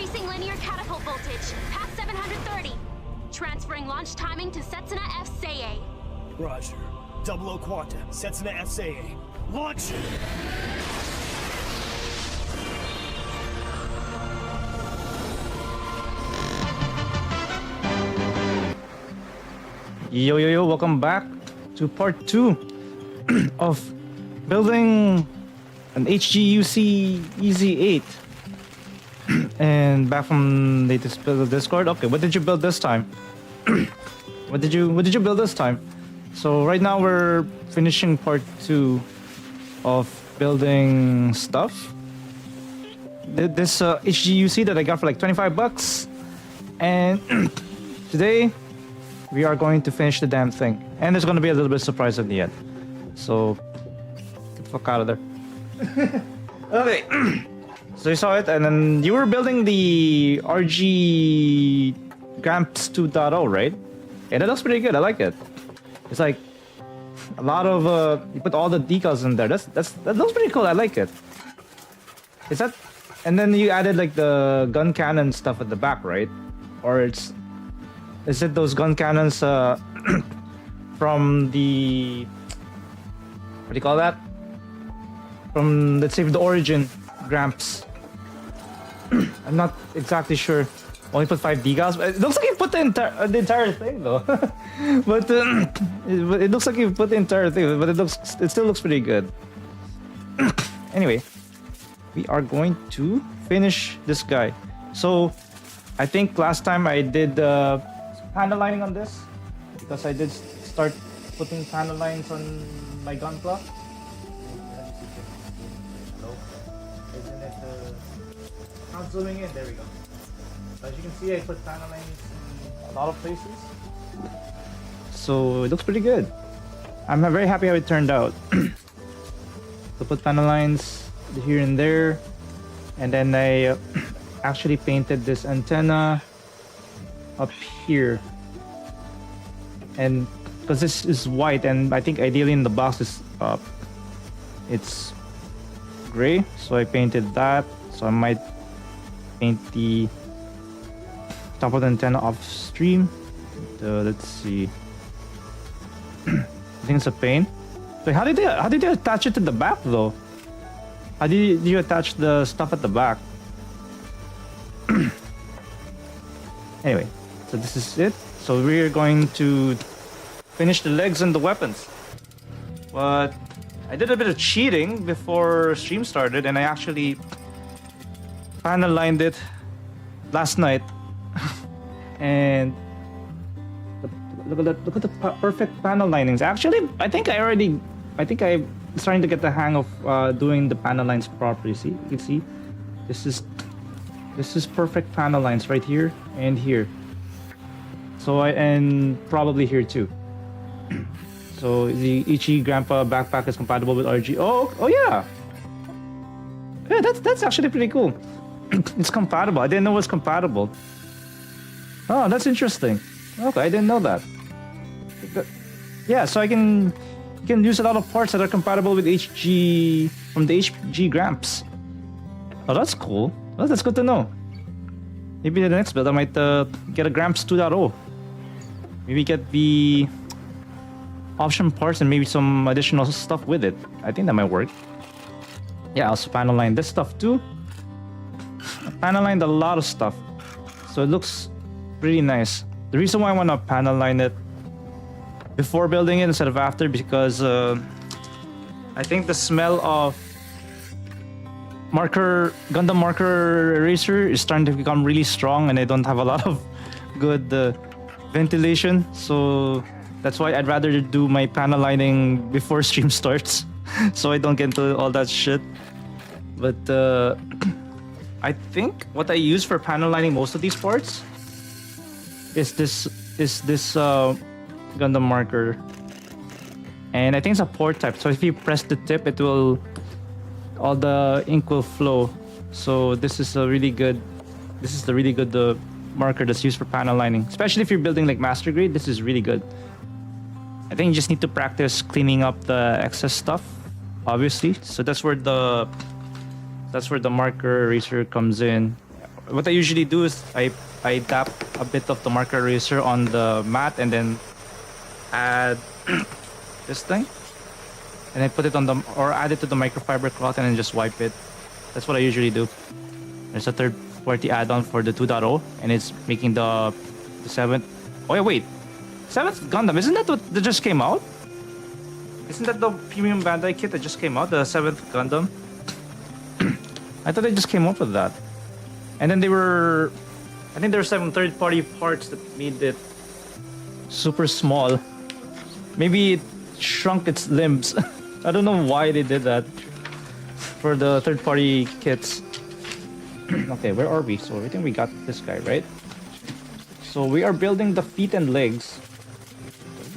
Increasing linear catapult voltage, past 730. Transferring launch timing to Setsuna F-Seiei. Roger. Double O Quanta, Setsuna F-Seiei. Launch! Yo, welcome back to part 2 of building an HGUC Ez8. And back from latest build of Discord. Okay, what did you build this time? What did you build this time? So right now we're finishing part 2 of building stuff. This HGUC that I got for like 25 bucks. And today we are going to finish the damn thing. And there's going to be a little bit of surprise at the end. So, get the fuck out of there. Okay. So you saw it, and then you were building the RG Gramps 2.0, right? And it looks pretty good. I like it. It's like a lot of you put all the decals in there. That looks pretty cool. I like it. Is that? And then you added like the gun cannon stuff at the back, right? Or is it those gun cannons from the, what do you call that? From, let's say, the Origin Gramps. I'm not exactly sure. Only put 5 decals. It looks like you put the entire thing though. But it looks like you put the entire thing. But it still looks pretty good. Anyway, we are going to finish this guy. So I think last time I did panel lining on this because I did start putting panel lines on my gunpla. Isn't it not zooming in? There we go. So as you can see, I put panel lines in a lot of places. So it looks pretty good. I'm very happy how it turned out. So put panel lines here and there, and then I actually painted this antenna up here, and because this is white, and I think ideally in the box is it's gray, so I painted that. So I might paint the top of the antenna off stream. Let's see. I think it's a paint. Wait, how did they attach it to the back though? How did you attach the stuff at the back? Anyway, so this is it. So we're going to finish the legs and the weapons. But I did a bit of cheating before stream started, and I actually panel lined it last night. And look at the perfect panel linings. Actually, I think I'm starting to get the hang of doing the panel lines properly. See, you can see this is perfect panel lines right here and here. So and probably here too. So the Ichi Grandpa backpack is compatible with RG. Oh yeah. Yeah, that's actually pretty cool. It's compatible. I didn't know it was compatible. Oh, that's interesting. Okay, I didn't know that. Yeah, so you can use a lot of parts that are compatible with HG from the HG Gramps. Oh, that's cool. Well, that's good to know. Maybe the next build I might get a Gramps 2.0. Maybe get the option parts and maybe some additional stuff with it. I think that might work. Yeah, I also panel line this stuff too. I panel lined a lot of stuff, so it looks pretty nice. The reason why I want to panel line it before building it instead of after, because I think the smell of Gundam marker eraser is starting to become really strong, and I don't have a lot of good ventilation. So that's why I'd rather do my panel lining before stream starts, so I don't get into all that shit. But I think what I use for panel lining most of these parts is this Gundam marker, and I think it's a port type. So if you press the tip, all the ink will flow. So this is the really good marker that's used for panel lining, especially if you're building like master grade. This is really good. I think you just need to practice cleaning up the excess stuff, obviously. So that's where the marker eraser comes in. what I usually do is I tap a bit of the marker eraser on the mat and then add this thing, and I put it on the or add it to the microfiber cloth and then just wipe it. That's what I usually do. There's a third-party add-on for the 2.0, and it's making the 7th. Oh yeah, wait, 7th Gundam, isn't that what that just came out? Isn't that the premium Bandai kit that just came out, the 7th Gundam? I thought they just came up with that. And then I think there were some third-party parts that made it super small. Maybe it shrunk its limbs. I don't know why they did that for the third-party kits. Okay, where are we? So I think we got this guy, right? So we are building the feet and legs.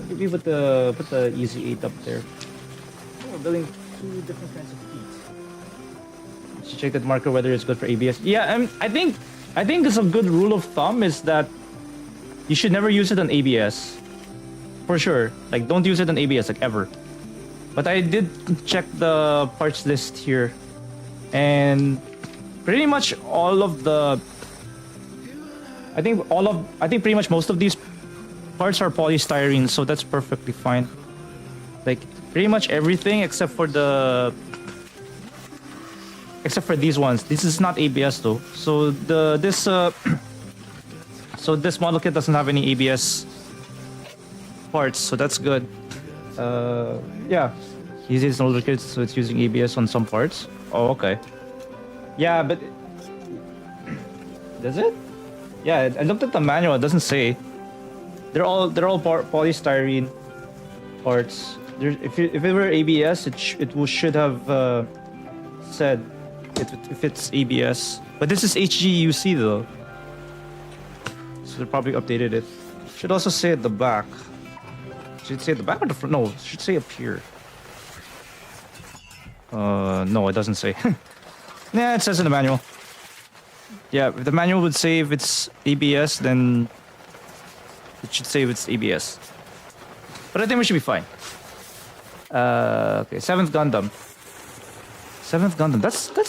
Maybe put the Easy 8 up there. Oh, we're building 2 different kinds of feet. Let's check that marker whether it's good for ABS. Yeah, I think it's a good rule of thumb is that you should never use it on ABS. For sure. Like, don't use it on ABS, like, ever. But I did check the parts list here. And pretty much all of the... I think pretty much most of these parts are polystyrene, so that's perfectly fine. Like, pretty much everything except for these ones. This is not ABS though. So this model kit doesn't have any ABS parts, so that's good. Yeah. It's an older kit, so it's using ABS on some parts. Oh, okay. Yeah, but does it? Yeah, I looked at the manual. It doesn't say. They're all polystyrene parts. If it were ABS, it should have said if it's ABS. But this is HGUC though, so they probably updated it. Should also say at the back. Should it say at the back or the front? No, it should say up here. No, it doesn't say. Yeah, it says in the manual. Yeah, if the manual would say if it's ABS, then it should say if it's ABS. But I think we should be fine. Okay, 7th Gundam. 7th Gundam. That's what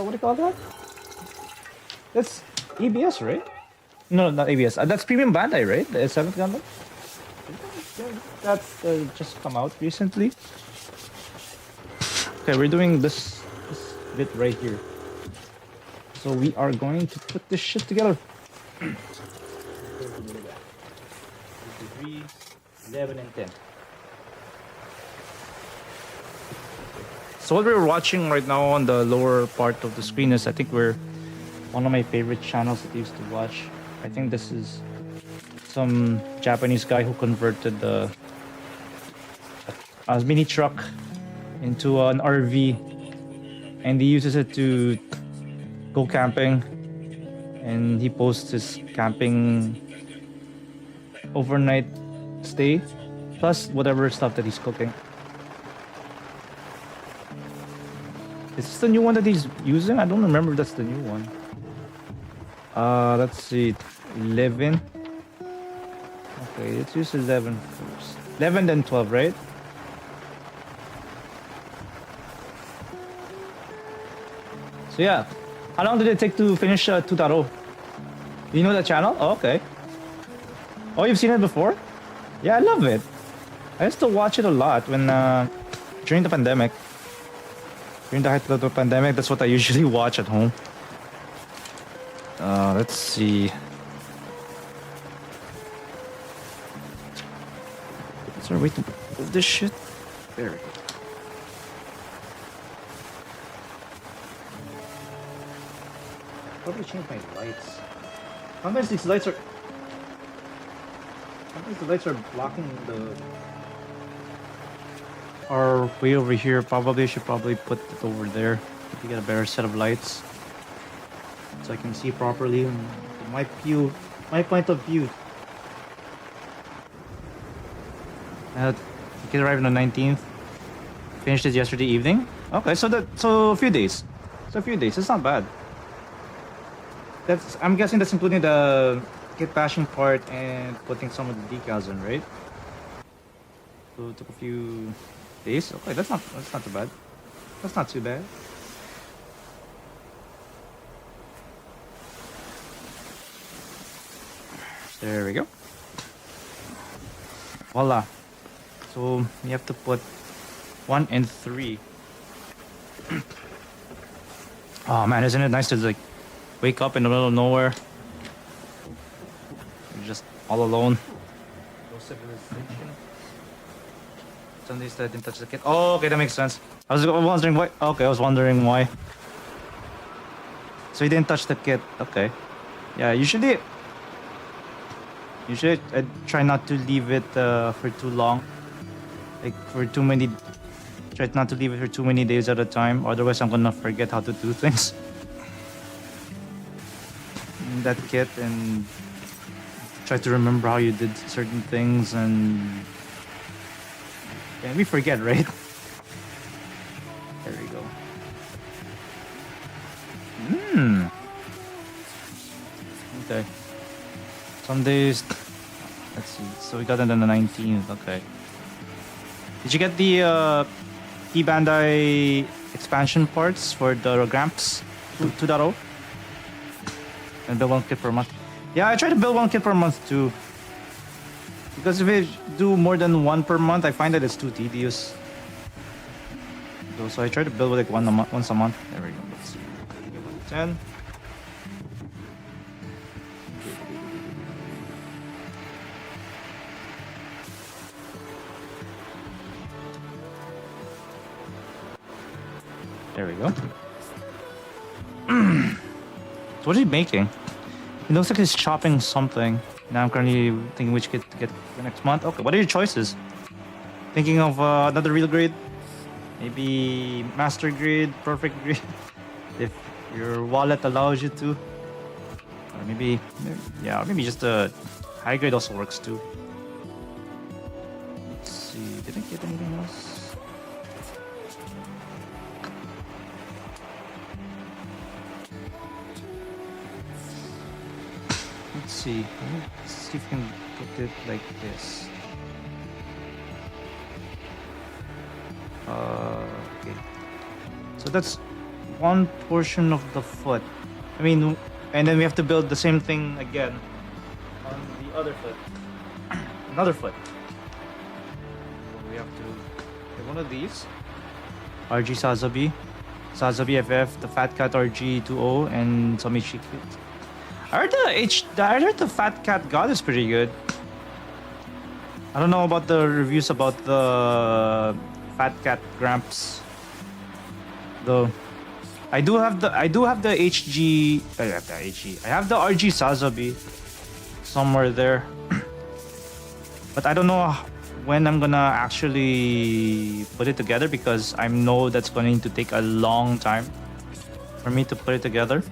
do you call that? That's ABS, right? No, not ABS. That's Premium Bandai, right? The 7th Gundam. That's just come out recently. Okay, we're doing this bit right here. So we are going to put this shit together. 3, 11, and 10. So what we're watching right now on the lower part of the screen is, I think we're one of my favorite channels that I used to watch. I think this is some Japanese guy who converted a mini truck into an RV, and he uses it to go camping, and he posts his camping overnight stay plus whatever stuff that he's cooking. Is this the new one that he's using? I don't remember if that's the new one. Let's see. 11. Okay, let's use 11 first. 11 then 12, right? So yeah. How long did it take to finish 2.0? You know that channel? Oh, okay. Oh, you've seen it before? Yeah, I love it. I used to watch it a lot when during the pandemic. During the height of the pandemic, that's what I usually watch at home. Let's see. Is there a way to move this shit? There we go. Probably change my lights. Sometimes these lights are... Sometimes the lights are blocking the... Or way over here. Probably I should put it over there to get a better set of lights, so I can see properly from my point of view. The kid arrived on the 19th. Finished it yesterday evening. Okay, so a few days. It's not bad. I'm guessing that's including the kit bashing part and putting some of the decals in, right? So it took a few days. Okay, that's not too bad. That's not too bad. There we go. Voila. So you have to put 1 and 3. Oh man, isn't it nice to like wake up in the middle of nowhere? You're just all alone. No civilization. Some days I didn't touch the kit. Oh, okay, that makes sense. I was wondering why. Okay, I was wondering why. So you didn't touch the kit. Okay. Yeah, usually I try not to leave it for too long. Like for too many. Try not to leave it for too many days at a time. Otherwise, I'm gonna forget how to do things. In that kit and try to remember how you did certain things and we forget, right? There we go. Okay. Some days. Let's see. So we got it on the 19th. Okay. Did you get the T Bandai expansion parts for the Gramps 2.0? And build 1 kit per month. Yeah, I try to build 1 kit per month too. Because if I do more than 1 per month, I find that it's too tedious. So I try to build like once a month. There we go. Let's see. 10. There we go. So what is he making? It looks like he's chopping something. Now I'm currently thinking which kit to get for next month. Okay, what are your choices? Thinking of another real grade? Maybe master grade, perfect grade, if your wallet allows you to. Or maybe just a high grade also works too. Let's see, did I get anything else? Let's see. Let's see if we can put it like this. Okay. So that's one portion of the foot. I mean, and then we have to build the same thing again on the other foot. Another foot. So we have to get one of these. RG Sazabi. Sazabi FF, the Fat Cat RG20, and some HG kit. I heard the Fat Cat God is pretty good. I don't know about the reviews about the Fat Cat Gramps, though. I do have the HG. I have the HG. I have the RG Sazabi somewhere there, but I don't know when I'm gonna actually put it together because I know that's going to take a long time for me to put it together.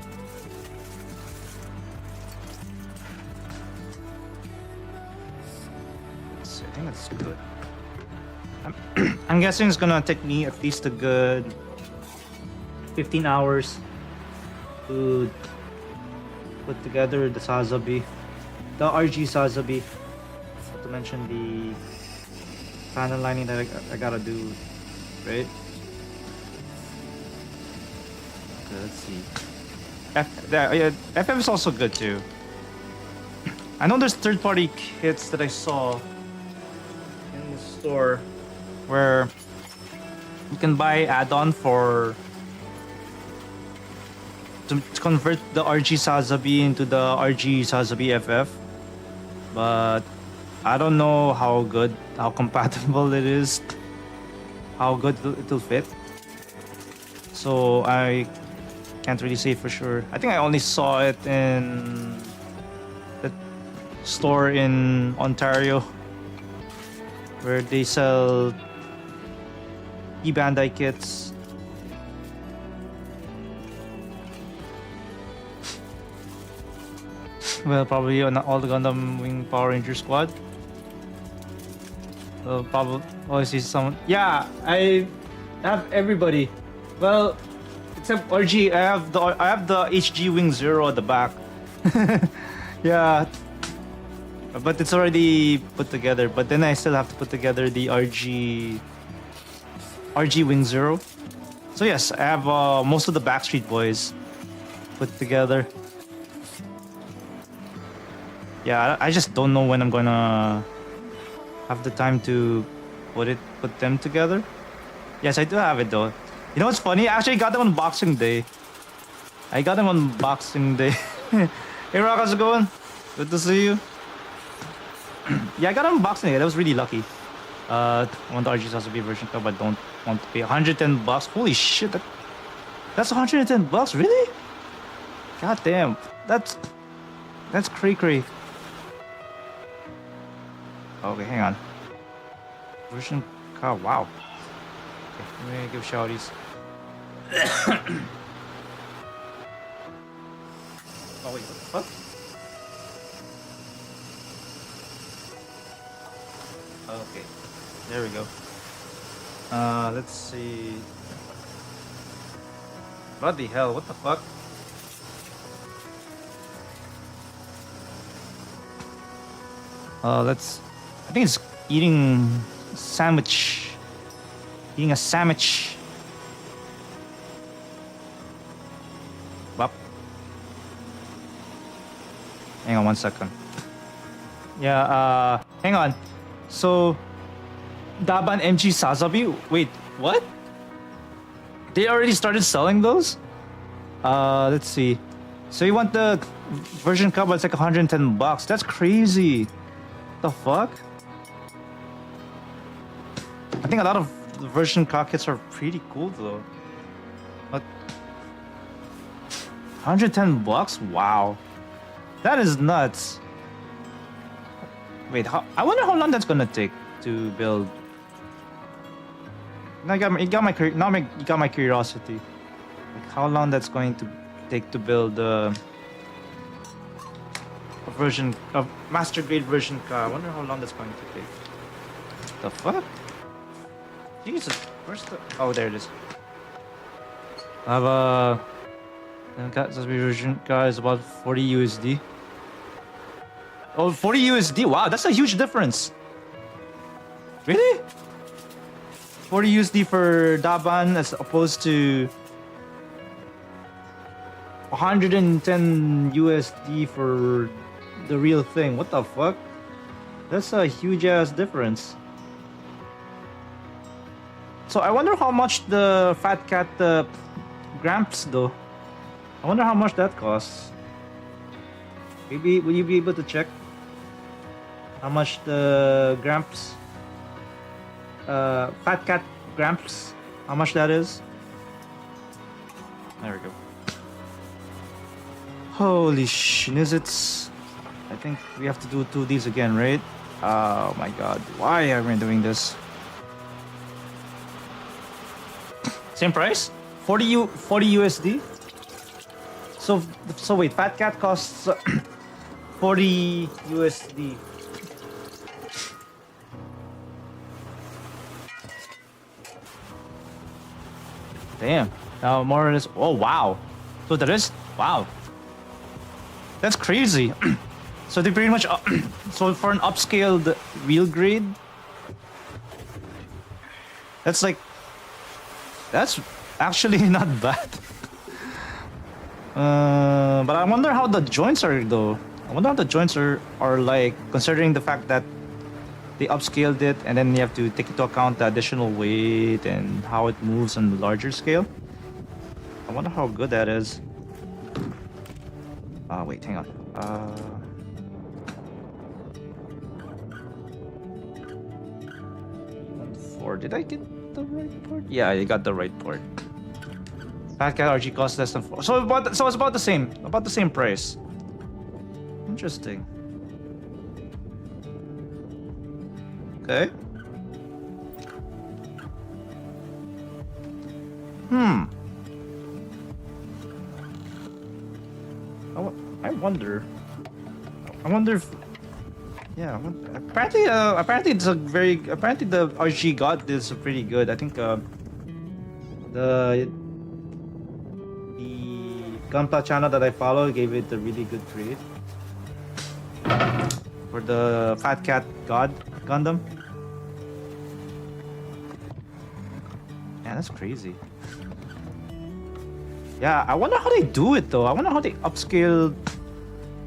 I think that's good. I'm guessing it's gonna take me at least a good 15 hours to put together the Sazabi, the RG Sazabi. Not to mention the panel lining that I gotta do, right? Okay, let's see. FF is also good too. I know there's third-party kits that I saw in the store where you can buy add-on to convert the RG Sazabi into the RG Sazabi FF, but I don't know how compatible it is, how good it'll fit. So I can't really say for sure. I think I only saw it in the store in Ontario where they sell Bandai kits. Well, probably on all the Gundam Wing Power Ranger squad. Probably. Oh, I see someone. Yeah, I have everybody. Well, except RG. I have the HG Wing 0 at the back. Yeah, but it's already put together. But then I still have to put together the RG Wing 0. So yes, I have most of the Backstreet Boys put together. Yeah, I just don't know when I'm gonna have the time to put them together. Yes, I do have it though. You know what's funny? I actually got them on Boxing Day. I got them on Boxing Day. Hey Rock, how's it going? Good to see you. Yeah, I got them on Boxing Day. That was really lucky. I want the RG Sasabi version club, but don't want to pay 110 bucks. Holy shit, that's 110 bucks, really? God damn, that's cray. Okay, hang on. Version car, wow. Okay, let me give shouties. Oh wait, what the fuck? Okay, there we go. Let's see. Bloody hell, what the fuck? I think it's eating sandwich. Eating a sandwich. Bop. Hang on 1 second. Yeah, hang on. So, Daban MG Sasabi? Wait, what? They already started selling those? Let's see. So you want the version cover? It's like 110 bucks. That's crazy. The fuck? I think a lot of the version car kits are pretty cool though. But 110 bucks? Wow. That is nuts. Wait, I wonder how long that's gonna take to build. Now you got my curiosity. Like how long that's going to take to build a version of master grade version car. I wonder how long that's going to take. The fuck? Jesus, where's the? Oh, there it is. I have a version car is about 40 USD. Oh, 40 USD. Wow, that's a huge difference. Really? 40 USD for Daban as opposed to 110 USD for the real thing. What the fuck? That's a huge ass difference. So I wonder how much the Fat Cat Gramps though. I wonder how much that costs. Maybe will you be able to check how much the Gramps Fat Cat Gramps, how much that is? There we go. Holy schnizzits. I think we have to do 2 of these again, right? Oh my god, why am I doing this? Same price? 40 USD? So wait, Fat Cat costs 40 USD. Damn. Now more or less. Oh wow. So there is. Wow. That's crazy. So they pretty much. So for an upscaled real grade, that's like. That's actually not bad. But I wonder how the joints are though. I wonder how the joints are like, considering the fact that they upscaled it and then you have to take into account the additional weight and how it moves on the larger scale. I wonder how good that is. Wait, hang on. 4. Did I get the right port? Yeah, I got the right port. Fat Cat RG costs less than 4. So it's about the same. About the same price. Interesting. Okay. I wonder. I wonder if. Yeah. Apparently it's a very. Apparently the RG God is pretty good. I think the Gunpla channel that I follow gave it a really good grade for the Fat Cat God Gundam. Yeah, that's crazy. Yeah, I wonder how they do it though. I wonder how they upscale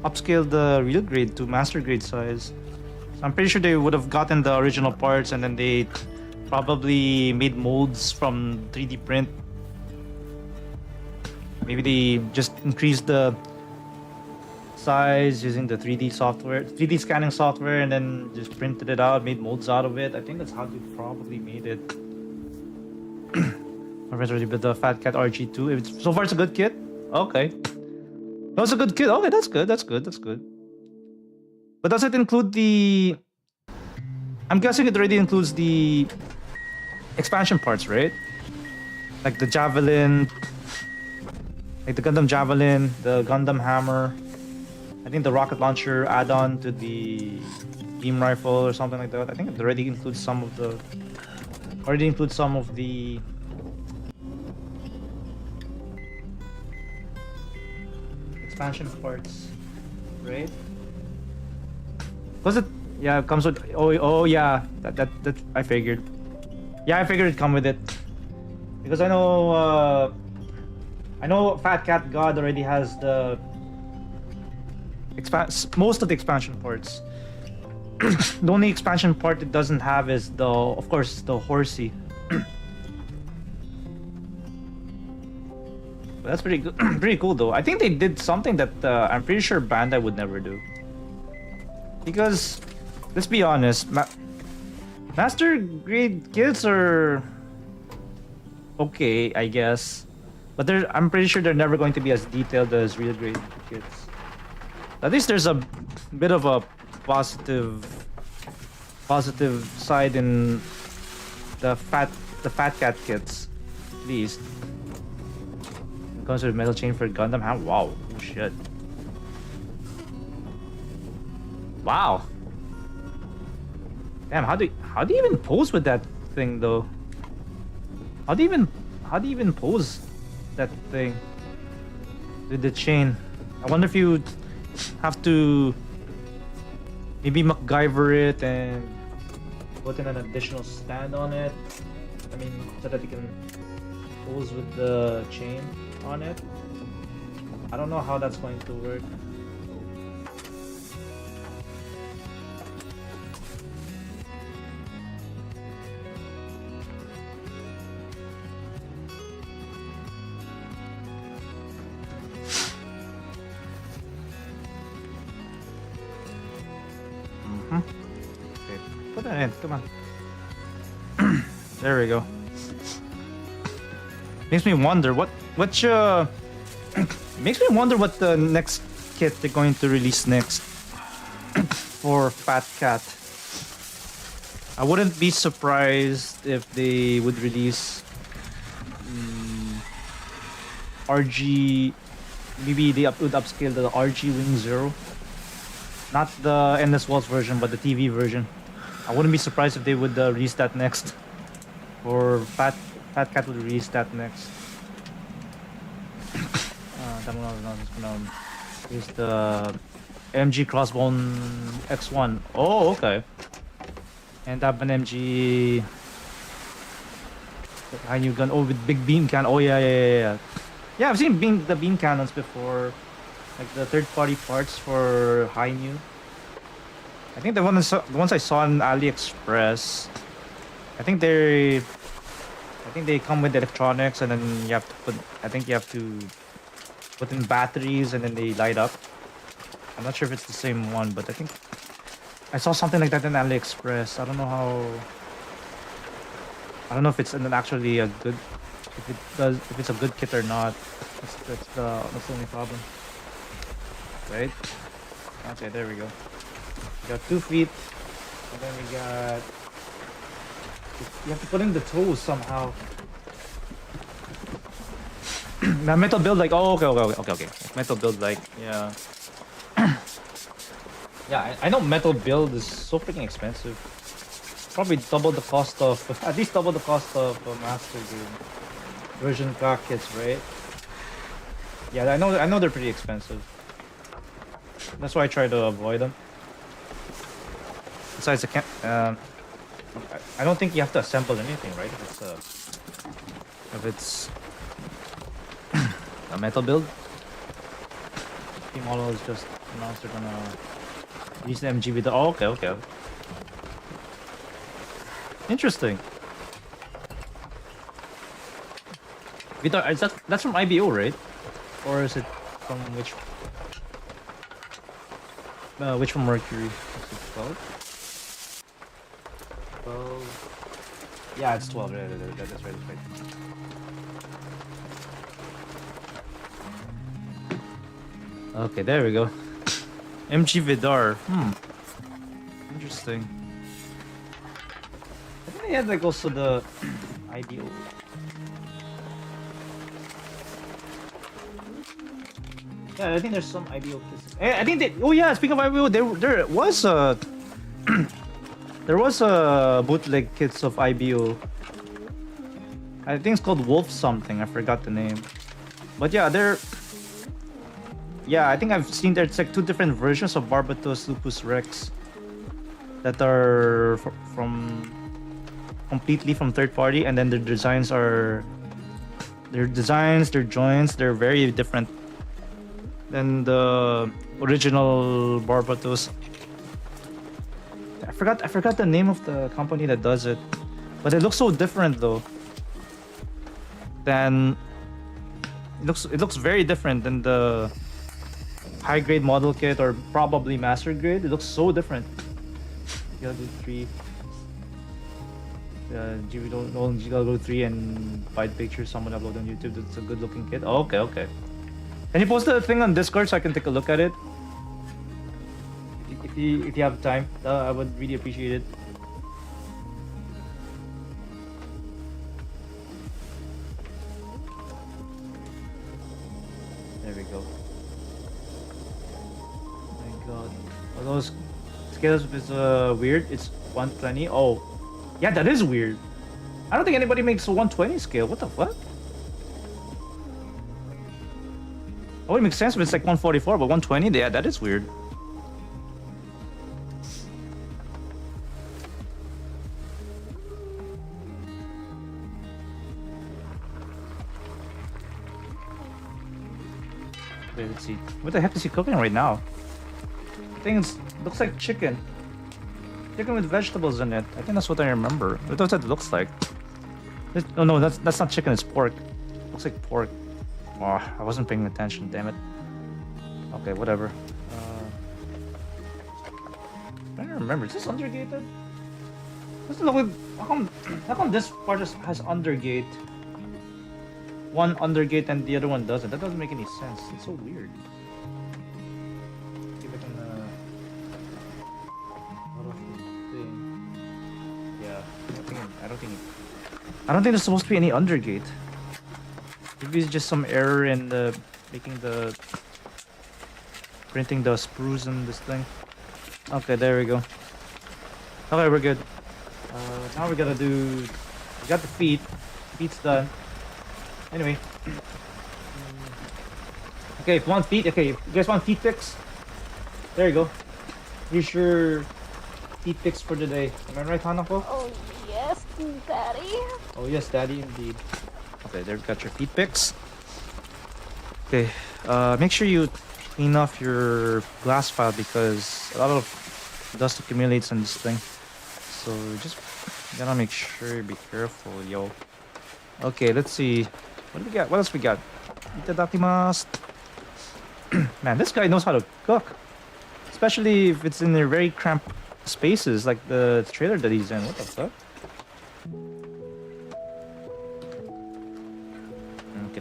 upscaled the real grade to master grade size. So I'm pretty sure they would have gotten the original parts and then they probably made molds from 3D print. Maybe they just increased the size using the 3D software, 3D scanning software, and then just printed it out, made molds out of it. I think that's how they probably made it. My friends already built the Fat Cat RG2. So far, it's a good kit. Okay, that's a good kit. Okay, that's good. That's good. That's good. But does it include the? I'm guessing it already includes the expansion parts, right? Like the Javelin, like the Gundam Javelin, the Gundam Hammer. I think the rocket launcher add-on to the beam rifle or something like that. I think it already includes some of the expansion parts, right? Was it? Yeah, it comes with. Oh yeah, that I figured. Yeah, I figured it'd come with it because I know Fat Cat God already has the most of the expansion parts. The only expansion part it doesn't have is of course, the horsey. But that's pretty good, pretty cool though. I think they did something that I'm pretty sure Bandai would never do. Because let's be honest, master grade kits are okay, I guess, but I'm pretty sure they're never going to be as detailed as real grade kits. At least there's a bit of a positive side in the Fat Cat kits, at least. It comes with metal chain for Gundam. Wow, oh shit. Wow. Damn, how do you even pose with that thing though? How do you even pose that thing with the chain? I wonder if you have to maybe MacGyver it and put in an additional stand on it. I mean, so that you can pose with the chain on it. I don't know how that's going to work. Okay, put that in. Come on. There we go. Makes me wonder makes me wonder what the next kit they're going to release next for Fat Cat. I wouldn't be surprised if they would release RG. Maybe they would upscale the RG Wing Zero. Not the Endless Waltz version, but the TV version. I wouldn't be surprised if they would release that next. Or Fat Cat would release that next. Here's the MG Crossbone X1. Oh, okay. And that an MG high new gun. Oh, with big beam cannon. Oh yeah. Yeah, I've seen the beam cannons before. Like the third-party parts for high new. I think the ones I saw on AliExpress. I think they come with electronics, and then you have to put. I think you have to put in batteries, and then they light up. I'm not sure if it's the same one, but I think I saw something like that in AliExpress. I don't know if it's actually a good. If it's a good kit or not. That's the only problem. Right? Okay, there we go. We got 2 feet, and then we got. You have to put in the toes somehow. Now metal build like okay. Metal build like yeah. Yeah, I know metal build is so freaking expensive. Probably double the cost of at least double the cost of master grade version pack kits, right? Yeah, I know they're pretty expensive. That's why I try to avoid them. Besides, I don't think you have to assemble anything, right? If it's a metal build, the model is just announced they're gonna use the MG with the. Oh, okay, okay. Interesting. Vidar, is that's from IBO, right? Or is it from which from Mercury? Is it 12? 12. Yeah, it's 12. That's right. That's right. Okay, there we go. MG Vidar. Interesting. I think they had like also the IBO. Yeah, I think there's some IBO kits. I think they. Oh yeah, speaking of IBO, there was a there was a bootleg kits of IBO. I think it's called Wolf something. I forgot the name. But yeah, yeah, I think I've seen there's like two different versions of Barbatos Lupus Rex that are from completely from third party, and then their designs, their joints, they're very different than the original Barbatos. I forgot the name of the company that does it, but it looks so different though. It looks very different than the high grade model kit or probably master grade. It looks so different. You gotta do 3. You gotta go 3 and find pictures someone upload on YouTube. It's a good looking kit. Oh, okay, okay. Can you post the thing on Discord so I can take a look at it? If you have time, I would really appreciate it. There we go. Oh my god. Are those scales is weird? It's 120. Oh, yeah, that is weird. I don't think anybody makes a 120 scale. What the fuck? Oh, it makes sense if it's like 144, but 120, yeah, that is weird. Wait, let's see. What the heck is he cooking right now? I think it looks like chicken. Chicken with vegetables in it. I think that's what I remember. That's what it looks like. Oh no, that's not chicken, it's pork. Looks like pork. Oh, I wasn't paying attention, damn it. Okay, whatever. I don't remember. Is this undergated? Doesn't look like. How come this part just has undergate? One undergate and the other one doesn't. That doesn't make any sense. It's so weird. See if I can out of the thing. Yeah, I don't think there's supposed to be any undergate. Maybe it's just some error in the printing the sprues in this thing. Okay, there we go. Okay, we're good. Now we gotta do. We got the feet. Feet's done. Anyway. Okay, if you want feet, okay, if you guys want feet pics, there you go. Here's your feet pics for today. Am I right, Hanako? Oh, yes, Daddy. Oh, yes, Daddy, indeed. Okay, there we got your feet pics. Okay, make sure you clean off your glass file because a lot of dust accumulates on this thing. So just gotta make sure, be careful, yo. Okay, let's see. What do we got? What else we got? Itadakimasu. Man, this guy knows how to cook. Especially if it's in their very cramped spaces like the trailer that he's in. What the fuck?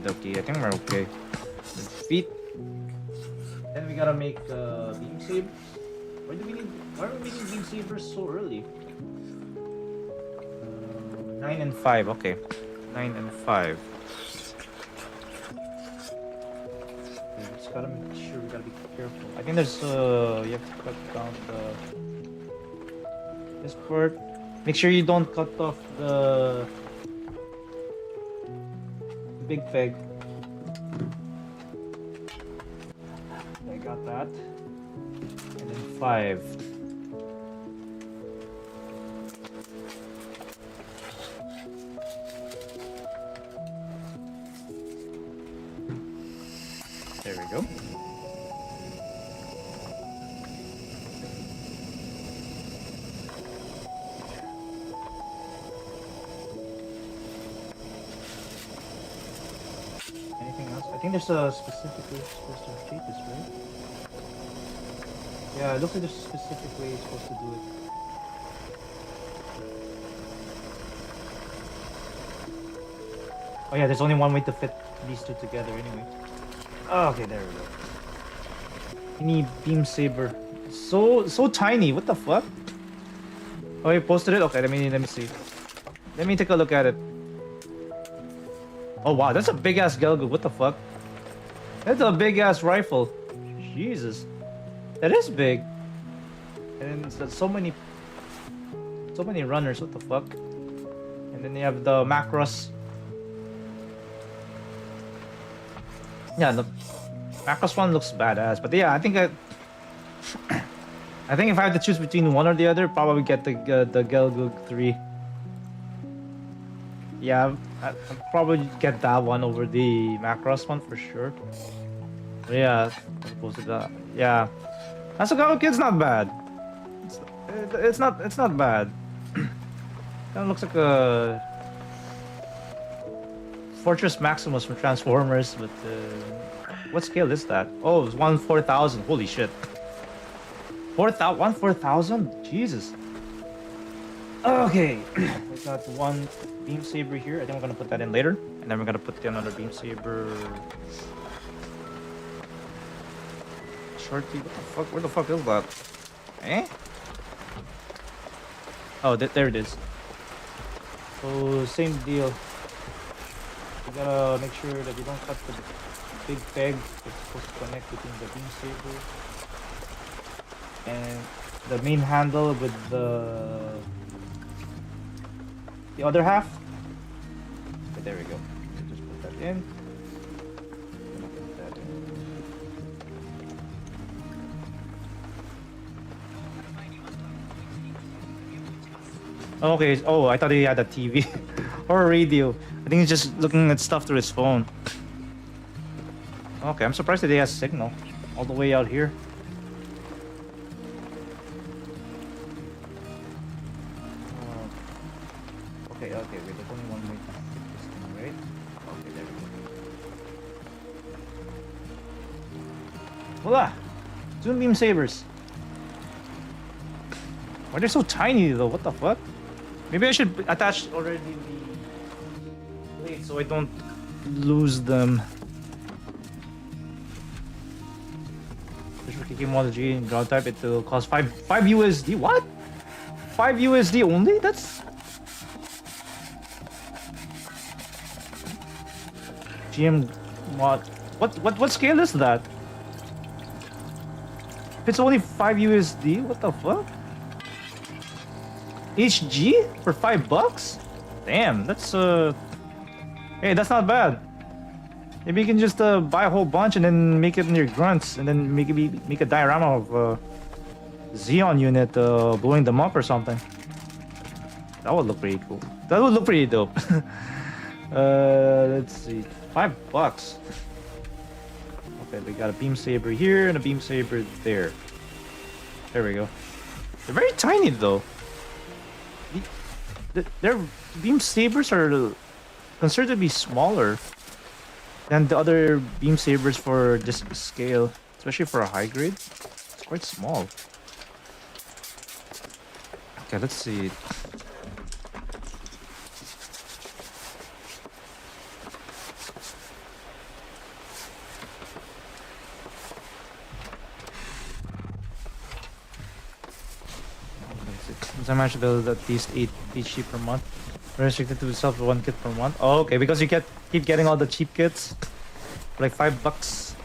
Okay, I think we're okay. Feet. Then we gotta make beam sabers. Why are we making beam sabers so early? 9 and 5, okay. 9 and 5. Okay, just gotta make sure we gotta be careful. I think there's you have to cut down this part. Make sure you don't cut off the big peg. I got that. And then 5. There we go. think there's a specific way you're supposed to treat this, right? Yeah, it looks like there's a specific way you're supposed to do it. Oh yeah, there's only one way to fit these two together anyway. Oh, okay, there we go. Mini beam saber. So tiny. What the fuck? Oh, you posted it? Okay, let me see. Let me take a look at it. Oh wow, that's a big ass Gelgoog. What the fuck? That's a big ass rifle. Jesus, that is big. And there's so many runners. What the fuck? And then you have the Macross. Yeah, the Macross one looks badass. But yeah, I think I think if I had to choose between one or the other, probably get the Gelgoog 3. Yeah, I'd probably get that one over the Macross one for sure. But yeah, as opposed to that. Yeah, Asagawa Kid's not bad. It's not bad. Kind of looks like a Fortress Maximus from Transformers, but what scale is that? Oh, it's 1/4000. Holy shit. 1/4000? Jesus. Okay. We got one beam saber here. I think we're gonna put that in later. And then we're gonna put another beam saber. Shorty, what the fuck? Where the fuck is that? Eh? Oh, there it is. So, same deal. You gotta make sure that you don't cut the big peg that's supposed to connect between the beam saber and the main handle with the other half. Okay, there we go. Just put that in. Put that in. Okay. Oh, I thought he had a TV or a radio. I think he's just looking at stuff through his phone. Okay, I'm surprised that he has signal all the way out here. Okay, wait, there's only one way to fit this thing, right? Okay, there we go. Voila! Zoom beam sabers. Why are they so tiny though? What the fuck? Maybe I should attach already the blade so I don't lose them. Technology and ground type, it will cost 5 USD. What? 5 USD only? That's GM mod. What scale is that? If it's only 5 USD, what the fuck? HG for $5? Damn, that's hey, that's not bad. Maybe you can just buy a whole bunch and then make it in your grunts, and then make a diorama of Xeon unit blowing them up or something. That would look pretty cool. That would look pretty dope. Let's see, $5. Okay, we got a beam saber here and a beam saber there. There we go. They're very tiny though. Their beam sabers are considered to be smaller than the other beam sabers for this scale, especially for a high grade. It's quite small. Okay, let's see. I managed to build at least 8 HG per month. Restricted to self 1 kit per month. Oh, okay, because you keep getting all the cheap kits for like $5.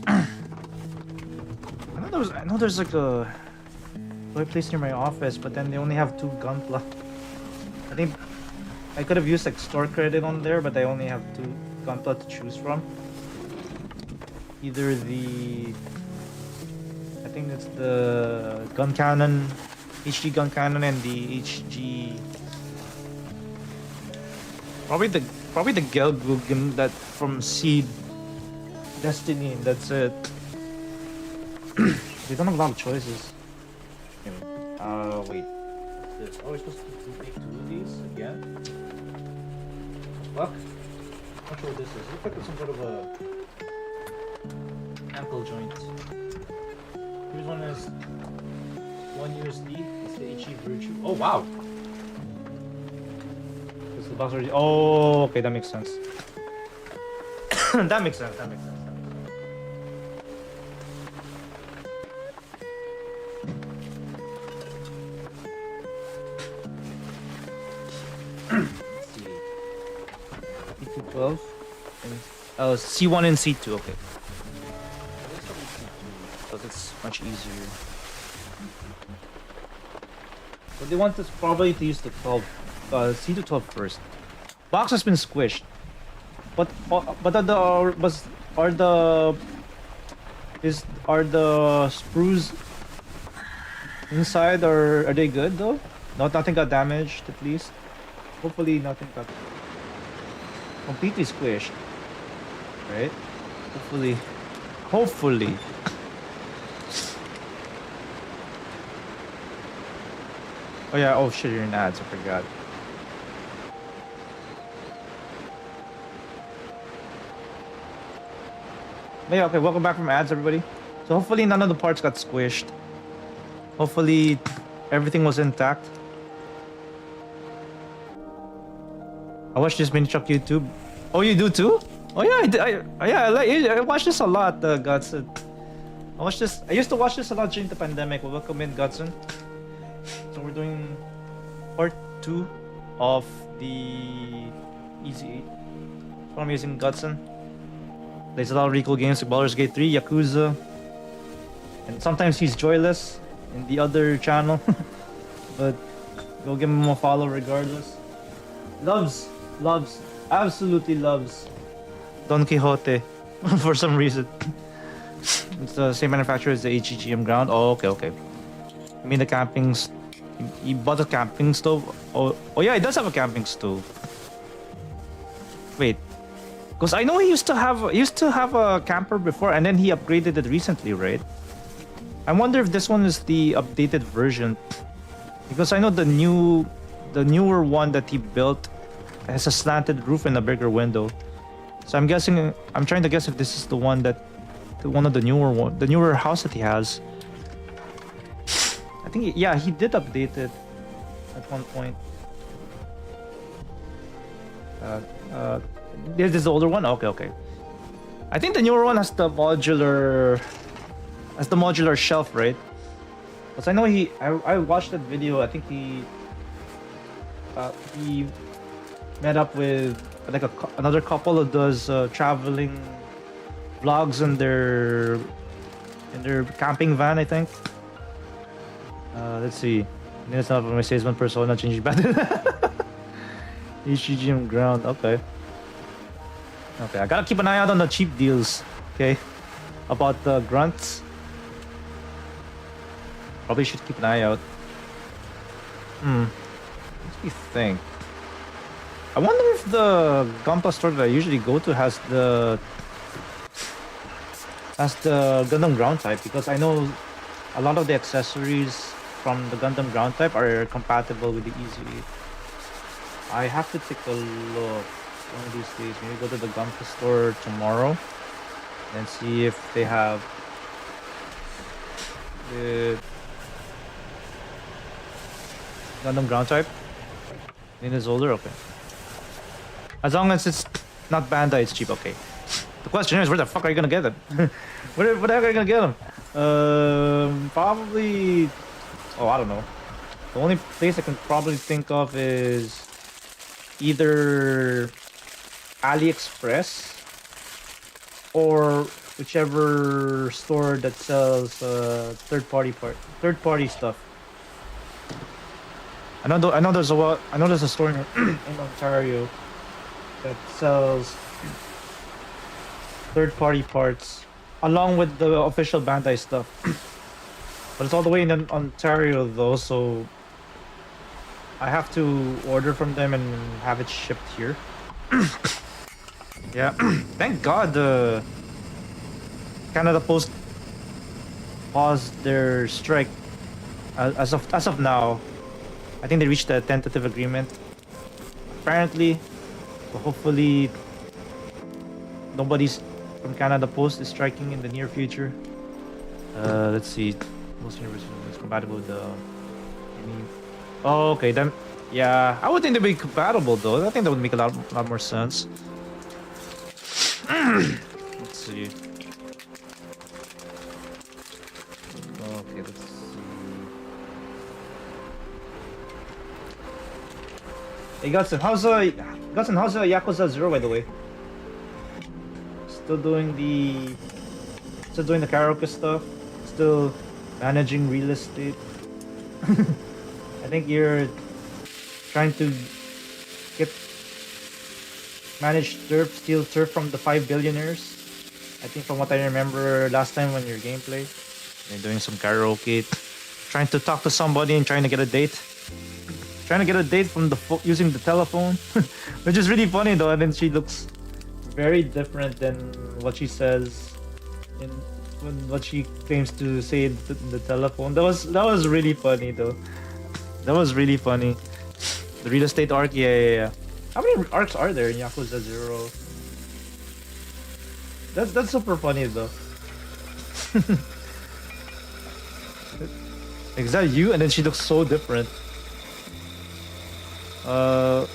I know there's like a toy place near my office, but then they only have 2 Gunpla. I think I could have used like store credit on there, but I only have 2 Gunpla to choose from. Either I think it's the gun cannon, HG gun cannon, and the HG. Probably the Gelgoog that from Seed Destiny. That's it. They don't have a lot of choices. Anyway, wait. What's this? Oh, we're supposed to make 2 of these again. Fuck. Not sure what this is. It looks like it's some sort of a ankle joint. Here's one is 1 USD. It's the HE Virtue. Oh wow! This is the box already. Oh, okay, that makes sense. That makes sense. That makes sense. Let's see. C212 and C1 and C2. Okay. Because it's much easier. But they want us probably to use the 12, C212 first. Box has been squished. But are the sprues inside, or are they good though? Nothing got damaged at least. Hopefully nothing got completely squished. Right? Hopefully. Oh yeah, oh shit, you're in ads, I forgot. But yeah, okay, welcome back from ads, everybody. So hopefully none of the parts got squished. Hopefully everything was intact. I watch this mini truck YouTube. Oh, you do too? Oh yeah, I watch this a lot, Godson. I used to watch this a lot during the pandemic. Welcome in, Godson. So we're doing part 2 of the Ez8. So I'm using Godson. Plays a lot of really cool games like Baldur's Gate 3, Yakuza. And sometimes he's joyless in the other channel. But go give him a follow regardless. Absolutely loves Don Quixote for some reason. It's the same manufacturer as the HGGM ground. Oh, okay. I mean the camping... He bought a camping stove. Oh yeah, he does have a camping stove. Wait. Because I know he used to have a camper before, and then he upgraded it recently, right? I wonder if this one is the updated version. Because I know the newer one that he built has a slanted roof and a bigger window. So I'm trying to guess if this is the one of the newer house that he has. I think, yeah, he did update it at one point. This is the older one? Okay. I think the newer one has the modular shelf, right? Because I know I watched that video. I think he met up with like another couple that does traveling vlogs in their camping van, I think. Let's see. It's not my salesman persona changing back. HGGM ground. Okay, I gotta keep an eye out on the cheap deals. Okay, about the grunts. Probably should keep an eye out. What do you think? I wonder if the Gunpla store that I usually go to has the Gundam ground type, because I know a lot of the accessories from the Gundam ground type are compatible with the Ez8. I have to take a look one of these days. Maybe go to the Gunpla store tomorrow and see if they have the Gundam ground type. It is older, okay. As long as it's not Bandai, it's cheap, okay. The question is, where the fuck are you gonna get them? where the heck are you gonna get them? Probably... Oh, I don't know. The only place I can probably think of is either AliExpress or whichever store that sells third-party stuff. I know there's a store in Ontario that sells third-party parts along with the official Bandai stuff. But it's all the way in Ontario though, so I have to order from them and have it shipped here. Yeah, thank God Canada Post paused their strike as of now. I think they reached a tentative agreement apparently, but hopefully nobody's from Canada Post is striking in the near future. Let's see. Most universities is compatible with the. Oh, okay. Then, yeah, I would think they'd be compatible though. I think that would make a lot more sense. Let's see. Okay, let's see. Hey, Gutson, how's Yakuza 0 by the way? Still doing the karaoke stuff. Still managing real estate. I think you're trying to manage steal turf from the 5 billionaires. I think from what I remember last time on your gameplay, you're doing some karaoke, trying to talk to somebody and trying to get a date. Trying to get a date from using the telephone, which is really funny though. And then she looks very different than what she says in what she claims to say in the telephone. That was really funny though. That was really funny. The real estate arc, yeah. How many arcs are there in Yakuza 0? That's super funny though. Is that you? And then she looks so different. I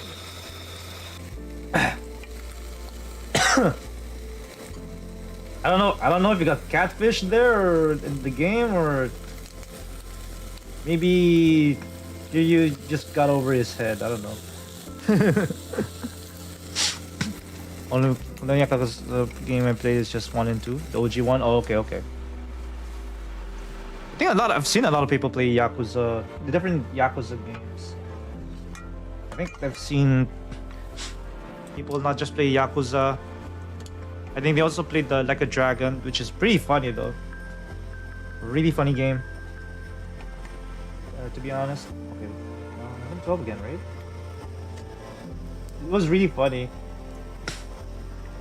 don't know if you got catfish there or in the game, or maybe you just got over his head. I don't know. Only the game I played is just 1 and 2. The OG one. Oh, okay. I think I've seen a lot of people play Yakuza, the different Yakuza games. I think I've seen people not just play Yakuza. I think they also played the Like a Dragon, which is pretty funny though. Really funny game. To be honest. Okay. I think 12 again, right? It was really funny.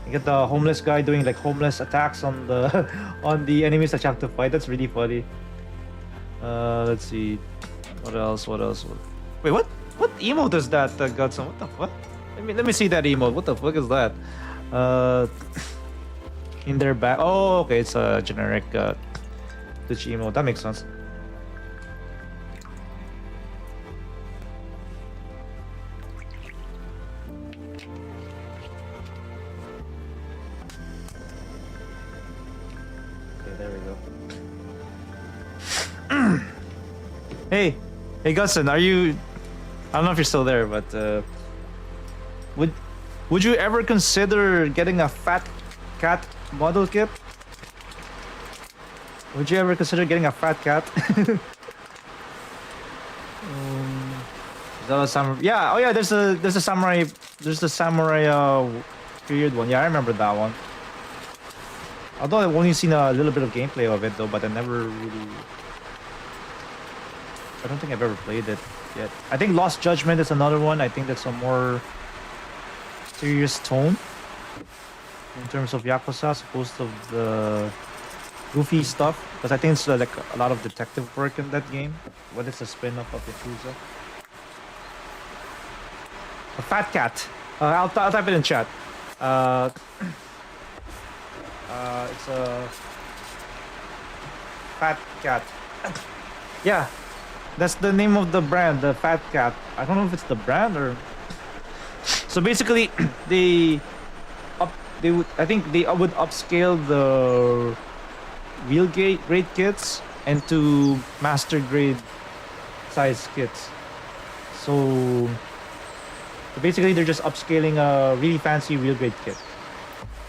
You get the homeless guy doing like homeless attacks on the on the enemies that you have to fight. That's really funny. Let's see. What else? Wait, what? What emote is that, Godson? What the fuck? Let me see that emote. What the fuck is that? In their back. Oh, okay. It's a generic Twitch emote. That makes sense. Okay, there we go. Hey, Godson, are you? I don't know if you're still there, but would you ever consider getting a fat cat model kit? Would you ever consider getting a fat cat? Is that a samurai? Yeah. Oh yeah. There's a samurai. There's the samurai period one. Yeah, I remember that one. Although I've only seen a little bit of gameplay of it though, but I never really. I don't think I've ever played it yet. I think Lost Judgment is another one. I think that's a more serious tone in terms of Yakuza, as opposed to the goofy stuff. Because I think it's like a lot of detective work in that game. What is a spin-off of Yakuza? A fat cat. I'll type it in chat. It's a fat cat. Yeah. That's the name of the brand, the Fat Cat. I don't know if it's the brand or. So basically, I think they would upscale the real grade kits into master grade size kits. So basically, they're just upscaling a really fancy real grade kit.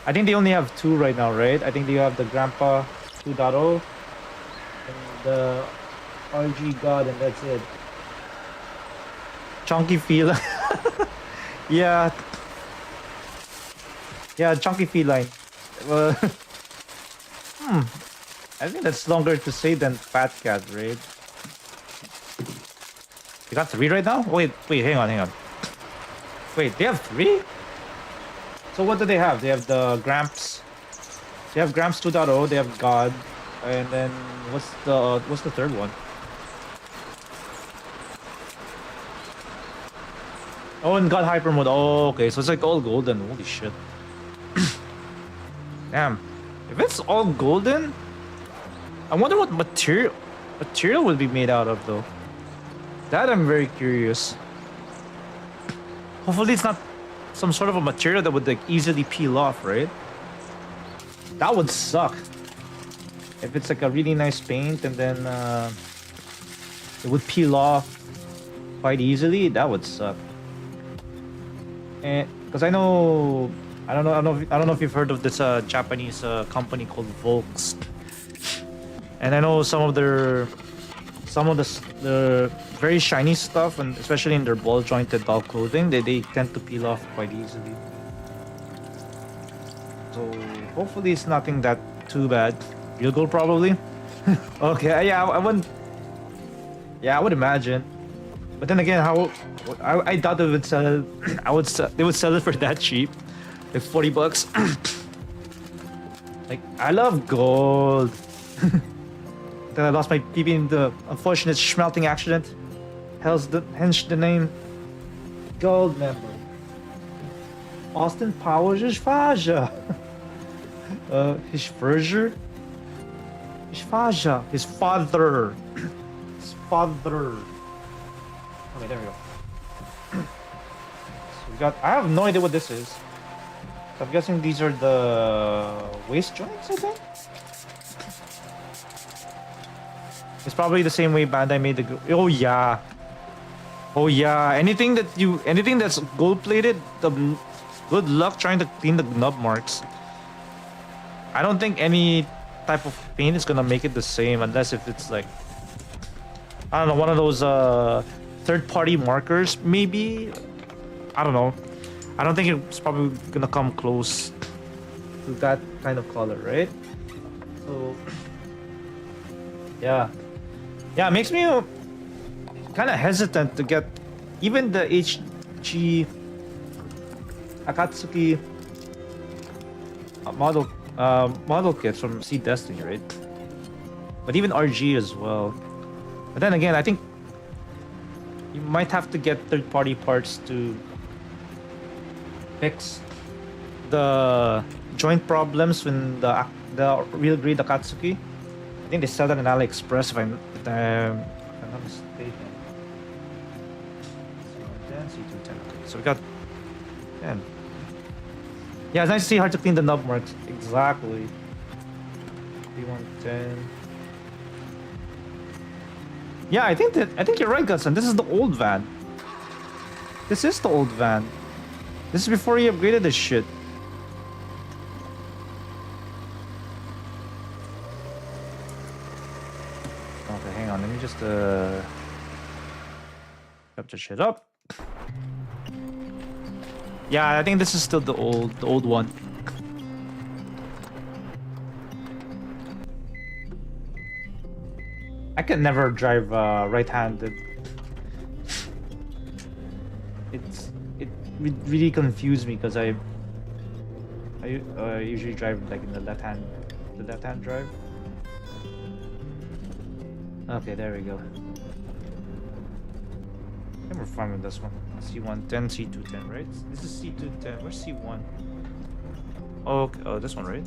I think they only have 2 right now, right? I think they have the Grandpa 2.0 and the RG God, and that's it. Chunky feline. Yeah, chunky feline. I think that's longer to say than fat cat, right? You got 3 right now? Wait, hang on. Wait, they have 3? So what do they have? They have the Gramps. They have Gramps 2.0. They have God, and then what's the third one? Oh, and God Hyper Mode. Oh, okay. So it's like all golden. Holy shit. Damn. If it's all golden, I wonder what material would be made out of though. That I'm very curious. Hopefully it's not some sort of a material that would like easily peel off, right? That would suck. If it's like a really nice paint and then it would peel off quite easily, that would suck. And because I don't know if you've heard of this Japanese company called Volks. And I know some of the very shiny stuff, and especially in their ball jointed doll clothing, they tend to peel off quite easily. So hopefully it's nothing that too bad. Real gold probably. Okay, yeah, I wouldn't. Yeah, I would imagine. But then again, I doubt they would sell it. They would sell it for that cheap, like $40. Like I love gold. Then I lost my PB in the unfortunate smelting accident. Hence the name. Gold member. Austin Powers is Faja. His Fraser. His Faja. His father. His father. Okay, there we go. So we got. I have no idea what this is. So I'm guessing these are the waist joints, I think. It's probably the same way Bandai made the. Oh yeah. Oh yeah. Anything that's gold plated, good luck trying to clean the nub marks. I don't think any type of paint is gonna make it the same unless if it's like, I don't know, one of those third-party markers maybe. I don't know. I don't think it's probably gonna come close to that kind of color, right? So yeah. Yeah, it makes me kind of hesitant to get even the HG Akatsuki model kits from Seed Destiny, right? But even RG as well. But then again, I think you might have to get third-party parts to fix the joint problems when the real grade Akatsuki. I think they sell that in AliExpress if I'm not mistaken. C110, C210. Okay, so we got 10. Yeah, it's nice to see how to clean the nub marks. Exactly. C110. Yeah, I think you're right, Gutson. This is the old van. This is the old van. This is before he upgraded this shit. Okay, hang on. Let me just wrap the shit up. Yeah, I think this is still the old one. I can never drive right-handed. It really confused me because I usually drive like in the left-hand drive. Okay, there we go. I think we're fine with this one. C110, C210, right? This is C210. Where's C1? Oh, okay. Oh, this one, right?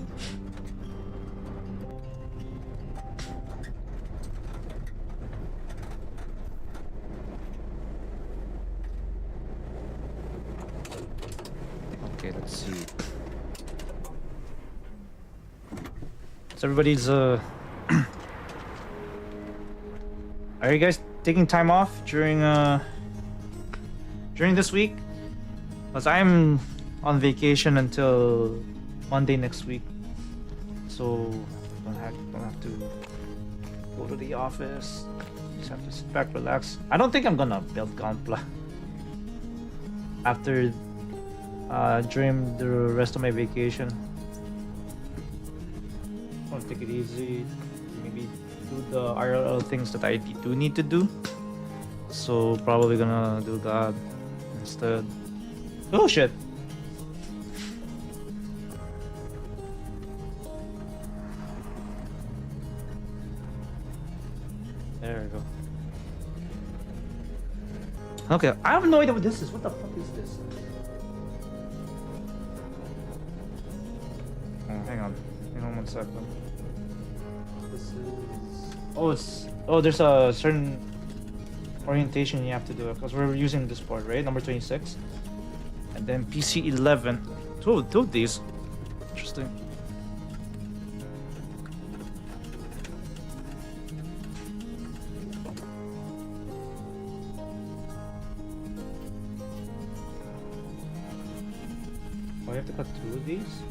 Okay, let's see. So everybody's are you guys taking time off during this week? Because I'm on vacation until Monday next week, so don't have to go to the office. Just have to sit back, relax. I don't think I'm gonna build Gunpla after during the rest of my vacation. I want to take it easy, maybe do the IRL things that I do need to do. So probably gonna do that instead. Oh shit! There we go. Okay, I have no idea what this is. What the fuck is this? Oh, hang on. 1 second. This is... Oh, there's a certain orientation you have to do because we're using this board, right? Number 26. And then PC 11. Two of these. Interesting. Oh, I have to cut 2 of these?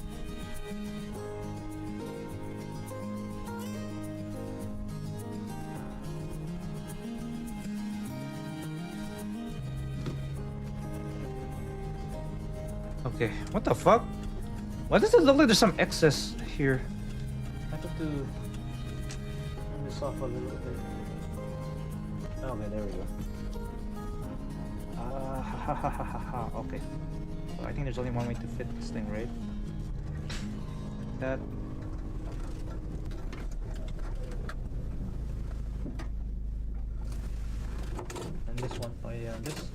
Okay, what the fuck? Why does it look like there's some excess here? I have to turn this off a little bit. Okay, there we go. Okay. So I think there's only one way to fit this thing, right? That. And this one. Oh yeah, this.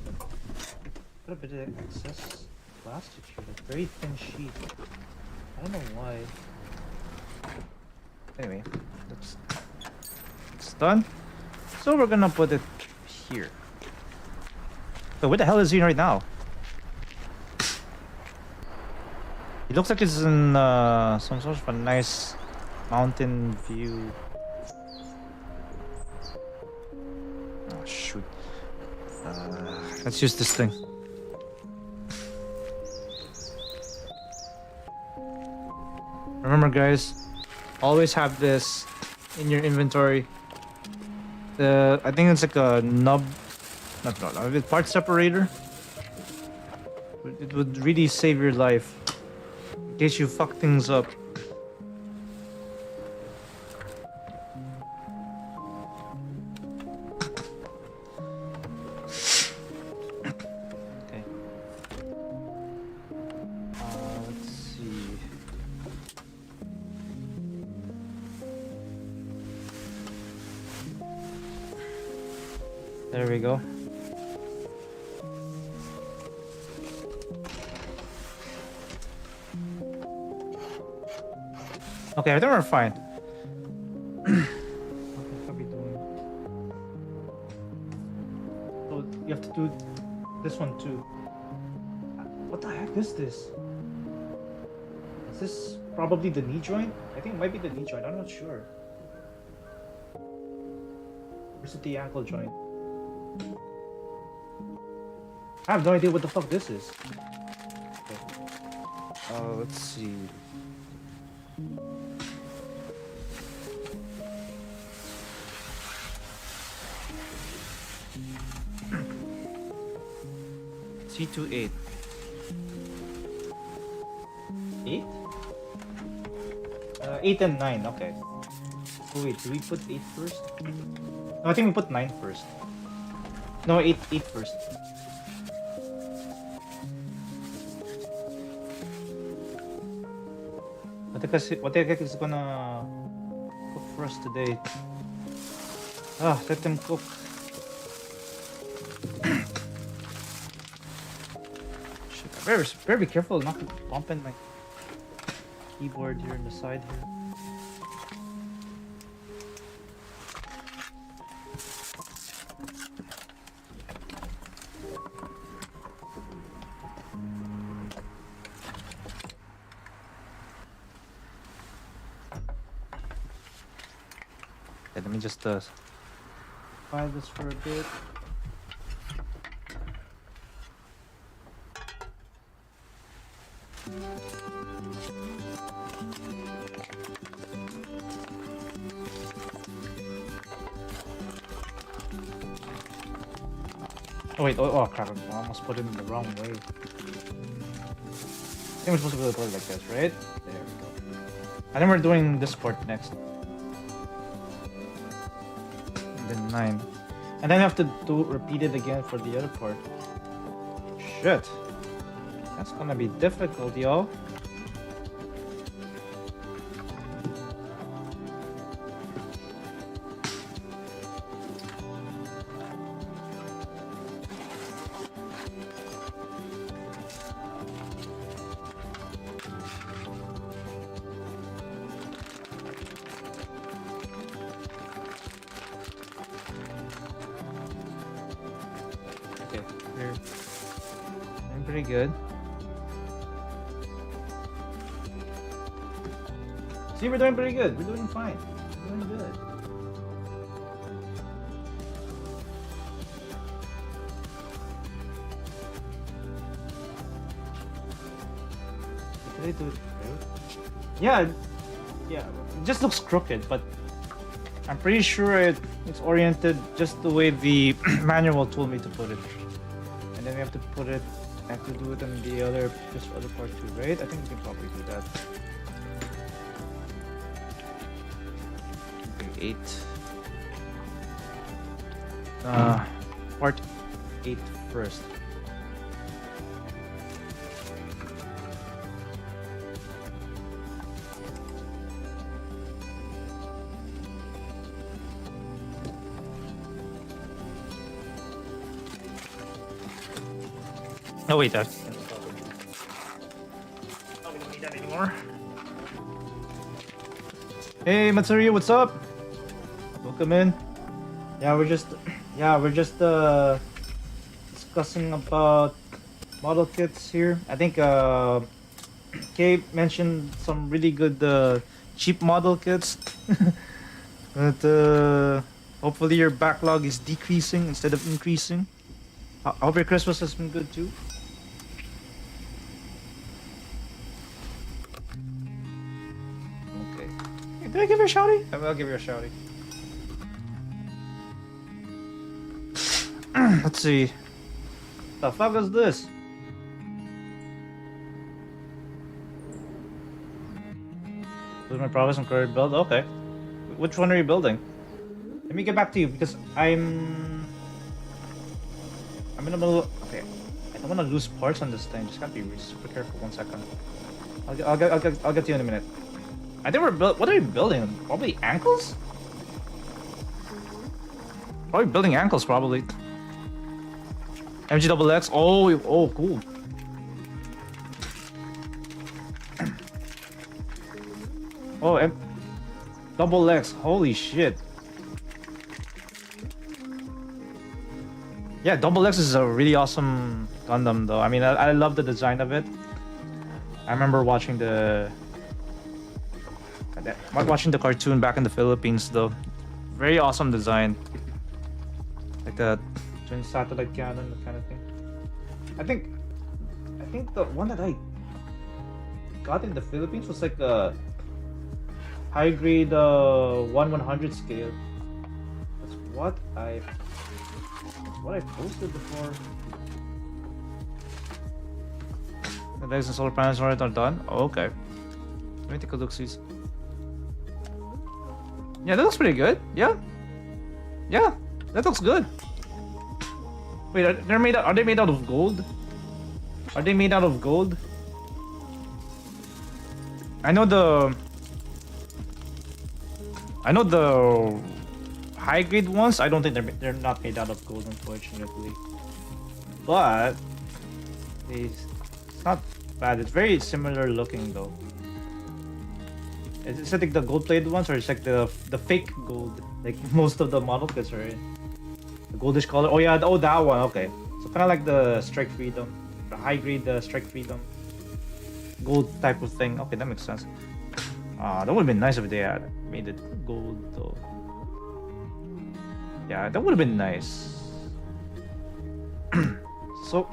Got a bit of excess plastic here, a very thin sheet. I don't know why. Anyway, it's done. So we're gonna put it here. So where the hell is he right now? It looks like it's in some sort of a nice mountain view. Oh shoot. Let's use this thing. Remember guys, always have this in your inventory. I think it's like a nub, not a part separator. It would really save your life in case you fuck things up. Okay. Let's see. There we go. Okay, I think we're fine. What are we doing? So you have to do this one too. What the heck is this? Is this probably the knee joint? I think it might be the knee joint. I'm not sure. Or is it the ankle joint? I have no idea what the fuck this is. Okay. Let's see. C28. 8? 8 and 9, okay. Oh wait, do we put 8 first? No, I think we put 9 first. No, 8 first. What the heck is gonna cook for us today? Let them cook. Shit, better be careful not to bump in my keyboard here on the side here. Okay, let me just file this for a bit. Oh wait, oh crap, I almost put it in the wrong way. I think we're supposed to put it like this, right? There we go. And then we're doing this part next. And then 9. And then I have to repeat it again for the other part. Shit. That's gonna be difficult, y'all. We're doing pretty good. See, we're doing pretty good. We're doing fine. We're doing good. Did I do it right? Yeah, yeah. It just looks crooked, but I'm pretty sure it's oriented just the way the manual told me to put it. And then we have to put it. I have to do it on the other part too, right? I think we can probably do that. Okay, 8. Part 8 first. Oh wait, that's we don't need that anymore. Hey Matsuri, what's up? Welcome in. Yeah, we're just discussing about model kits here. I think Kay mentioned some really good cheap model kits. But hopefully your backlog is decreasing instead of increasing. I hope your Christmas has been good too. Okay. Hey, did I give you a shouty? I'll give you a shouty. Let's see. The fuck is this? This is my progress on current build. Okay. Which one are you building? Let me get back to you because I'm in the middle. Okay. I don't want to lose parts on this thing. Just gotta be super careful. 1 second. I'll get to you in a minute. I think we're what are we building? Probably ankles? Probably building ankles, probably. MGXX. Oh, cool. Oh, double X. Holy shit. Yeah, double X is a really awesome Gundam, though. I mean, I love the design of it. I remember watching the cartoon back in the Philippines, though. Very awesome design. Like the twin satellite cannon kind of thing. I think the one that I got in the Philippines was like a high grade 1/100 scale. That's what I posted before. The legs and solar panels are done. Oh, okay. Let me take a look, see. Yeah, that looks pretty good. Yeah, that looks good. Wait, are they made out of gold? Are they made out of gold? I know the high grade ones. I don't think they're not made out of gold, unfortunately. But it's not bad. It's very similar looking though. Is it like the gold plated ones, or it's like the fake gold, like most of the model kits are in? The goldish color. Oh yeah, that one. Okay, so kind of like the Strike Freedom, the high grade Strike Freedom, gold type of thing. Okay, that makes sense. That would have been nice if they had made it gold though. Yeah, that would have been nice. So,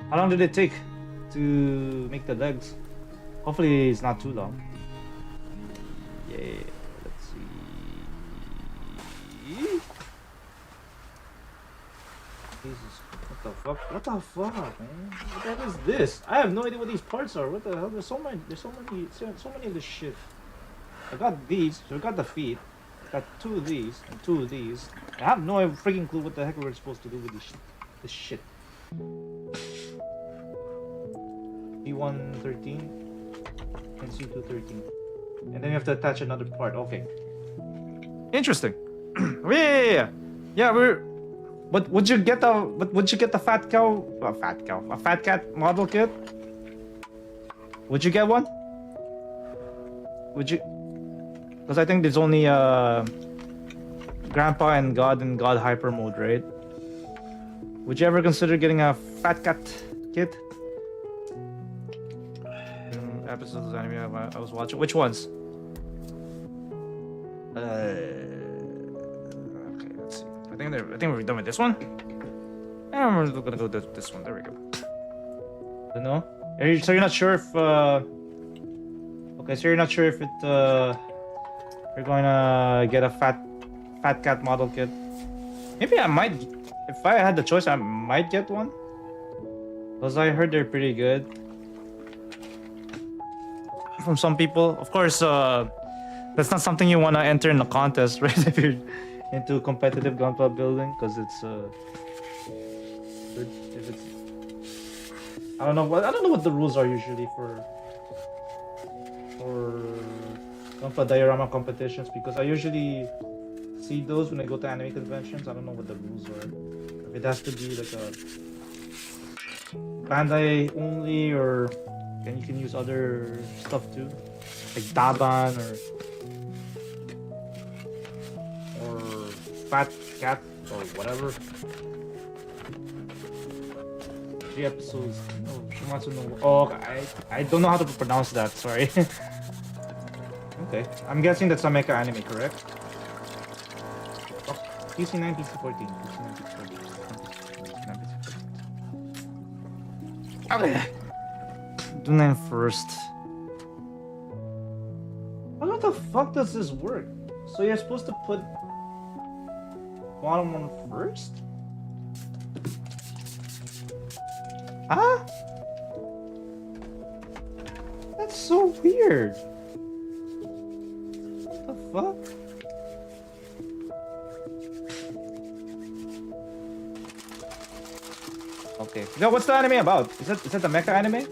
how long did it take to make the legs? Hopefully, it's not too long. Yeah, let's see. Jesus, what the fuck? What the fuck, man? What the hell is this? I have no idea what these parts are. What the hell? There's so many of this shit. I got these. So I got the feet. I got 2 of these and 2 of these. I have no freaking clue what the heck we're supposed to do with this shit. B113 and C213. And then you have to attach another part. Okay. Interesting. Yeah, we're. But would you get the fat cow? A fat cat model kit? Would you get one? Would you? Because I think there's only Grandpa and God Hyper mode, right? Would you ever consider getting a Fat Cat kit? Episodes of anime I was watching. Which ones? Okay, let's see. I think we're done with this one. And we're gonna go to this one. There we go. Don't know. So you're not sure if okay, so you're not sure if you're going to get a Fat Cat model kit. Maybe I might, if I had the choice, I might get one. Because I heard they're pretty good. From some people. Of course, that's not something you want to enter in a contest, right? If you're into competitive gunpla building, because it's if it's, I don't know what the rules are usually for gunpla diorama competitions, because I usually see those when I go to anime conventions. I don't know what the rules are. If it has to be like a Bandai only, or and you can use other stuff too, like Daban or Fat Cat or whatever. 3 episodes. Oh, Shimatsu no. Oh, I don't know how to pronounce that. Sorry. Okay, I'm guessing that's a mecha anime, correct? Oh, PC9, PC14. PC9, PC14. Okay. Do 9 first. How the fuck does this work? So you're supposed to put bottom one first? Huh? That's so weird. What the fuck? Okay. Now, what's the anime about? Is it the mecha anime?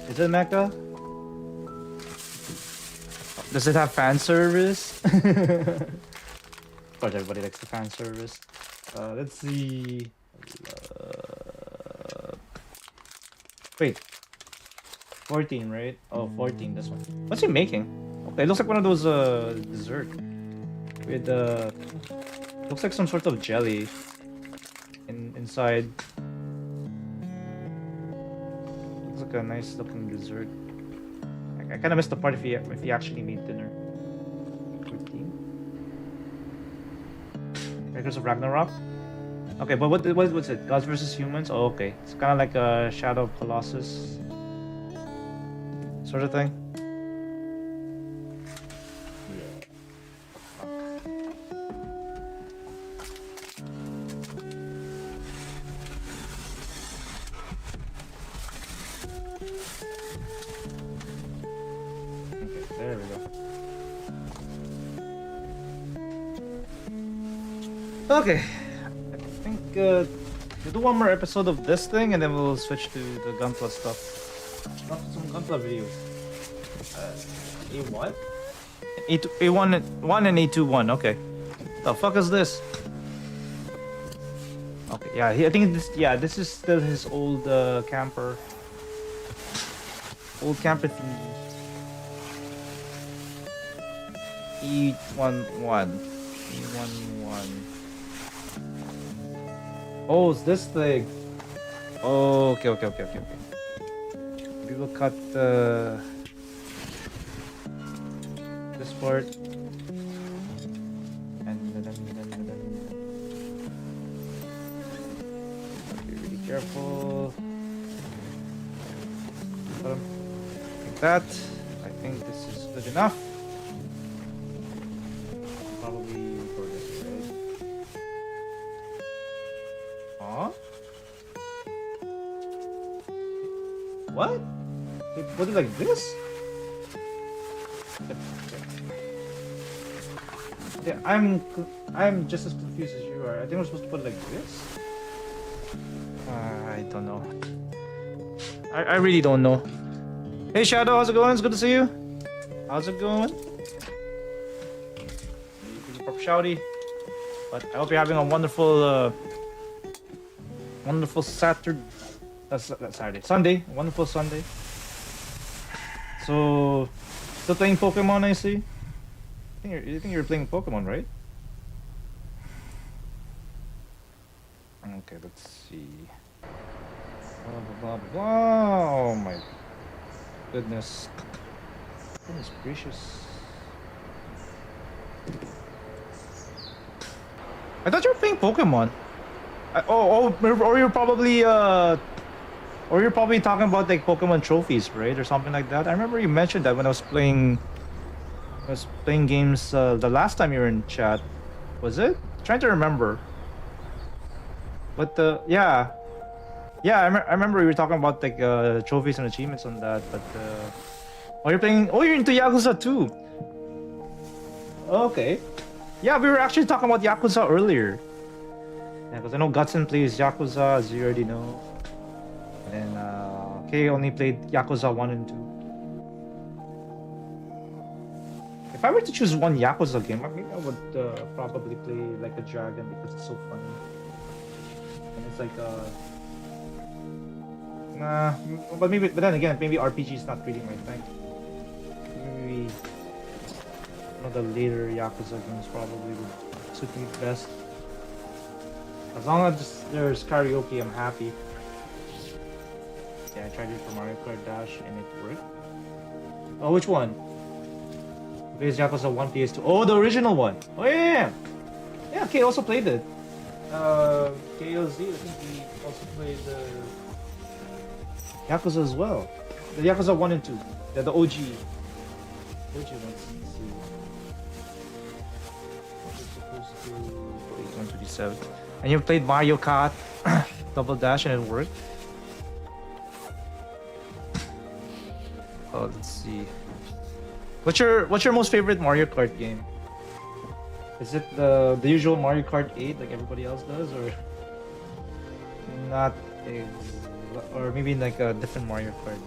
Is it mecha? Does it have fan service? Of course, everybody likes the fan service. Let's see. Wait. 14, right? Oh, 14, this one. What's he making? Okay, it looks like one of those dessert. With looks like some sort of jelly inside. Looks like a nice looking dessert. I kind of missed the part if he actually made dinner. 14. Records of Ragnarok. Okay, but what's it? Gods versus humans? Oh, okay. It's kind of like a Shadow of Colossus sort of thing. Okay, there we go. Okay. We'll do one more episode of this thing, and then we'll switch to the Gunpla stuff. Some Gunpla videos. A1? A1 and A21, okay. The fuck is this? Okay, yeah, I think this is still his old camper. Old camper thingy. E11. E11. Oh, it's this thing. Oh, okay. We will cut this part, and then be really careful. Like that. I think this is good enough. Probably for this, right? What? They put it like this? Yeah, I'm just as confused as you are. I think we're supposed to put it like this. I don't know. I really don't know. Hey Shadow, how's it going? It's good to see you. How's it going? You're proper shouty. But I hope you're having a wonderful Saturday. That's Saturday. Sunday. Wonderful Sunday. So, still playing Pokemon, I see? You think you're playing Pokemon, right? Okay, let's see. Blah blah blah blah. Oh my goodness. Goodness gracious. I thought you were playing Pokemon. Or you're probably or you're probably talking about like Pokemon trophies, right, or something like that. I remember you mentioned that when I was playing games the last time you were in chat. Was it? Trying to remember. But yeah, I remember we were talking about like trophies and achievements on that. But oh, you're playing. Oh, you're into Yakuza too. Okay. Yeah, we were actually talking about Yakuza earlier. Yeah, because I know Gutson plays Yakuza, as you already know. And then Kay only played Yakuza 1 and 2. If I were to choose one Yakuza game, maybe I would probably play Like a Dragon because it's so funny. And it's like nah, but then again, maybe RPG is not really my thing. Maybe one of the later Yakuza games probably would suit me best. As long as there's karaoke, I'm happy. Yeah, I tried it for Mario Kart Dash and it worked. Oh, which one? Plays Yakuza 1 PS2. Oh, the original one. Oh yeah. Yeah, Kay also played it. KLZ, I think he also played Yakuza as well. The Yakuza 1 and 2. The OG. OG ones. Let's see. It's supposed to 127. And you played Mario Kart Double Dash and it worked. Oh, let's see. What's your most favorite Mario Kart game? Is it the usual Mario Kart 8 like everybody else does, or not? Or maybe like a different Mario Kart?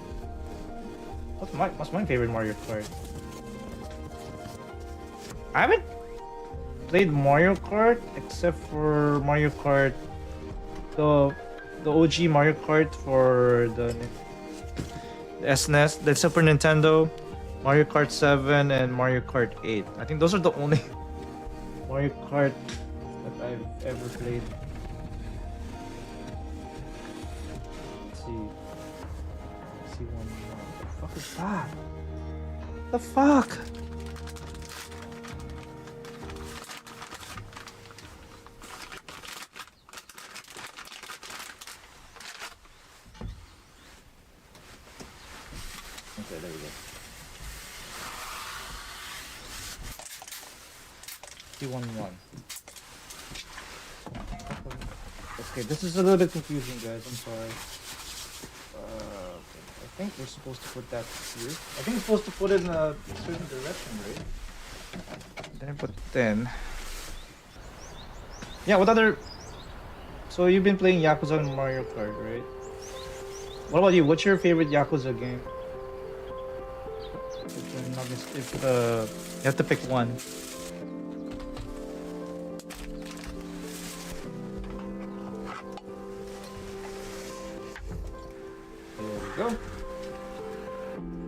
What's my favorite Mario Kart? I haven't played Mario Kart except for Mario Kart, the OG Mario Kart for the SNES, the Super Nintendo, Mario Kart 7 and Mario Kart 8. I think those are the only Mario Kart that I've ever played. Let's see. Let's see one more. What the fuck is that? What the fuck? Okay, there we go. T11. Okay, this is a little bit confusing, guys. I'm sorry. Okay. I think we're supposed to put that here. I think we're supposed to put it in a certain direction, right? Then I put 10. Yeah, what other... So you've been playing Yakuza and Mario Kart, right? What about you? What's your favorite Yakuza game? If you have to pick one. There we go.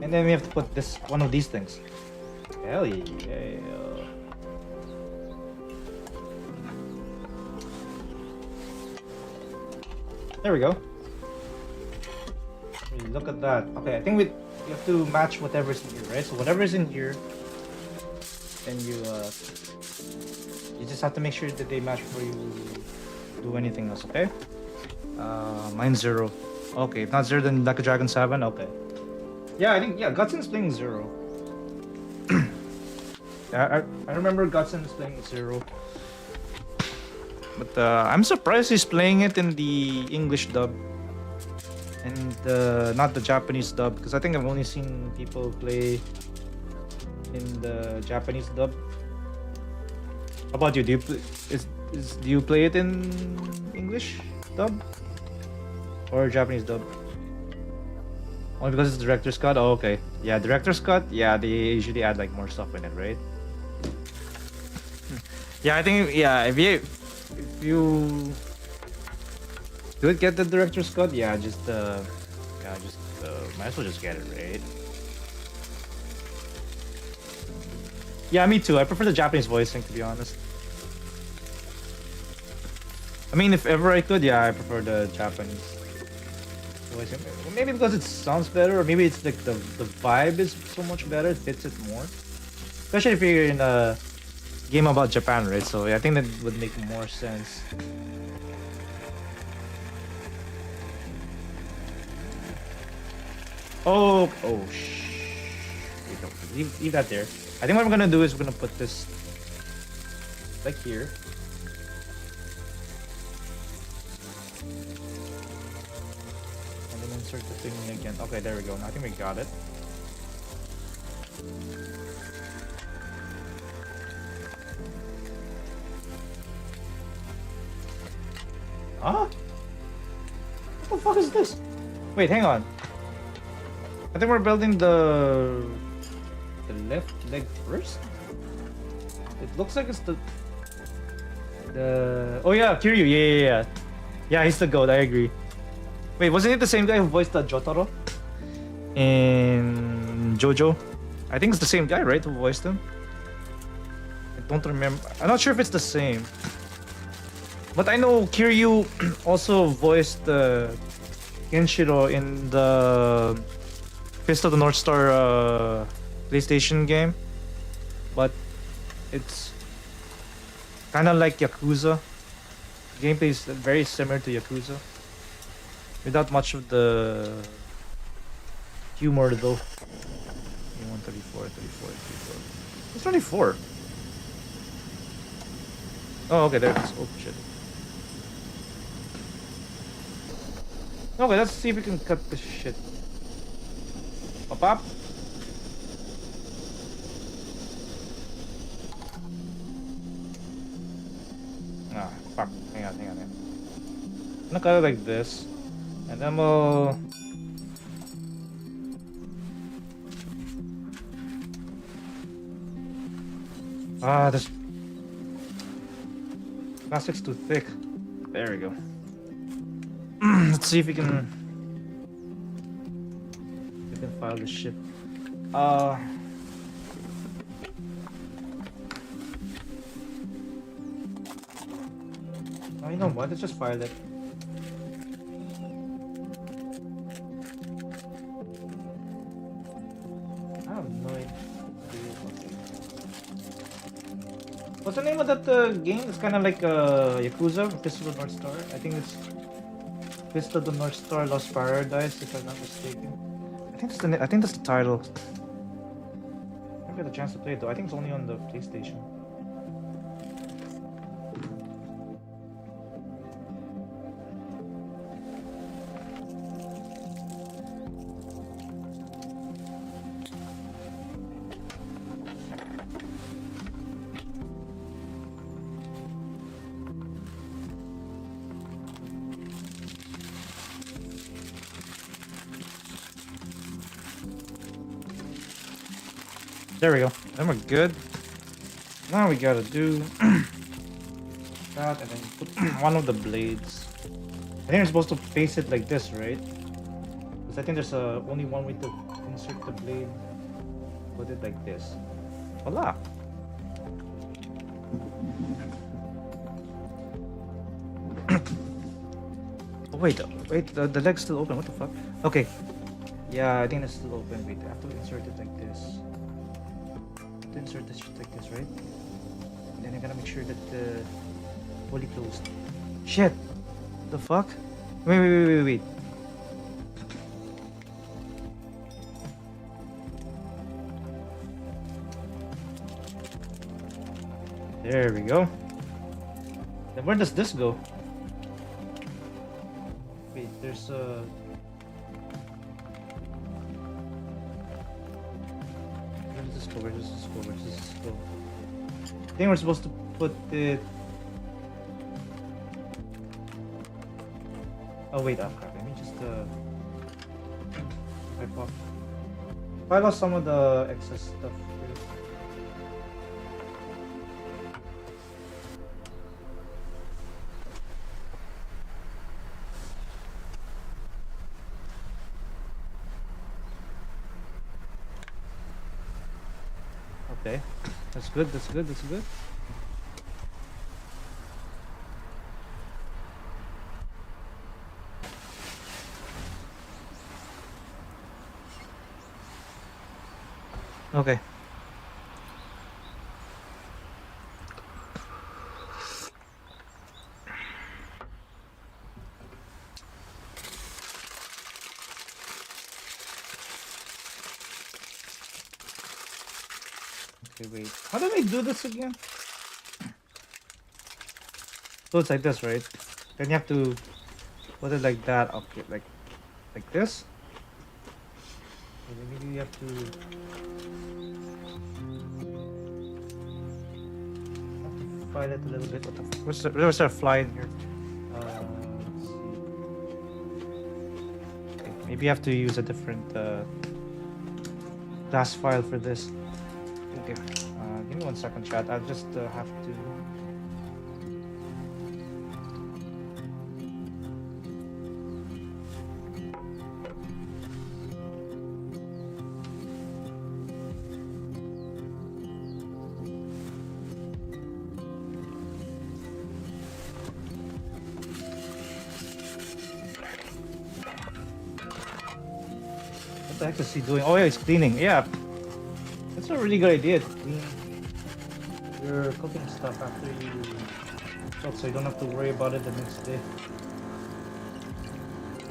And then we have to put this one of these things. Hell yeah. There we go. Look at that. Okay, I think we have to match whatever's in here, right? So whatever's in here, then you just have to make sure that they match before you do anything else, okay? Mine's 0. Okay, if not 0, then like a Dragon 7. Okay. Yeah, I think Gutson's playing 0. Yeah, I remember Gutson's playing 0. But I'm surprised he's playing it in the English dub. And not the Japanese dub, because I think I've only seen people play in the Japanese dub. How about you? Do you play it in English dub or Japanese dub? Only because it's director's cut. Oh, okay. Yeah, director's cut. Yeah, they usually add like more stuff in it, right? Yeah, I think if you could get the director's cut, might as well just get it, right? Yeah, me too. I prefer the Japanese voicing, to be honest. I mean, if ever I could, yeah, I prefer the Japanese voice. Maybe because it sounds better, or maybe it's like the vibe is so much better, it fits it more. Especially if you're in a game about Japan, right? So yeah, I think that would make more sense. Oh, wait, no, leave that there. I think what we're gonna do is we're gonna put this like here. And then insert the thing again. Okay, there we go. Now I think we got it. Huh? What the fuck is this? Wait, hang on. I think we're building the left leg first. It looks like it's the oh yeah, Kiryu. Yeah, he's the goat. I agree. Wait, wasn't it the same guy who voiced the Jotaro in JoJo? I think it's the same guy, right? Who voiced him? I don't remember. I'm not sure if it's the same. But I know Kiryu also voiced Kenshiro in the Fist of the North Star PlayStation game. But it's kind of like Yakuza. Gameplay is very similar to Yakuza. Without much of the humor though. 134, 34, 34. It's 24. Oh, okay, there it is. Oh, shit. Okay, let's see if we can cut this shit. Pop. Ah, fuck. Hang on. I'm gonna cut it like this. And then we'll... this plastic's too thick. There we go. Let's see if we can file this shit. Oh, you know what? Let's just file it. I have no idea. What's the name of that game? It's kind of like Yakuza, Fist of the North Star. I think it's Fist of the North Star Lost Paradise, if I'm not mistaken. I think that's the title. I never got a chance to play it though. I think it's only on the PlayStation. There we go. Then we're good. Now we gotta do that and then put one of the blades. I think we're supposed to face it like this, right? Because I think there's only one way to insert the blade. Put it like this. Voila! Oh, wait, the leg's still open. What the fuck? Okay. Yeah, I think it's still open. Wait, I have to insert it like this. Insert this shit like this, right? And then I gotta make sure that fully closed. Shit! The fuck? Wait. There we go. Then where does this go? Wait, there's a... Where does this go? I think we're supposed to put it... Oh wait, oh crap, let me just wipe off. I lost some of the excess stuff. Okay, that's good. Okay. Okay, wait. How do we do this again? So it's like this, right? Then you have to put it like that. Okay, like this. Okay, maybe you have to fight it a little bit. What's there a fly in here? Let's see. Okay, maybe you have to use a different class file for this. Okay, give me 1 second, chat. I'll just have to. What the heck is he doing? Oh yeah, he's cleaning. Yeah, that's a really good idea to clean your cooking stuff after you cook, so you don't have to worry about it the next day.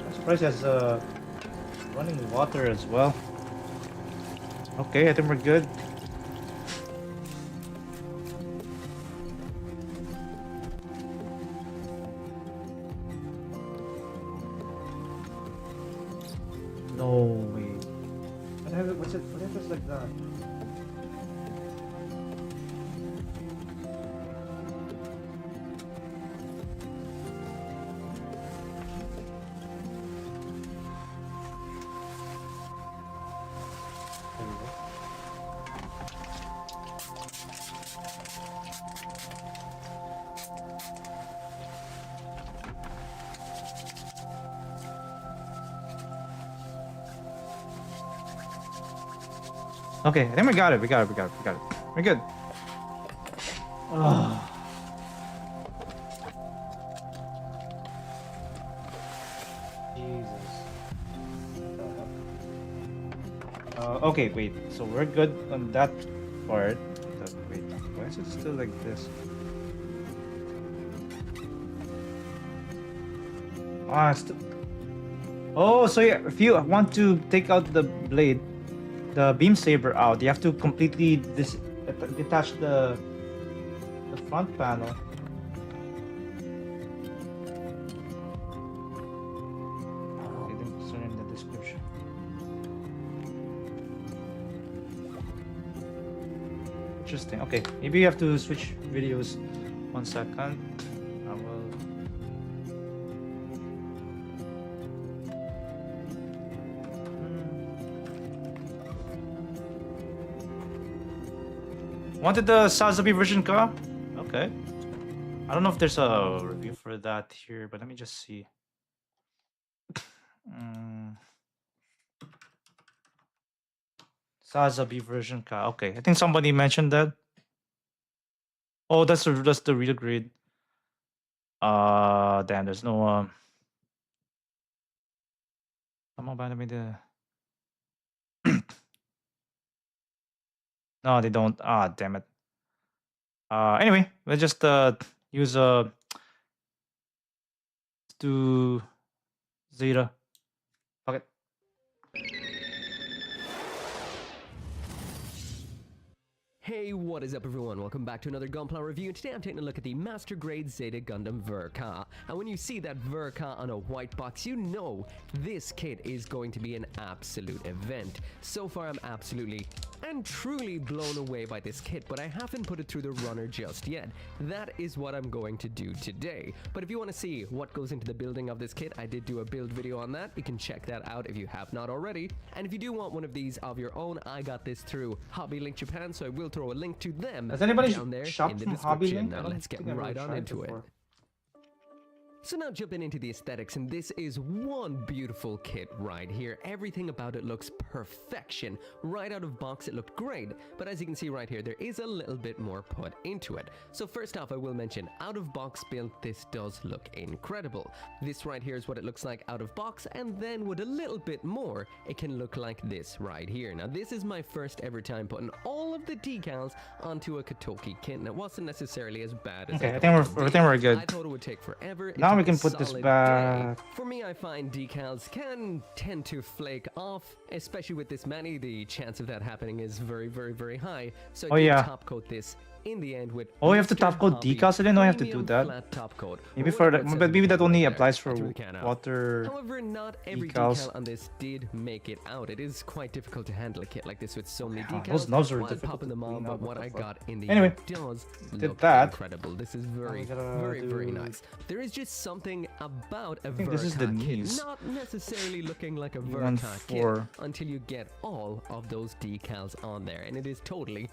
I'm surprised he has running water as well. Okay, I think we're good. No way. What if it's like that? There we go. Okay, I think we got it. We got it. We're good. Oh. Jesus. Okay, wait. So we're good on that part. Wait, why is it still like this? Oh, so yeah, if you want to take out the blade, the beam saber out, you have to completely detach the front panel. Okay, then it's in the description. Interesting. Okay, maybe you have to switch videos. 1 second. I will. Wanted the Sazabi version ka? Okay. I don't know if there's a review for that here, but let me just see. Sazabi version ka. Okay, I think somebody mentioned that. Oh, that's the real grade. Damn, there's no No, they don't. Ah, damn it. Anyway, let's just use to Zeta. Fuck it. Hey, what is up everyone? Welcome back to another Gunpla review, and today I'm taking a look at the Master Grade Zeta Gundam Verka. And when you see that Verka on a white box, you know this kit is going to be an absolute event. So far I'm absolutely and truly blown away by this kit, but I haven't put it through the runner just yet. That is what I'm going to do today. But if you want to see what goes into the building of this kit, I did do a build video on that. You can check that out if you have not already. And if you do want one of these of your own, I got this through Hobby Link Japan, so I will throw a link to them Has anybody down there shopped in the from Hobby description. Link? Now let's get right on into it. So now jumping into the aesthetics, and this is one beautiful kit right here. Everything about it looks perfection. Right out of box it looked great, but as you can see right here, there is a little bit more put into it. So first off, I will mention, out of box build, this does look incredible. This right here is what it looks like out of box, and then with a little bit more, it can look like this right here. Now this is my first ever time putting all of the decals onto a Katoki kit, and it wasn't necessarily as bad as Okay, I think we're good. I thought it would take forever. Now we can put this back. For me, I find decals can tend to flake off, especially with this many. The chance of that happening is very, very, very high. So I did top coat this in the end with. Oh, you have to top coat decals? I didn't know you have to do that. Top coat. Maybe for that, but maybe that only applies for water. However, not every decals. decal on this did make it out. It is quite difficult to handle a kit like this with so many decals. Those knobs are While difficult popping them on, but what I got in the anyway, end does did look that. incredible. This is very, very nice. There is just something about a this is the Verka knees. kit not necessarily looking like a Verka kit until you get all of those decals on there, and it is totally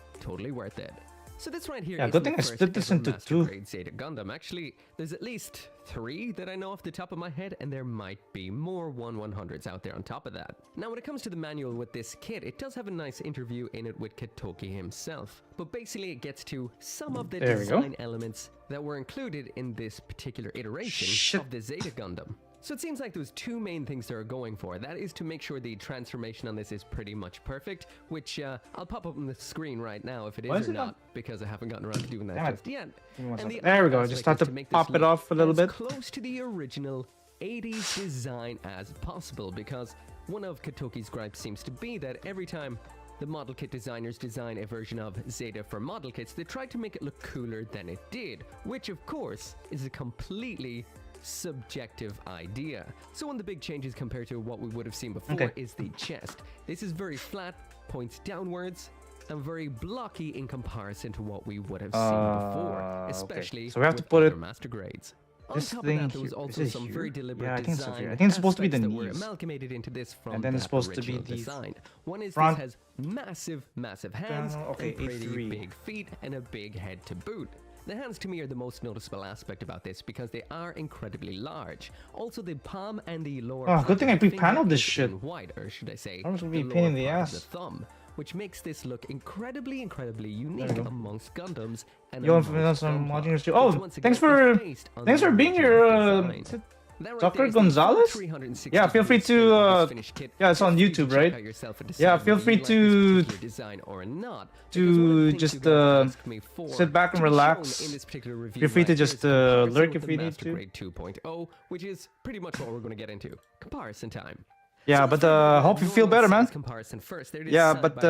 worth it. So this right here is good thing my I first split this ever into Master two. Grade Zeta Gundam. Actually, there's at least 3 that I know off the top of my head, and there might be more 1/100s out there on top of that. Now, when it comes to the manual with this kit, it does have a nice interview in it with Katoki himself. But basically, it gets to some of the design elements that were included in this particular iteration of the Zeta Gundam. So it seems like there's 2 main things they're going for. That is to make sure the transformation on this is pretty much perfect, which I'll pop up on the screen right now if it is or not, because I haven't gotten around to doing that just yet. There we go. Just have to pop it off a little bit. Close to the original 80s design as possible, because one of Katoki's gripes seems to be that every time the model kit designers design a version of Zeta for model kits, they try to make it look cooler than it did, which of course is a completely subjective idea. So one of the big changes compared to what we would have seen before is the chest. This is very flat, points downwards, and very blocky in comparison to what we would have seen before, especially so we have to with put it master grades. This On top thing of that, there was here, also some very deliberate I think design I think it's supposed to be the aspects that were knees. amalgamated into this from And then it's that supposed to be original the design. One is front. this has massive hands, and pretty A3. big feet, and a big head to boot. The hands to me are the most noticeable aspect about this because they are incredibly large. Also, the palm and the lower part good thing of I the pre-paneled finger this is shit. in white, or should I say, Arms will the be a pain in lower the part of ass. the thumb, which makes this look incredibly unique amongst Gundams. And Yo, amongst I'm Gunpla, watching your stream. which Oh, once thanks again is for based on thanks the for being original here. design. That right Tucker there is the Gonzalez? 360 Yeah, feel free degree scale to of this finished kit. yeah, it's on Feel free to YouTube, check right? out yourself and Yeah, decide feel whether free you like to this particular design or not, because one of the things just you're gonna ask me for sit back and to be shown relax. in this particular review Feel free to right here just is comparison lurk with if the you need Master to. Grade 2.0, which is pretty much what we're going to get into. Comparison time. Yeah, but hope you feel better, man. Comparison first. There it is, Yeah, side but by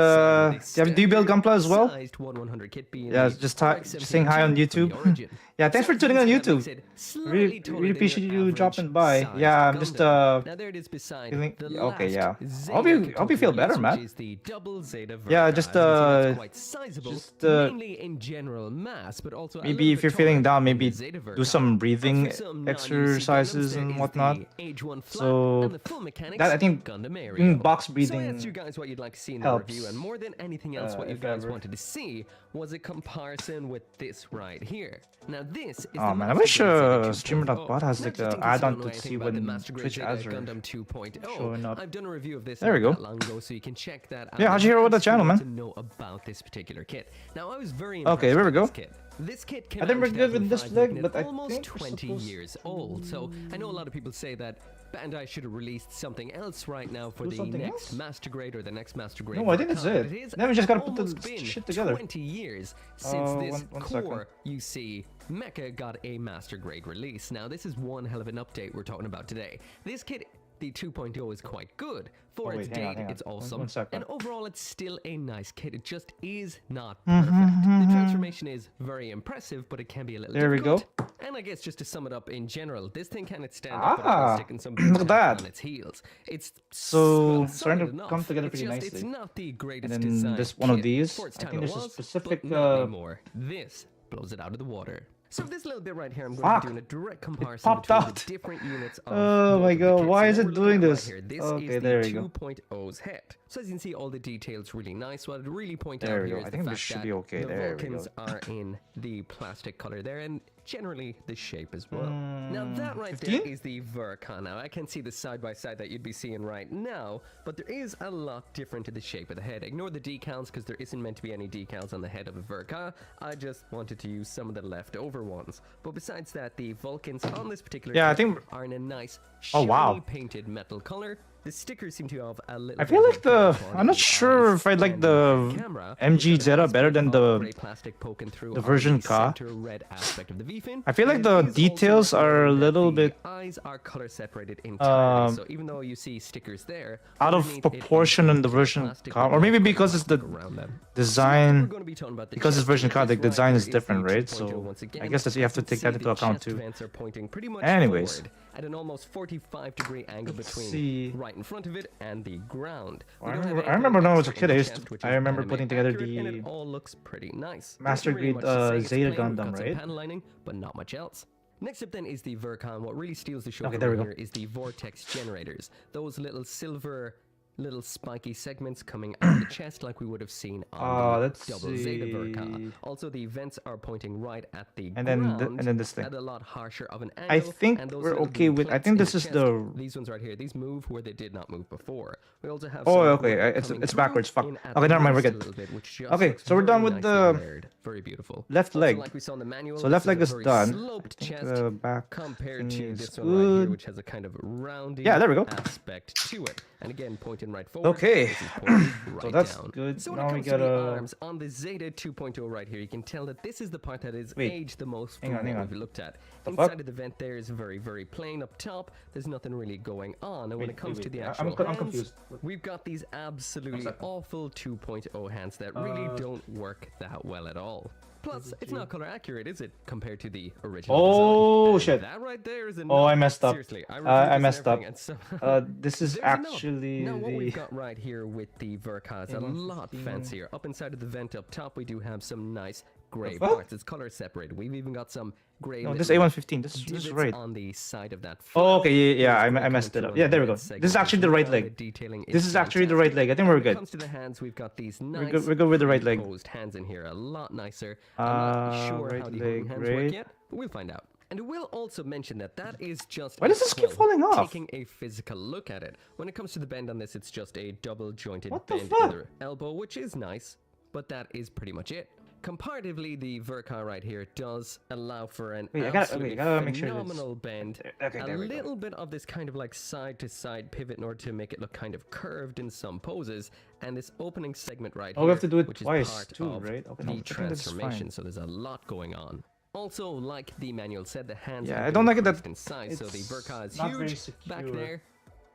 side with a do you build Gunpla as well? sized 1/100 kit being Yeah, the just RX-17 saying hi on from the YouTube. origin. Yeah, thanks So for tuning on that makes YouTube. it slightly taller Really than appreciate your you dropping by. average Yeah, I'm sized just Gundam. Now there it is beside feeling the okay. Yeah, last Zeta hope you feel Katoki better, release, man. which is the double Zeta Yeah, Verka. just As you can see, it's quite sizable, just, mainly in general mass, but also a maybe little if bit you're feeling taller down, than maybe the Zeta do Verka. some breathing As for some non-UC exercises Gundams, and there is whatnot. the H1 flat So and the full mechanics that I think Gundam Aerial. doing box So I breathing asked you guys what you'd like to see in the helps, review, and more than anything else, what you if guys ever. wanted to see was a comparison with this right here. Now this is Oh the man, I Master wish Grade Zeta Streamer.bot 2.0. has Now, like just in a case you add-on don't know to anything see about the when Master Grade Twitch Zeta ads are Gundam 2.0, showing up. I've done a review of this There we go. not that long ago, so you can check that out. Yeah, how'd you hear about the If you channel, want man? to know about this particular kit. Now I was very Okay, impressed there we with go. this kit. This kit came I think out we're in good with this 2005, leg, making but it I almost think we're 20 supposed years old. So I know a lot of people say that Bandai should have released something else right now for Do the something next else? Master Grade or the next Master Grade. No, I think Verka, that's but it. is Then we just gotta put the almost been shit together. 20 years since this one core second. you see Mecha got a Master Grade release. Now this is one hell of an update we're talking about today. This kit, the 2.0, is quite good. For Oh, its wait, hang on, date, hang on. it's awesome. One second. And overall, it's still a nice kit. It just is not Mm-hmm, perfect. The transformation is very impressive, but it can be a little There we go. difficult. And I guess just to sum it up in general, this thing can stand up without sticking some look at that. on its heels. It's So, well, starting solid to enough. come together It's pretty just, nicely. It's not the greatest And then design this one of kit. these, For its I time think it there's a was, specific, but not anymore. This blows it out of the water. So this little bit right here, I'm going Fuck. to be doing a direct comparison popped between out. the different units of Oh both my of the god, kits. why So is what it we're doing looking at this? right here, this Okay, is there the you go. 2.0's head. So as you can see, all the details really nice. What I'd really point There out we here go. is I the think fact this should that be okay. the There we Vulcans go. are in the plastic color there, and generally the shape as well. Now that right 15? there is the Verka. Now I can see the side by side that you'd be seeing right now, but there is a lot different to the shape of the head. Ignore the decals because there isn't meant to be any decals on the head of a Verka. I just wanted to use some of the leftover ones. But besides that, the Vulcans on this particular Yeah, I kit think. are in a nice Oh, wow. shiny painted metal color. The stickers seem to have a little I feel bit like of the. detail on I'm not the sure eyes if I like and the camera, MG which Zeta has better bit than of the gray plastic poking through the on version the Ka. center red aspect of the V-fin. I feel like And the it is also details worth are a noting that little the bit eyes are color separated entirely. um, So even though you see stickers there, out of underneath it is proportion in the clear version plastic Ka, with or maybe nice because it's the plastic around them. So next up, we're design. going to be talking about the Because it's chest version vents. Ka, the Right design there is the different, right? 2.0 So once again. I guess that you have to As take can that see, into account the chest too. vents are pointing pretty much Anyways. forward at an almost 45-degree angle Let's between see. right in front of it and the ground. We I don't have remember, I anything remember when I was a extra kid, in I the used chest, to, which I is remember anime putting together accurate, and the it all looks pretty nice. Master Nothing really Grade, much to say. It's Zeta plain. We've Gundam, got some right? panel lining, but not much else. Next up then is the Verkan. What really steals the show Okay, for there me we go. here is the vortex generators. Those little silver, little spiky segments coming out of the chest like we would have seen on the let's double Zeta see. Verka. Also, the vents are pointing right at the And then ground and then this thing. at a lot harsher of an angle. I think and those we're little okay blue with. I plates think in this the is chest, the. these ones right here. These move where they did not move before. We also have. Oh, some okay. rubber It's coming backwards. through Fuck. in at Okay, the never mind. We're wrist a good. little bit, which just Okay, looks so we're done very with nicely the layered. Very beautiful. left Also, leg. like we saw in the manual, So left this leg a is very done. sloped I think chest the back compared thing to is this one right here, good. which has a kind of roundy Yeah, there we go. aspect to it. And again, pointing right forward. Okay. This is pointing right So that's down. good. So when Now it we comes to the gotta- arms on the Zeta 2.0 right here, you can tell that this is the part that is Wait. aged the most Hang from on, hang what on. we've looked at. The Inside fuck? of the vent there is very, very plain up top. There's nothing really going on. And when Wait, it comes wait, to the wait. actual I'm hands, confused. we've got these absolutely second. awful 2.0 hands that really don't work that well at all. Plus, it's not color accurate, is it, compared to the original Oh, design? shit. That right there is a Oh, no. I messed up. Seriously, I, I reviewed this and messed up. everything, and so This is there's a nub. actually Now what we've the. got right here with the Verka is a lot fancier. Up inside of the vent up top, we do have some nice gray fuck? parts. It's color separated. We've even got some gray. No, this little A115. This is divots right. on the side of that. Oh, flap. okay. Yeah, There's I gray messed it coming up. through Yeah, on there we the go. red segment. This is actually the right The leg. detailing This is actually the fantastic. right leg. I think And we're when it good. comes to the hands, we've got these We're nice good. We're good with the right leg. posed hands in here, a lot nicer. I'm not sure right how the leg, hands right. work yet, but we'll find out. And we'll also mention that that is just Why a does this keep quill. falling off? Taking a physical look at it. When it comes to the bend on this, it's just a double jointed What the bend fuck? in the elbow, which is nice, but that is pretty much it. Comparatively, the Verka right here does allow for an Wait, I absolutely gotta make sure it's- phenomenal bend. Okay, a there we go. little bit of this kind of like side-to-side pivot in order to make it look kind of curved in some poses, and this opening segment right Oh, here, we have to do it which is twice part too, of right? Okay, the no, I think that's transformation. fine. So there's a lot going on. Also, like the manual said, the hands Yeah, have I don't been like it that increased in size, so the it's Verka is not very huge back secure. there.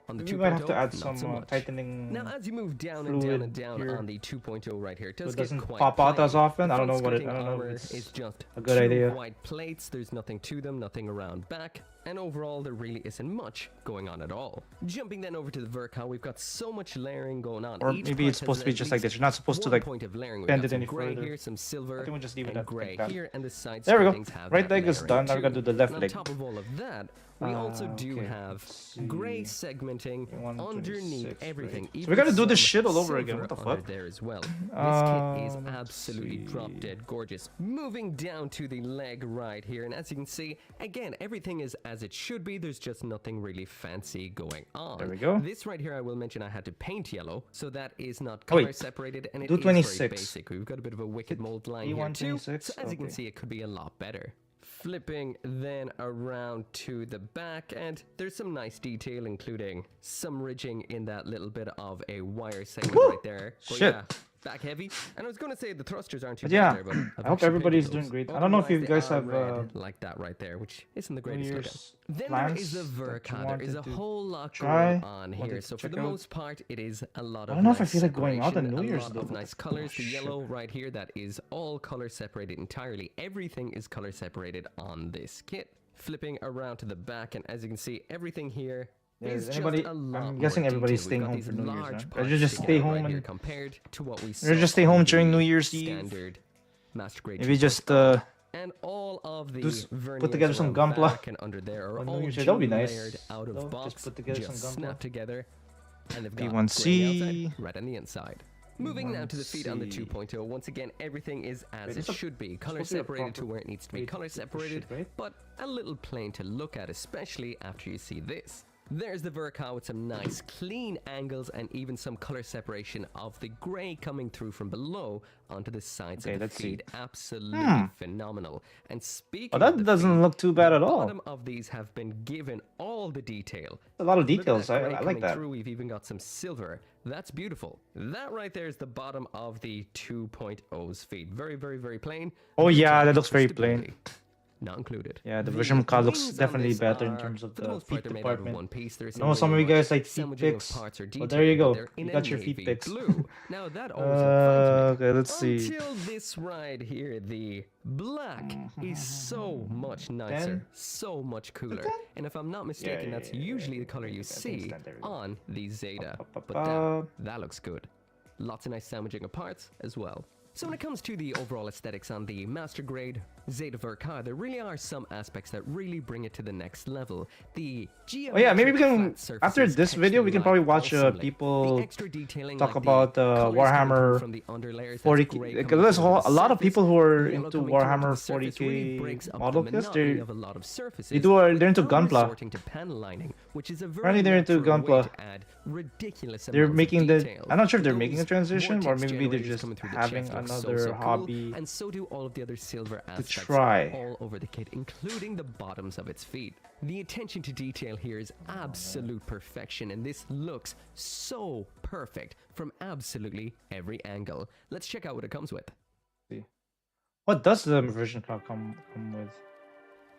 On the We 2.0, might have to add not some so much. tightening. Now, as you move down and down fluid and down here, on the 2.0 right here, it so does it get doesn't quite pop out plain. as often. The I don't know front what it. skirting I don't know armor if it's is just a good two idea. white plates. There's nothing to them, nothing around back, and overall there really isn't much going on at all. Jumping then over to the Verka, we've got so much layering going on. Or Each maybe part it's supposed has to be at just like this. least You're not supposed to one like point of layering. We've bend got it some any gray further. here, some silver, I think we'll just leave it and at gray like that. here, and the side There we go. skirtings have Right that leg is layering done. Now we too. gotta do the left And leg. on top of all of that, we also do okay, have let's gray see. segmenting 126, underneath right. everything. So we even gotta do this some shit all over again. silver What the under fuck? there as well. This kit is let's absolutely drop see. dead gorgeous. Moving down to the leg right here, and as you can see, again, everything is as it should be. There's just nothing really fancy going on. There we go. This right here, I will mention, I had to paint yellow, so that is not Oh, wait. color separated, and it Do is very 26. basic. We've got a bit of a wicked mold line here too. So E126? as you can Okay. see, it could be a lot better. Flipping then around to the back, and there's some nice detail, including some ridging in that little bit of a wire segment Woo! right there. But Shit. yeah, back heavy. And I was going to say the thrusters aren't too But bad yeah, there, but I've I hope actually everybody's painted doing those. great. I don't know if you Otherwise, guys they are have red, like that right there, which isn't the greatest looking. Year's Then there is plans a that you Verka. There wanted is a to whole lot try, going on wanted here. to So for check the out? most part, it is a lot of I don't know if I nice feel like going out on separation, New a Year's, lot though. of nice colors. The shit. yellow right here, that is all color separated entirely. Everything is color separated on this kit. Flipping around to the back, and as you can see, everything here Yeah, is is anybody- just a lot I'm more guessing everybody's detailed. We've staying got home these for New Year's, large man. Or parts you just sticking stay out right home here and- compared to what we Or saw just stay on home the during New Year's Eve. standard Master Grade Maybe 2.0. just And all of the just put verniers together some around Gunpla back and under there are on New all Year's Eve. That would be dual nice, layered out of though. box, Just put together some just Gunpla. snapped together, and they've got B1C. gray on the outside, red on the inside. Moving now to the feet on the see. 2.0, once again, everything is as Wait, it it's a- should be. Color supposed to be a separated to proper- where it needs to be wait, color separated, right? but a little plain to look at, especially after you see this. There's the Verka with some nice clean angles and even some color separation of the gray coming through from below onto the sides Okay, of the let's see. feet. Absolutely phenomenal. And speaking Oh, of that the doesn't feet, look too bad at the all. bottom of these have been given all the detail. A lot of Look at details. that I gray like coming that. through. We've even got some silver. That's beautiful. That right there is the bottom of the 2.0's feet. Very, very, very plain. Oh yeah, that Detail looks very stability. plain. Not included. Yeah, the version card looks wings on definitely this better in are, terms of for the most part, feet they're made out of department. one piece. There I isn't know some of really you guys much like feet sandwiching of pics. parts or Well, detail, there you but go. they're in You a got your feet navy pics. blue. Now that always looked fine to me. Okay, let's see. Until this right here, the black is so much nicer, Then- so much cooler. And if I'm not mistaken, that's usually the color you see stand there. on the Zeta. But Ba-ba-ba. that looks good. Lots of nice sandwiching of parts as well. So when it comes to the overall aesthetics on the Master Grade Zeta Verka, there really are some aspects that really bring it to the next level. The Oh yeah, maybe we can geometric after flat this video we can surfaces probably like watch awesomely. people The extra detailing talk like about the colors coming through Warhammer from the underlayers, that's 40K. great Because coming there's through on a the lot of surface. people who are The yellow into coming through Warhammer the surface really 40K breaks up model the kits. monotony They of a lot of surfaces they're into without Gunpla. resorting to panel lining, which is a very Apparently they're into natural way Gunpla. to add ridiculous They're amounts of making the. detail. I'm not sure if they're Those making a transition or vortex maybe they're generators just coming through the having chest look another hobby. cool, and so do all of the other silver aspects try. all over the kit, including the bottoms of its feet. The attention to detail here is absolute perfection, and this looks so perfect from absolutely every angle. Let's check out what it comes with. What does the version card come with?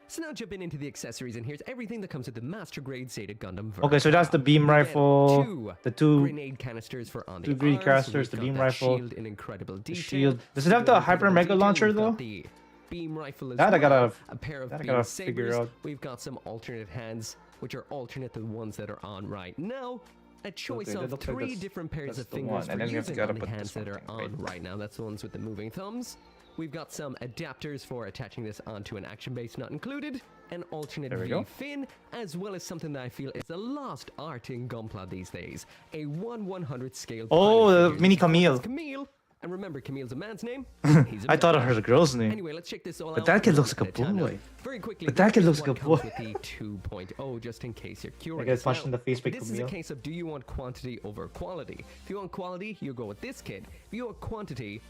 So now jumping into the accessories, and here's everything that comes with the Master Grade Zeta Gundam Verka. Okay, so that's the beam You get rifle, the two grenade canisters for on the two grenade arms, canisters, we've the got beam that rifle, shield in incredible the detail. shield. Does it have the hyper Incredible mega detail. launcher We've got though? the beam rifle as That I well, gotta- a pair of that I beam gotta figure sabers. out. We've got some alternate hands, which are alternate to the ones that are on right now. A choice Okay, that of looks like 3 that's- different pairs that's of the fingers one, for and then you have to using gotta on the put hands this that one are thing, on right? right now. That's the ones with the moving thumbs. We've got some adapters for attaching this onto an action base not included, an alternate There we V go. fin, as well as something that I feel is a lost art in Gunpla these days, a 1/100 scale. Oh, pilot the figure. mini This one is Camille. Camille. And remember, Camille's a man's name. He's a I thought I man. heard a girl's name. Anyway, let's check this all But out. that kid one looks like a at time now. boy. Very quickly, But that kid here's looks what like a comes boy. with the 2.0, just in case you're curious. guys watching Now, the Facebook This is a Camille? case of do you want quantity over quality? If you want quality, you go with this kid. If you want quantity,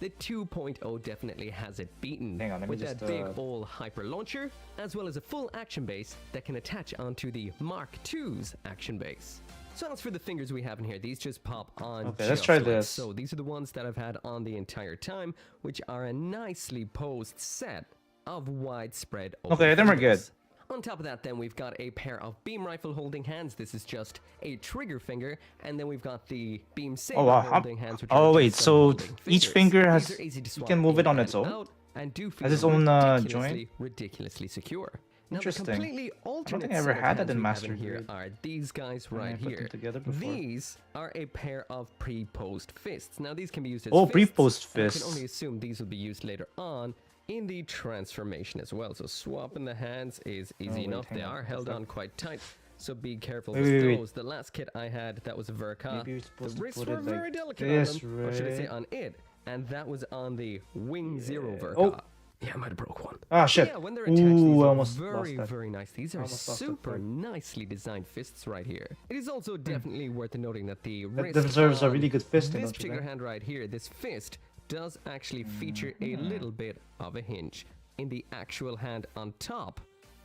the 2.0 definitely has it beaten. Hang on, let me with just, that big old hyper launcher, as well as a full action base that can attach onto the Mark II's action base. So as for the fingers we have in here, these just pop on. Okay, let's just try like this. So these are the ones that I've had on the entire time, which are a nicely posed set of widespread. Okay, then we're good. fingers. On top of that, then we've got a pair of beam rifle holding hands. This is just a trigger finger, and then we've got the beam saber Oh, wow. holding hands. Which Oh, are wait, just some so holding each fingers. finger These has- are easy to you swap can move it in on its and own? out, and do feel Has its own, ridiculously, joint? ridiculously secure. Now, the Interesting. completely alternate think I ever set of had that hands in we have Master here Grade. are these guys I right put them here. together before. These are a pair of pre-post fists. Now these can be used as Oh, fists, pre-post and I fists. can only assume these will be used later on in the transformation as well. So swapping the hands is easy wait, enough. hang They on. are held on quite tight. So be careful Wait, with wait, wait. those. The last kit I had, that was a Verka. Maybe you're The supposed to wrists put were it like very delicate this, on them, or should I say right? on it? And that was on the Wing Zero Verka. Oh. Yeah, I might have broke one. Ah, shit. Yeah, when they're attached, Ooh, these I are almost very, lost that. very nice. These are almost lost that super part. nicely designed fists right here. It is also definitely worth noting that the That wrist deserves a on really good fisting, this don't you particular think? hand right here, this fist, does actually feature a little bit of a hinge in the actual hand on top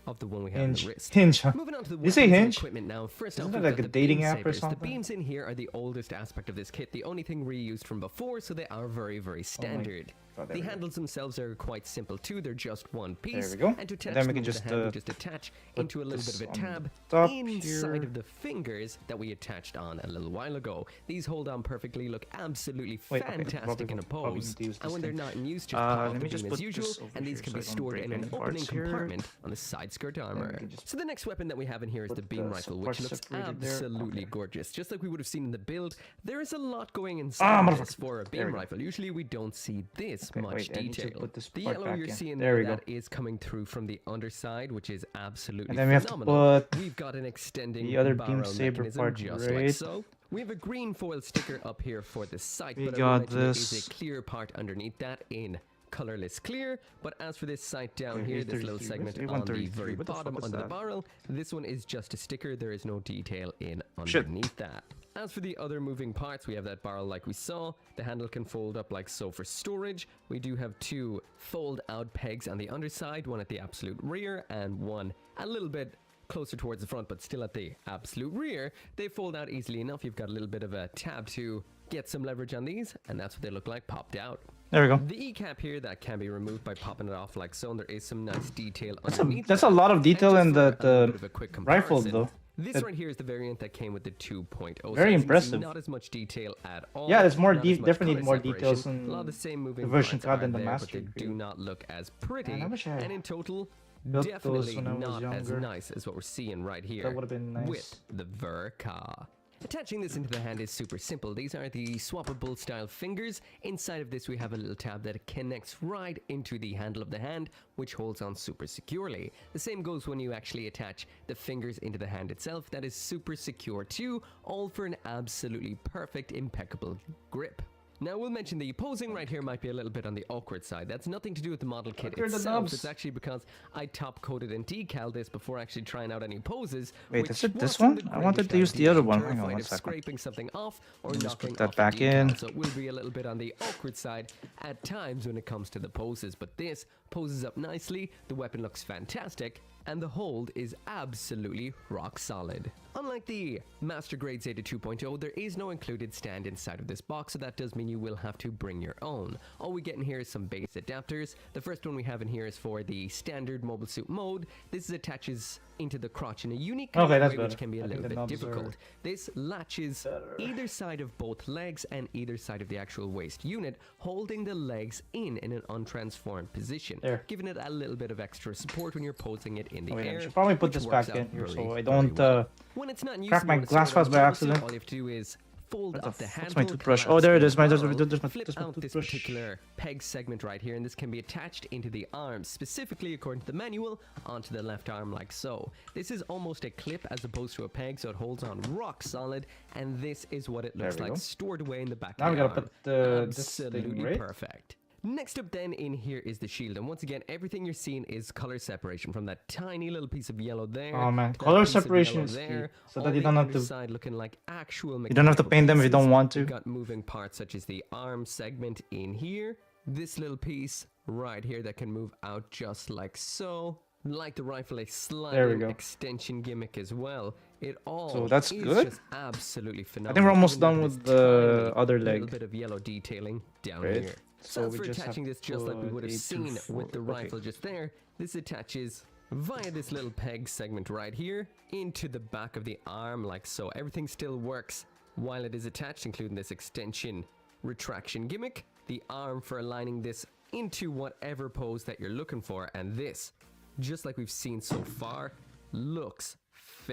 of the one we have in Hinge. the wrist. Hinge, huh? Moving on to the You say weapons and hinge? equipment now. First Isn't off, that we've like got a the dating beam app or sabers. The something? beams in here are the oldest aspect of this kit, the only thing reused from before, so they are very, very standard. God, there The we go. handles themselves are quite simple too. They're just one piece. we go. And to attach Then we them can to just, the hand, we uh, just attach put into a little bit this of a on tab top inside here. of the fingers that we attached on a little while ago. These hold on perfectly, look absolutely Wait, okay, fantastic in a probably pose. need to use And this when they're thing. not in use, just pop let the me just beam put as usual, this over and these here can so be I don't stored break in an any opening parts here. compartment on the side skirt armor. can just So the next weapon that we have in here is the put beam the rifle, parts which looks separated there. absolutely Okay. gorgeous. Just like we would have seen in the build, there is a lot going Ah, inside motherfucker. this for a There we beam go. rifle. Usually we don't see this Okay, much wait, I need to detail. put this The part yellow back you're in. seeing There there, we go. that is coming through from the underside, which is absolutely And then we have to phenomenal. put We've got an extending the other beam barrel saber mechanism part just like right so. We have a green foil sticker up here for the sight, We but I will got mention there is this. a clear part underneath that in colorless clear. But as for this sight down Okay, here, this little 33, segment where's on the A133? very What the fuck bottom is under the that? barrel, this one is just a sticker. There is no detail in Shit. underneath that. As for the other moving parts, we have that barrel like we saw. The handle can fold up like so for storage. We do have two fold out pegs on the underside, one at the absolute rear and one a little bit closer towards the front, but still at the absolute rear. They fold out easily enough. You've got a little bit of a tab to get some leverage on these, and that's what they look like popped out. There we go. The E-cap here, that can be removed by popping it off like so, and there is some nice detail underneath. That's a that. lot of And detail just in for a that little bit of a quick rifle, comparison, though. This That- right here is the variant that came with the 2.0. Very so it's impressive. Not as much detail at all. Yeah, there's more not as much definitely color more separation. details A in lot of the same moving the version parts card are than the there, Master but they do Grade. not look as pretty. Man, I wish I and in total, built those definitely when I was not as younger. nice as what we're seeing right here That would've been nice. with the Verka. Attaching this into the hand is super simple. These are the swappable style fingers. Inside of this we have a little tab that connects right into the handle of the hand, which holds on super securely. The same goes when you actually attach the fingers into the hand itself. That is super secure too, all for an absolutely perfect, impeccable grip. Now we'll mention the posing right here might be a little bit on the awkward side. That's nothing to do with the model kit They're the itself. nubs. It's actually because I top coated and decaled this before actually trying out any poses. Wait, which is it this wasn't one? the I wanted greatest to use the idea. other one. I'm Hang on terrified one of second. scraping something off or Just knocking put that off back the decal, in. so it will be a little bit on the awkward side at times when it comes to the poses. But this poses up nicely. The weapon looks fantastic. And the hold is absolutely rock solid. Unlike the Master Grade Zeta 2.0, there is no included stand inside of this box, so that does mean you will have to bring your own. All we get in here is some base adapters. The first one we have in here is for the standard mobile suit mode. This attaches into the crotch in a unique kind Okay, of that's way, which better. can be a I think little the bit knobs are difficult. This latches either side of both legs and either side of the actual waist unit, holding the legs in an untransformed position, There. giving it a little bit of extra support when you're posing it in the Wait, I air. should probably put which this works back in out here so really, I really don't well. When it's not in use crack and my you wanna glass store it on files by the mobile suit, accident. all you have to do is fold What the up the fuck's handle, my toothbrush? collapse Oh, there it the is. My barrel, toothbrush. flip out this particular peg segment right here, and this can be attached into the arm, specifically according to the manual, onto the left arm like so. This is almost a clip as opposed to a peg, so it holds on rock solid, and this is what it looks There we like go. stored away in the back Now of we the gotta arm. put this thing Absolutely right. perfect. Next up then in here is the shield, and once again everything you're seeing is color separation from that tiny little piece of yellow there. Oh, man. to that Color piece of separation yellow is key, there, so all that you the don't have to- underside looking like actual You don't have to mechanical paint them if you don't pieces. want to. You've got moving parts such as the arm segment in here, this little piece right here that can move out just like so. Like the rifle, a sliding go. extension gimmick as well. It all So that's is good? just absolutely I phenomenal. think we're almost Even done down to with this the tiny other little leg. bit of yellow detailing down Right. here. So So we for just have attaching this just like we put would have 8 to seen 4. with the Okay. rifle just there, this attaches via this little peg segment right here into the back of the arm like so. Everything still works while it is attached, including this extension retraction gimmick, the arm for aligning this into whatever pose that you're looking for, and this, just like we've seen so far, looks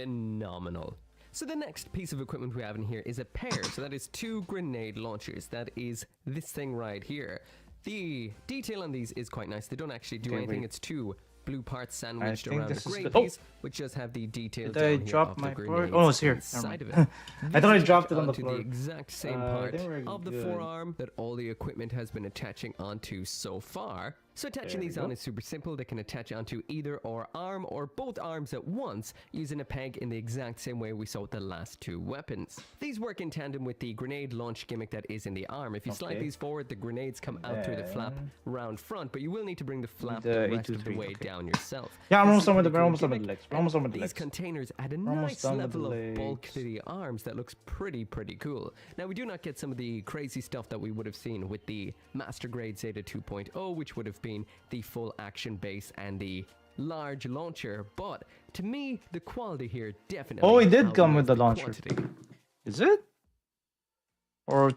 phenomenal. So the next piece of equipment we have in here is a pair. So that is 2 grenade launchers. That is this thing right here. The detail on these is quite nice. They don't actually do Okay, anything. wait. It's 2 blue parts sandwiched think around the this is gray the- oh! piece, which just have the details Did I down here drop of the my board? grenades Oh, it's here. Never inside of mind. it. I thought I These dropped attach it on the onto floor. the exact same I part think we're of the good. forearm that all the equipment has been attaching onto so far. So attaching There we these on go. is super simple. They can attach onto either or arm or both arms at once using a peg in the exact same way we saw with the last 2 weapons. These work in tandem with the grenade launch gimmick that is in the arm. If you slide Okay. these forward, the grenades come out through the flap Then- round front, but you will need to bring the flap The the rest of 823, the way okay. down yourself. Yeah, I'm This almost is done a with the- pretty we're cool almost done with the gimmick, legs. We're almost done with the and legs. These containers add a almost nice done with the level of bulk legs. to the arms that looks pretty cool. Now we do not get some of the crazy stuff that we would have seen with the Master Grade Zeta 2.0, which would have been the full action base and the large launcher, but to me the quality here definitely Oh, it did come with outweighs the launcher. quantity. Is it? Or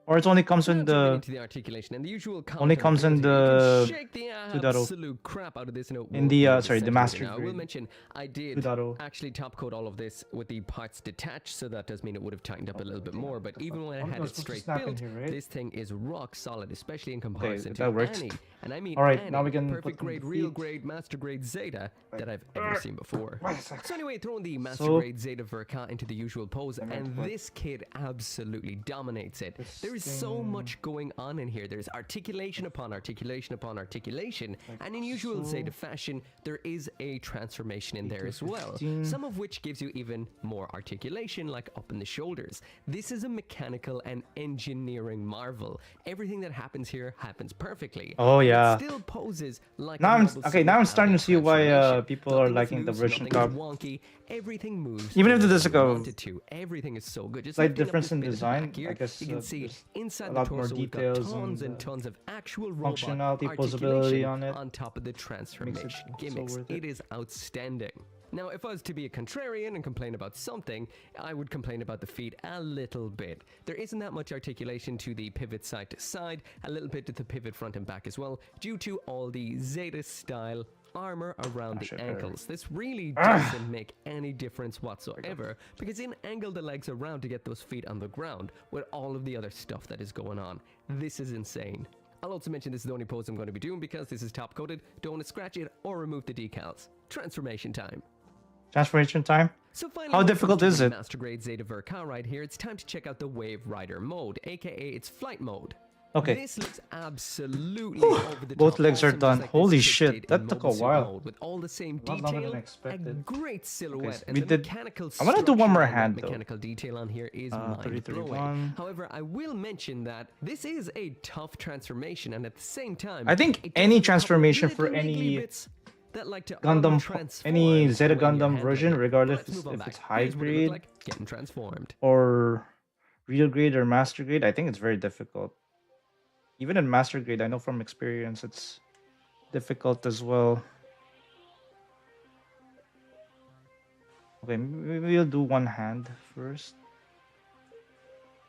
Or it only comes in Let's get the into the articulation and the usual only content comes in ability. You the can shake the 2.0. absolute crap out of this In the, word sorry, the centimeter. master Now, I will grade mention I did 2.0. actually top coat all of this with the parts detached, so that does mean it would have tightened up a little bit more. But even when I had it straight built, this thing is rock solid, especially in comparison to that works. any, and I mean All right, any now we can perfect put in grade, the real feet. grade, master grade Zeta that I've ever seen before. So anyway, throwing the master So- grade Zeta Verka into the usual pose, and this kid absolutely dominates it. There is so much going on in here. There's articulation upon articulation upon articulation, and in usual Zeta fashion, there is a transformation in there as well, some of which gives you even more articulation, like up in the shoulders. This is a mechanical and engineering marvel. Everything that happens here happens perfectly. Oh, and yeah. it still poses like Now a I'm novel okay. Now I'm suit starting to out see of why transformation. people are Nothing is liking the loose, version nothing is card. wonky. Everything moves Even if the way there's you like a want it to. Everything is so good. Just slight lifting up difference this in bit at the design, back here, I guess, you can see there's inside a the lot more torso we've got details tons and, and tons of actual robot functionality, articulation posability on it. on top of the transformation so gimmicks. worth it. It is outstanding. Now, if I was to be a contrarian and complain about something, I would complain about the feet a little bit. There isn't that much articulation to the pivot side to side, a little bit to the pivot front and back as well, due to all the Zeta style armor around the ankles. This really doesn't make any difference whatsoever, because in angle the legs around to get those feet on the ground with all of the other stuff that is going on. This is insane. I'll also mention this is the only pose I'm going to be doing because this is top coated. Don't want to scratch it or remove the decals. Transformation time. Transformation time. So finally, How when it difficult comes is to it? the Master Grade Zeta Verka right here, it's time to check out the Wave Rider mode, aka its flight mode. Okay. This looks absolutely over the Both top legs are awesome, just done. like this Holy kid shit, did in that took a Mobile Suit while. mode, with all the same A lot longer detail, than a expected. great silhouette, and we the did- mechanical I'm gonna do one more structure on that hand, though. mechanical detail on here is 30-31. mind-blowing. However, I will mention that this is a tough transformation, and at the same time, I think it does any have a couple of transformation for little niggly any bits that like to Gundam, overtransform any Zeta when you're Gundam handling version, it. regardless Let's move on if back. it's high Here's what it looked grade like getting transformed. or real grade or master grade, I think it's very difficult. Even in master grade, I know from experience it's difficult as well. Okay, maybe we'll do one hand first.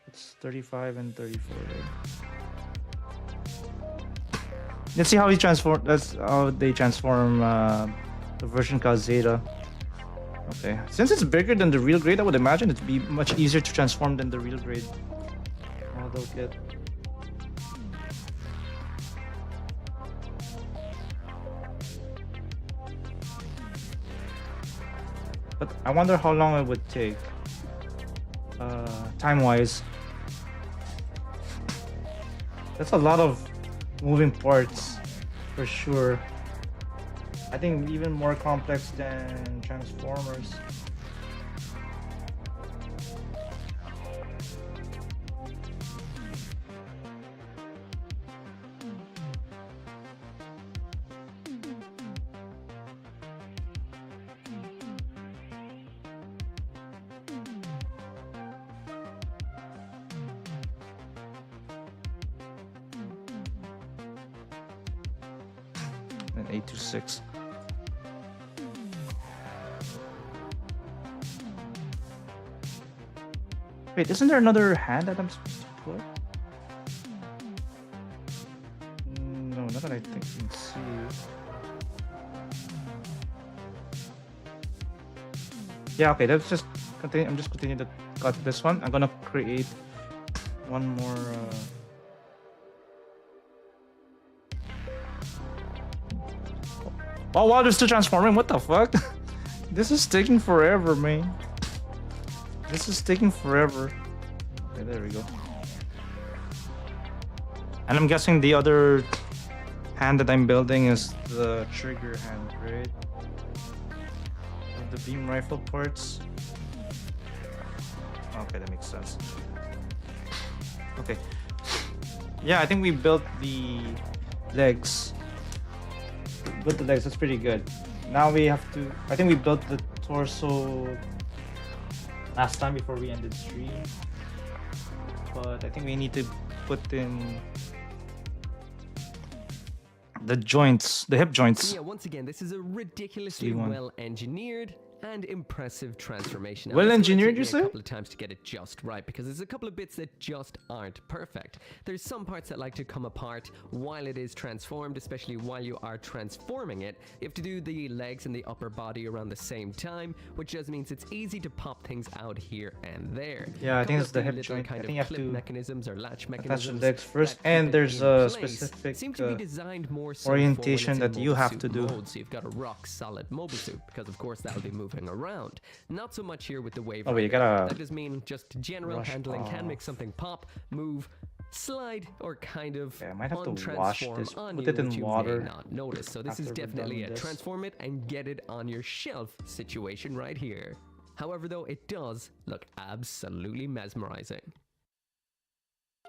It's 35 and 34. Let's see how he transform. That's how they transform the version called Zeta. Okay, since it's bigger than the real grade, I would imagine it'd be much easier to transform than the real grade model kit. But I wonder how long it would take, time-wise. That's a lot of moving parts, for sure. I think even more complex than Transformers. And 826. Wait, isn't there another hand that I'm supposed to put? No, not that I think I can see. Yeah, okay, let's just continue. I'm just continuing to cut this one. I'm gonna create one more. Oh wow, they're still transforming. What the fuck? This is taking forever, man. This is taking forever. Okay, there we go. And I'm guessing the other hand that I'm building is the trigger hand, right? Of the beam rifle parts. Okay, that makes sense. Okay. Yeah, I think we built the legs. Built the legs, that's pretty good. Now we have to... I think we built the torso last time before we ended stream. But I think we need to put in the joints, the hip joints. So yeah, once again, this is a ridiculously C1. well engineered and impressive transformation. Well Now, this is gonna engineered, take you me say? a couple of times to get it just right, because there's a couple of bits that just aren't perfect. There's some parts that like to come apart while it is transformed, especially while you are transforming it. You have to do the legs and the upper body around the same time, which just means it's easy to pop things out here and there. Yeah, I think Couple it's of the hip little joint. I kind think of you have clip to mechanisms or latch attach the mechanisms legs first, that keep and it there's in a place specific seem to be designed more so orientation for when it's that in you mobile have suit to do. mode, so you've got a rock solid mobile suit, because of course that'll be moving around. Not so much here with the wave Oh, wait, you rider. gotta That just mean just general brush handling can make off. something pop, move, slide, or kind of Okay, I might have to wash untransform this, on put you, it in which you water may not notice. So this is after we're done definitely with a this. transform it and get it on your shelf situation right here. However, though, it does look absolutely mesmerizing.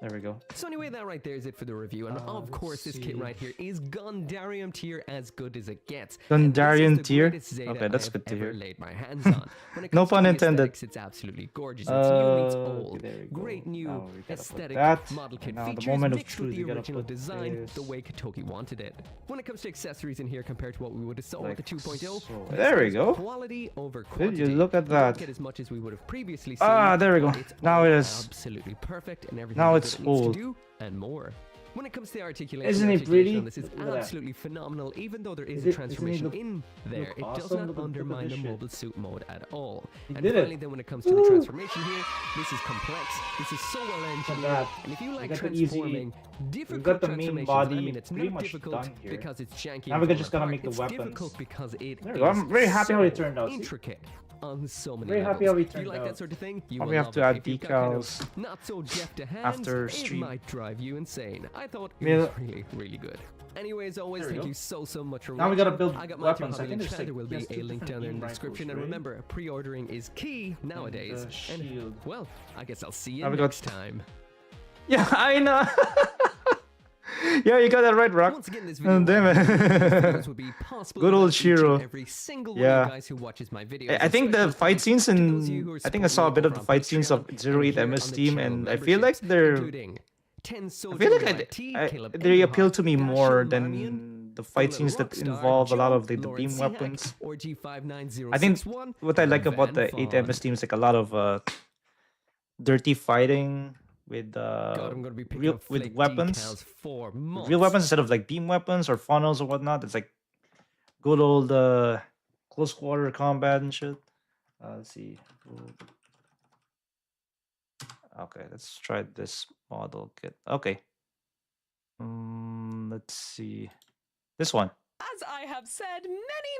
There we go. So anyway, that right there is it for the review, and of course this kit right here is Gundarium tier, as good as it gets. And this is Gundarium the tier? greatest Zeta Okay, that's I have good to ever hear. laid my hands on. When it No comes to pun the intended. aesthetics, it's absolutely gorgeous. It's new meets Okay, old. there we go. Great new Now we gotta put aesthetic that, model kit and now the features moment of mixed truth, with we the gotta original put design this. the way Kotoki wanted it. When it comes to accessories in here compared to what we would have saw Like with the 2.0, so. this There we is go. Quality over Did quantity. you look at We don't that? get as much as we would have previously seen. Ah, there we go. but it's Now all it is. absolutely perfect, and everything Now that it's it needs to full. do and more. When it comes to the articulation, Isn't the it pretty? articulation on this is Look at that. absolutely phenomenal. Even though there is Is a it- isn't it transformation look- in there, it does awesome? not Look at undermine this the shit. mobile suit mode at all. He And did it. finally, then when it comes to the transformation here, this is complex. This is so well engineered. that. And if you like got the easy- transforming We've difficult got the main transformations, body I mean, it's pretty not much difficult done here. because it's janky. Now and we falling just gotta apart. make the It's weapons. difficult because it There we go. I'm is very happy how it so turned out. See? intricate on so many Very levels. happy how it You turned like out. that sort of thing? You Probably will have to love it. add If you've got kind of decals not so deft to hands, after it stream. might drive you insane. I thought it Yeah. was really, really good. Anyway, as always, There we thank go. you so much for Now we gotta watching. build I got my weapons. I Hobby think Link there's channel. There will be like a link down there in the different description. And rifles, right? remember, pre-ordering is key nowadays. the shield. Well, I guess I'll see you Now we got- next time. Yeah, I know. Yeah, you got that right, Rock. Once again, this Oh, video damn it. videos would be possible Good old without each and Shiro. every single Yeah. one of you guys who watches my videos. I think the Especially fight scenes to those of you in... who are I think I saw a supporting bit me of the over fight on scenes of Patreon 08 and MS here on the Team, channel and I feel like memberships, they're... including 10 I feel like they appeal to me more than the fight scenes that involve a lot of the beam weapons. I think what I like about the 8 MS Team is like a lot of dirty fighting with with weapons. Real weapons instead of like beam weapons or funnels or whatnot. It's like good old close quarter combat and shit. Let's see. Okay, let's try this model kit. Okay. Let's see. This one. As I have said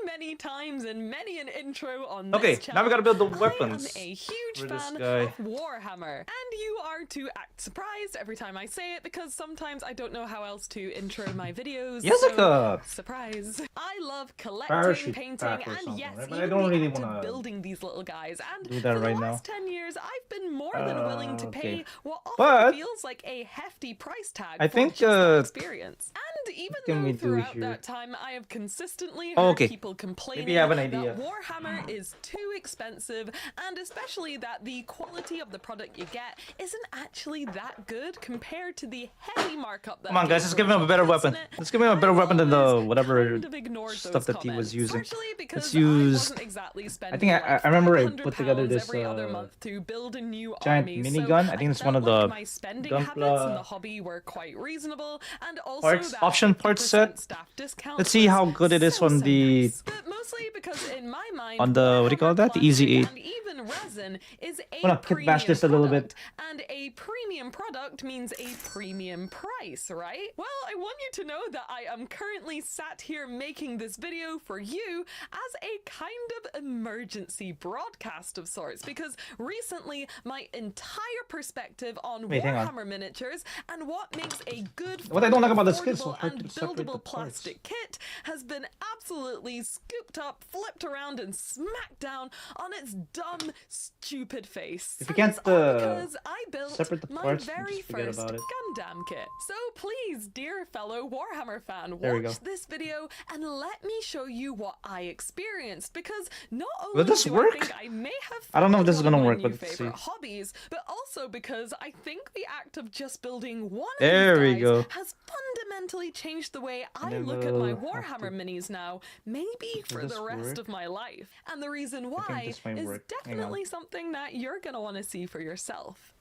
many times in many an intro on this Okay, channel, now we gotta build the weapons I am a huge for this fan guy. of Warhammer, and you are to act surprised every time I say it because sometimes I don't know how else to intro my videos. Jessica! So, surprise! I love collecting, Parachute painting, pack or and something, yes, right? But I even don't the really act of wanna building these little guys. And do that for right the now. last 10 years, I've been more than willing to pay Okay. what often But feels like a hefty price tag I for think, just that experience. And even can we though do throughout here? that time I have consistently Oh, heard okay. people complaining Maybe I have an that idea. Warhammer is too expensive, and especially that the quality of the product you get isn't actually that good compared to the heavy markup that Come on, guys, let's give him a Games better puts in weapon. it. Let's give him a better I've weapon than the always whatever kind of ignored stuff those that he was comments, using. partially because Let's use... I wasn't exactly spending I think like I remember I £500 put together this every other month to build a new giant army, minigun. so I think it's felt one of like the my spending Gunpla habits in the hobby were quite reasonable, and also parts, that option parts 50% set. staff discount Let's see was how good it is so on the nice. But mostly because in my mind, on the what do you call that? The Easy 8. and even resin is a I'm gonna kit bash this a little bit. and a premium product means a premium price, right? Well, I want you to know that I am currently sat here making this video for you as a kind of emergency broadcast of sorts, because recently my entire perspective on Wait, hang on. Warhammer miniatures and what makes a good, What I don't like about this affordable kit is so hard and to separate the buildable parts. plastic kit has been absolutely scooped up, flipped around, and smacked down on its dumb, stupid face. If you And it's can't, all because I built separate the my parts, very just forget first about it. Gundam kit. So please, dear fellow Warhammer fan, There we watch go. this video and let me show you what I experienced, because not only Will this do work? I think I may have I don't know if this is found gonna one of work, my but new let's favorite see. hobbies, but also because I think the act of just building one There of we these guys go. has fundamentally changed the way I then look at my we'll have Warhammer to- minis now, maybe for this the rest work? of my life. And the reason why this might is work. Hang on. definitely something that you're gonna want to see for yourself.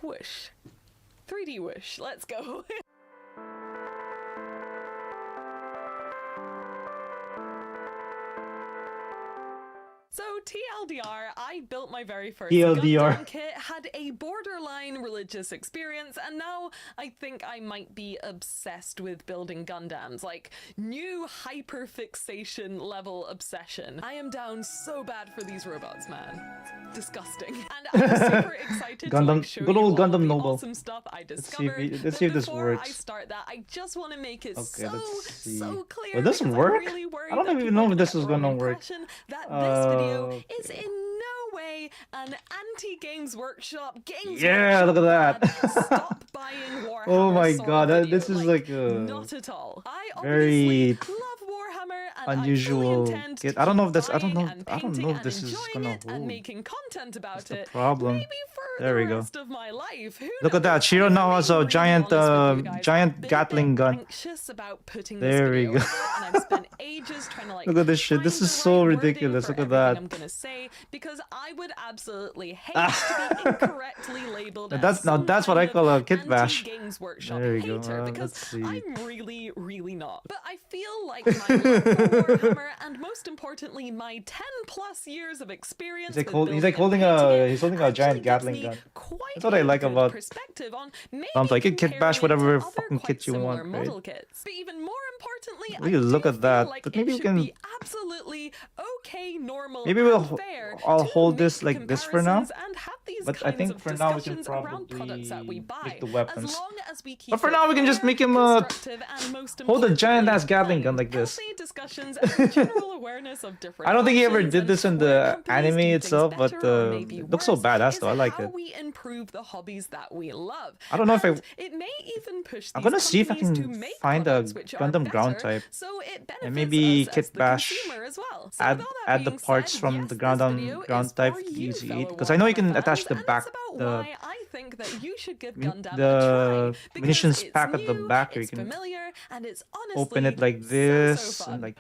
Whoosh. 3D whoosh. Let's go. So TLDR, I built my very first TLDR. Gundam kit, had a borderline religious experience, and now I think I might be obsessed with building Gundams, like new hyperfixation level obsession. I am down so bad for these robots, man. It's disgusting. And I'm super excited to Gundam- like, show good you old all Gundam the Noble. awesome stuff I see if discovered. we- let's But see if this before I works. start that, I just want to make it Okay, so let's see. clear. Will this because I'm work? really worried I don't that even people know are if gonna this get is the wrong gonna work. impression That this video is Okay. in no way an anti-Games Workshop. Games Yeah, look at Workshop that. ad, stop buying Warhammer. Oh my sort of god, video. this is like a not at all. I very obviously love Warhammer and I unusual fully intend kit. to I don't know keep if this. I don't buying know. and I don't painting know if and this is enjoying gonna it and hold. making content about That's the it. problem. Maybe for There the we go. rest of my life. Who Look at that. knows? Shiro now has a Being giant, really honest with you guys, giant I've been a Gatling bit gun. anxious about putting There this we video go. out, and I've spent ages trying to like Look at this shit. find This the is so right wording ridiculous. for Look at everything that. I'm gonna say, because I would absolutely hate to be incorrectly labeled Now as that's- now some that's what I kind call a of kit bash. anti-Games Workshop There we go. hater, Let's because see. I'm really not. But I feel like my love for Warhammer and most importantly my 10 plus years of experience He's like, with he's like building holding and painting a it he's holding a actually giant gives Gatling me gun. quite That's what I a like good about perspective on maybe Gundam. I could kit comparing bash it whatever to other fucking quite kit you similar want, right? model kits. But even more importantly, Look at- I look do at that. feel like But maybe it we should can- be absolutely okay, normal, Maybe and we'll fair I'll to hold make this like this for now. comparisons and have these But I kinds think of for now we can discussions around products that we probably buy, make the weapons. as long as we keep But for it now we can just fair, make him constructive, and most hold a giant ass importantly, Gatling fun, gun like this. healthy discussions and general awareness of different I don't think he ever options did and this in where the companies anime do things itself, but better or maybe it looks so worse badass is though. I like how it. we improve the hobbies that we love. I don't know if I- And it may even push I'm these gonna see if I companies can to make find a products which are Gundam ground better, type so it benefits and maybe us as kit the bash, consumer as well. So add with all that the being parts said, from yes, the this ground video ground is type for you, HGUC fellow because I know you can Warhammer attach fans, the and back it's about the why I think that you should give min- Gundam the a try, because munitions it's pack at the new, back, or you it's can familiar, and it's honestly open it like so this fun. and like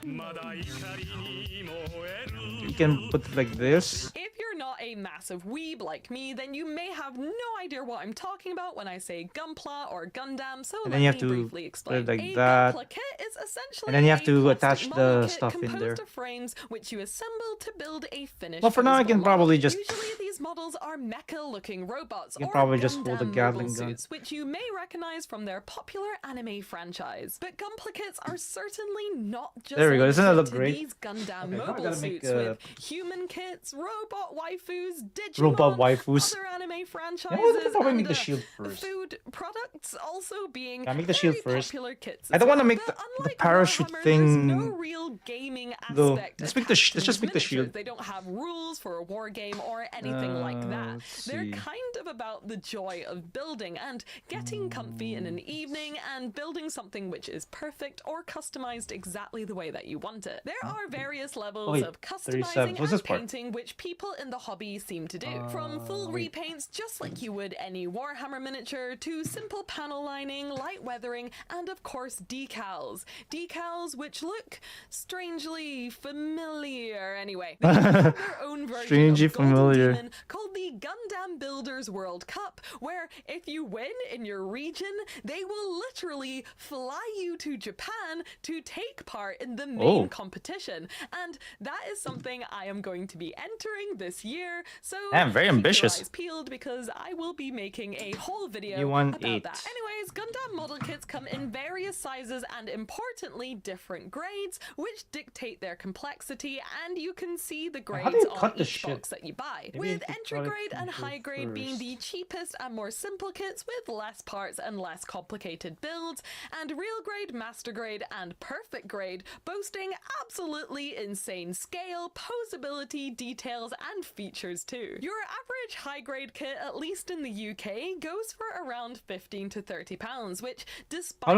you can put it like this. If you're not a massive weeb like me, then you may have no idea what I'm talking about when I say Gunpla or Gundam, so And let then you have me to briefly put explain. it like a that. Gunpla kit is essentially And then you have a to plastic attach model the kit stuff in composed there. of frames which you assemble to build a finished Well, for now I physical can model. probably just Usually these models are mecha-looking robots You can or probably just hold a Gundam Gatling mobile gun. suits, which you may recognize from their popular anime franchise. But Gunpla kits are certainly not just There we go. Doesn't that look limited to great? these Gundam Okay, now I mobile gotta make, suits with human kits, robot waifus, Digimon, Robot waifus. other anime franchises, You know what? I could probably and make the shield first. food products also being Can I make the shield very first? popular kits. I don't want wanna to make the parachute thing There's no real gaming though. aspect. Let's make the attached to let's just these make the miniatures. shield. They don't have rules for a war game or anything like that. Let's They're see. kind of about the joy of building and getting comfy in an evening and building something which is perfect or customized exactly the way that you want it. There are various levels wait, of 37. customizing What's and this part? painting which people in the hobby seem to do. From full wait. repaints just like you would any Warhammer miniature to simple panel lining, light weathering, and of course decals. Decals which look strangely familiar. Anyway, they have their own version Strangely of Golden familiar. Demon called the Gundam Builders World Cup, where if you win in your region, they will literally fly you to Japan to take part in the main Oh. competition. And that is something I am going to be entering this year. So Damn, very keep your ambitious. eyes peeled because I will be making a whole video You won about 8. that. Anyways, Gundam model kits come in various sizes and importantly different grades, which dictate their complexity, and you can see the How grades do you on cut this each shit? box that you buy. Maybe I With should entry try grade and control high grade being first. the cheapest and more simple kits with less parts and less complicated builds, and real grade, master grade, and perfect grade boasting absolutely insane scale, posability, details, and features too. Your average high grade kit, at least in the UK, goes for around £15 to £30, which despite how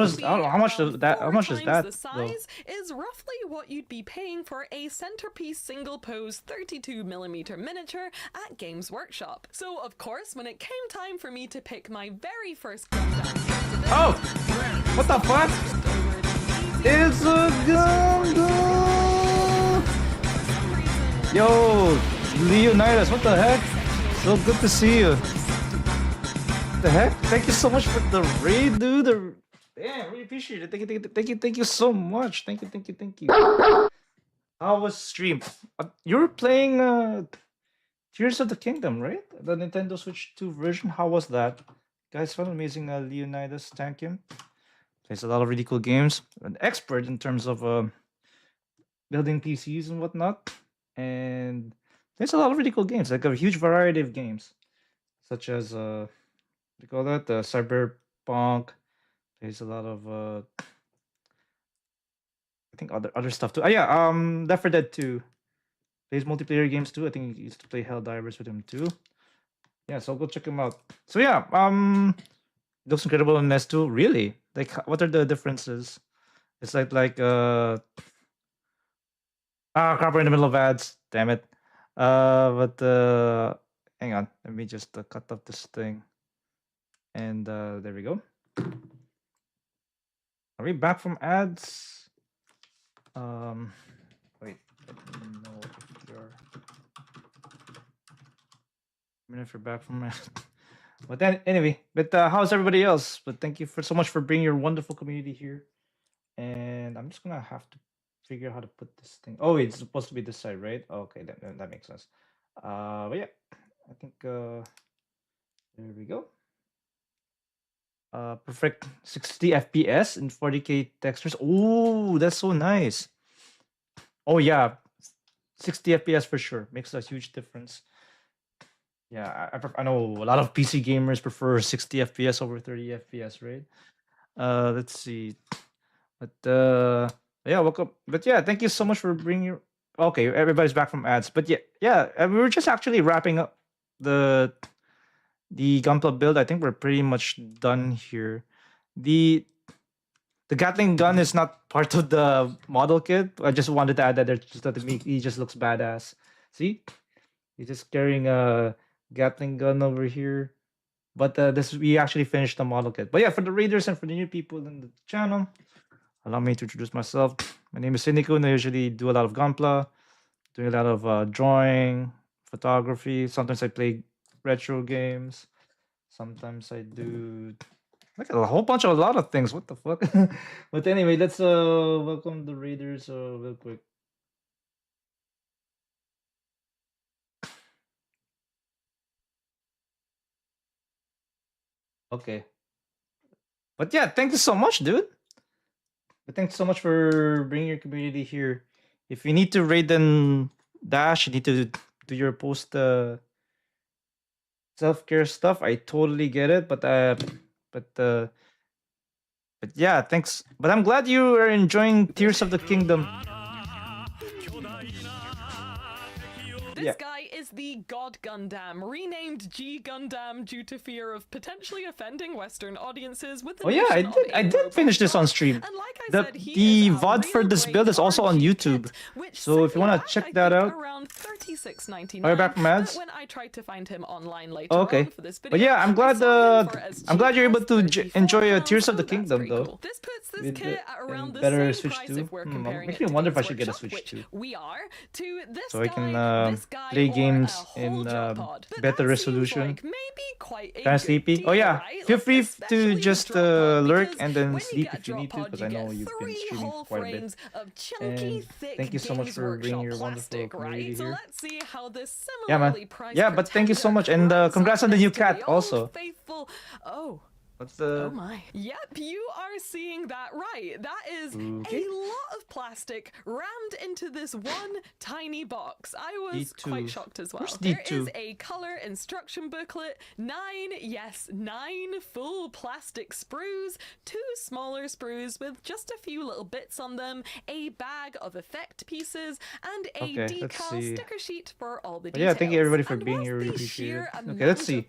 much being does that- around how much is 4 that, times the though? size is roughly what you'd be paying for a centerpiece single pose 32mm miniature at Games Workshop. So of course, when it came time for me to pick my very first Gundam kit to build, Oh! What the fuck? just over It's a Gundam! Yo, Leonidas, what the heck? So good to see you. What the heck? Thank you so much for the raid, dude. Damn, really appreciate it. Thank you so much. Thank you. How was stream? You were playing Tears of the Kingdom, right? The Nintendo Switch 2 version. How was that? Guys, fun amazing. Leonidas, thank you. Plays a lot of really cool games. An expert in terms of building PCs and whatnot. And there's a lot of really cool games, like a huge variety of games, such as what do you call that? Cyberpunk. There's a lot of I think other stuff too. Yeah, Left 4 Dead 2. Plays multiplayer games too. I think he used to play Helldivers with him too. Yeah, so go check him out. So yeah, looks incredible in S2. Really? Like, what are the differences? It's like crap, we're in the middle of ads. Damn it. But hang on. Let me just cut off this thing. And there we go. Are we back from ads? Wait. Let me know if you're. I mean, if you're back from ads. But then, anyway. But how's everybody else? But thank you so much for bringing your wonderful community here. And I'm just gonna have to figure out how to put this thing. Oh, it's supposed to be this side, right? Okay, that makes sense. But yeah, I think there we go. Perfect 60 FPS and 40K textures. Oh, that's so nice. Oh yeah, 60 FPS for sure makes a huge difference. Yeah, I know a lot of PC gamers prefer 60 FPS over 30 FPS, right? Let's see. But yeah, welcome. But yeah, thank you so much for bringing your. Okay, everybody's back from ads. But yeah, we were just actually wrapping up the Gunpla build. I think we're pretty much done here. The Gatling gun is not part of the model kit. I just wanted to add that there just that he just looks badass. See, he's just carrying a Gatling gun over here. But we actually finished the model kit. But yeah, for the raiders and for the new people in the channel, allow me to introduce myself. My name is Cynico, and I usually do a lot of Gunpla, doing a lot of drawing, photography. Sometimes I play retro games. Sometimes I do like a lot of things. What the fuck? But anyway, let's welcome the raiders real quick. Okay. But yeah, thank you so much, dude. But thanks so much for bringing your community here. If you need to raid and dash, you need to do your post self-care stuff. I totally get it, but yeah, thanks. But I'm glad you are enjoying Tears of the Kingdom. This guy is the God Gundam, renamed G Gundam due to fear of potentially offending Western audiences with the Oh yeah, I did finish this on stream. And like I said, the VOD for this build is also on YouTube. So if you want to check that out. Around $36.99. Are you back from ads? When I tried to find him online later okay. on for this video, but yeah, I'm glad you're able to enjoy Tears of the Kingdom though. Cool. This puts this kit at around the better same Switch price 2. if we're comparing Makes me wonder if I should get a Switch 2. We are to this so I can play guy games in better resolution. Like maybe quite kind of sleepy. Oh yeah, right? feel free to just lurk and then when sleep if you need to, because I know you've been streaming quite a bit. And thank you so much for bringing your wonderful community so here. let's see how this Yeah, man. Yeah, but thank you so much, and congrats on the new cat also. Faithful. Oh. What's the... Oh my. Yep, you are seeing that right. That is a lot of plastic rammed into this one tiny box. I was quite shocked as well. There is a color instruction booklet, 9 full plastic sprues, 2 smaller sprues with just a few little bits on them, a bag of effect pieces, and a decal sticker sheet for all the details. Yeah, thank you everybody for being here. Really appreciate it. Okay, let's see.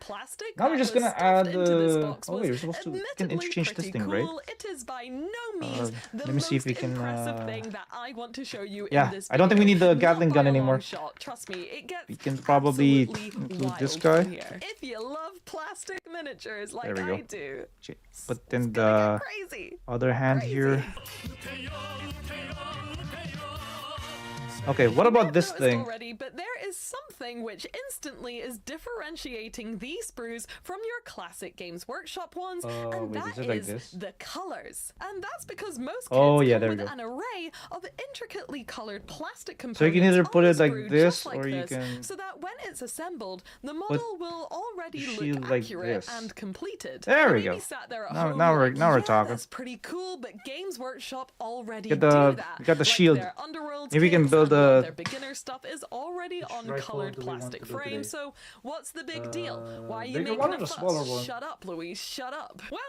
Now we're just gonna add... oh wait, supposed to admittedly interchange this pretty thing, cool, right? it is by no means the let me see if we most can, impressive thing that I want to show you yeah, in this video. I don't think we need the Not Gatling by gun a long anymore. shot. Trust me, it gets We can probably absolutely include this wild guy. from here. If you love plastic miniatures like There we go. I do, But then it's gonna the get crazy. other hand Crazy. here. Okay, what about this Noticed thing? already, but there is something which instantly is differentiating these sprues from your classic Games Workshop ones, and wait, that is it like is this? the colors. And that's because most kits Oh, yeah, come there we with go. an array of intricately colored plastic components. So you can either put on it the like sprue, this, just like or you this, can so that when it's assembled, the model will already shield look like accurate this. and completed. There we Maybe go. Sat there at Now- home now we're- like, now we're yeah, talking. That's pretty cool, but Games Workshop already Get do the- that. we got the Like shield. their Underworld Maybe we can kits build and all a- their beginner stuff is already on rifle colored do we want plastic to do frames, today? so what's the big deal? Why are you bigger making one a or the fuss? smaller one? Shut up, Louise, shut up. Well,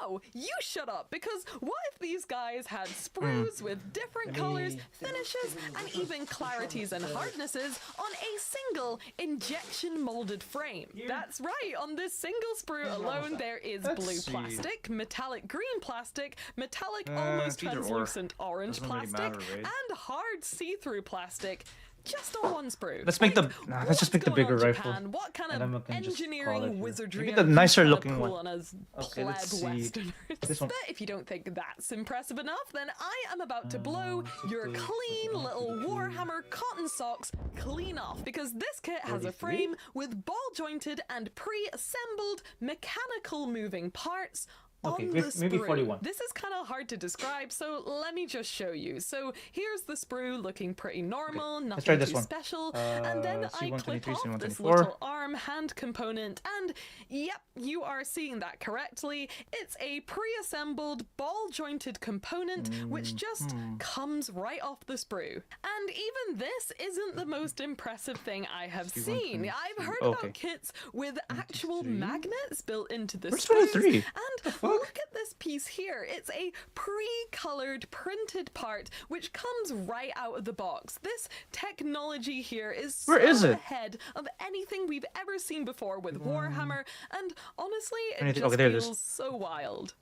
no, you shut up, because what if these guys had sprues with different colors, finishes, and even clarities and hardnesses on a single injection molded frame? That's right, on this single sprue alone there is Let's blue see. plastic, metallic green plastic, metallic almost either or. translucent orange Doesn't really plastic, matter, right? and hard see-through plastic. Just on one sprue. Let's make the- Like, nah, let's just what's make the going on, bigger rifle. Japan? What kind And of then we can just call it engineering here. wizardry Maybe are the you nicer trying to looking pull one. on us Okay, let's see. Westerners? This one. But if you don't think that's impressive enough, then I am about to blow so your the- clean little Warhammer cotton socks clean off, because this kit has a 43? frame with ball jointed and pre-assembled mechanical moving parts. Okay, On maybe the sprue. 41. This is kind of hard to describe, so let me just show you. So here's the sprue looking pretty normal, let's nothing try this too one. special. And then I clip C123, off this C124. little arm hand component, and yep, you are seeing that correctly. It's a pre-assembled ball jointed component which just comes right off the sprue. And even this isn't the most impressive thing I have seen. I've heard Okay. about kits with actual 23? magnets built into the Where's sprues, 23? and look at this piece here. It's a pre-colored printed part which comes right out of the box. This technology here is Where is it? ahead of anything we've ever seen before with Warhammer, and honestly, it 23. just Okay, there it is. feels so wild.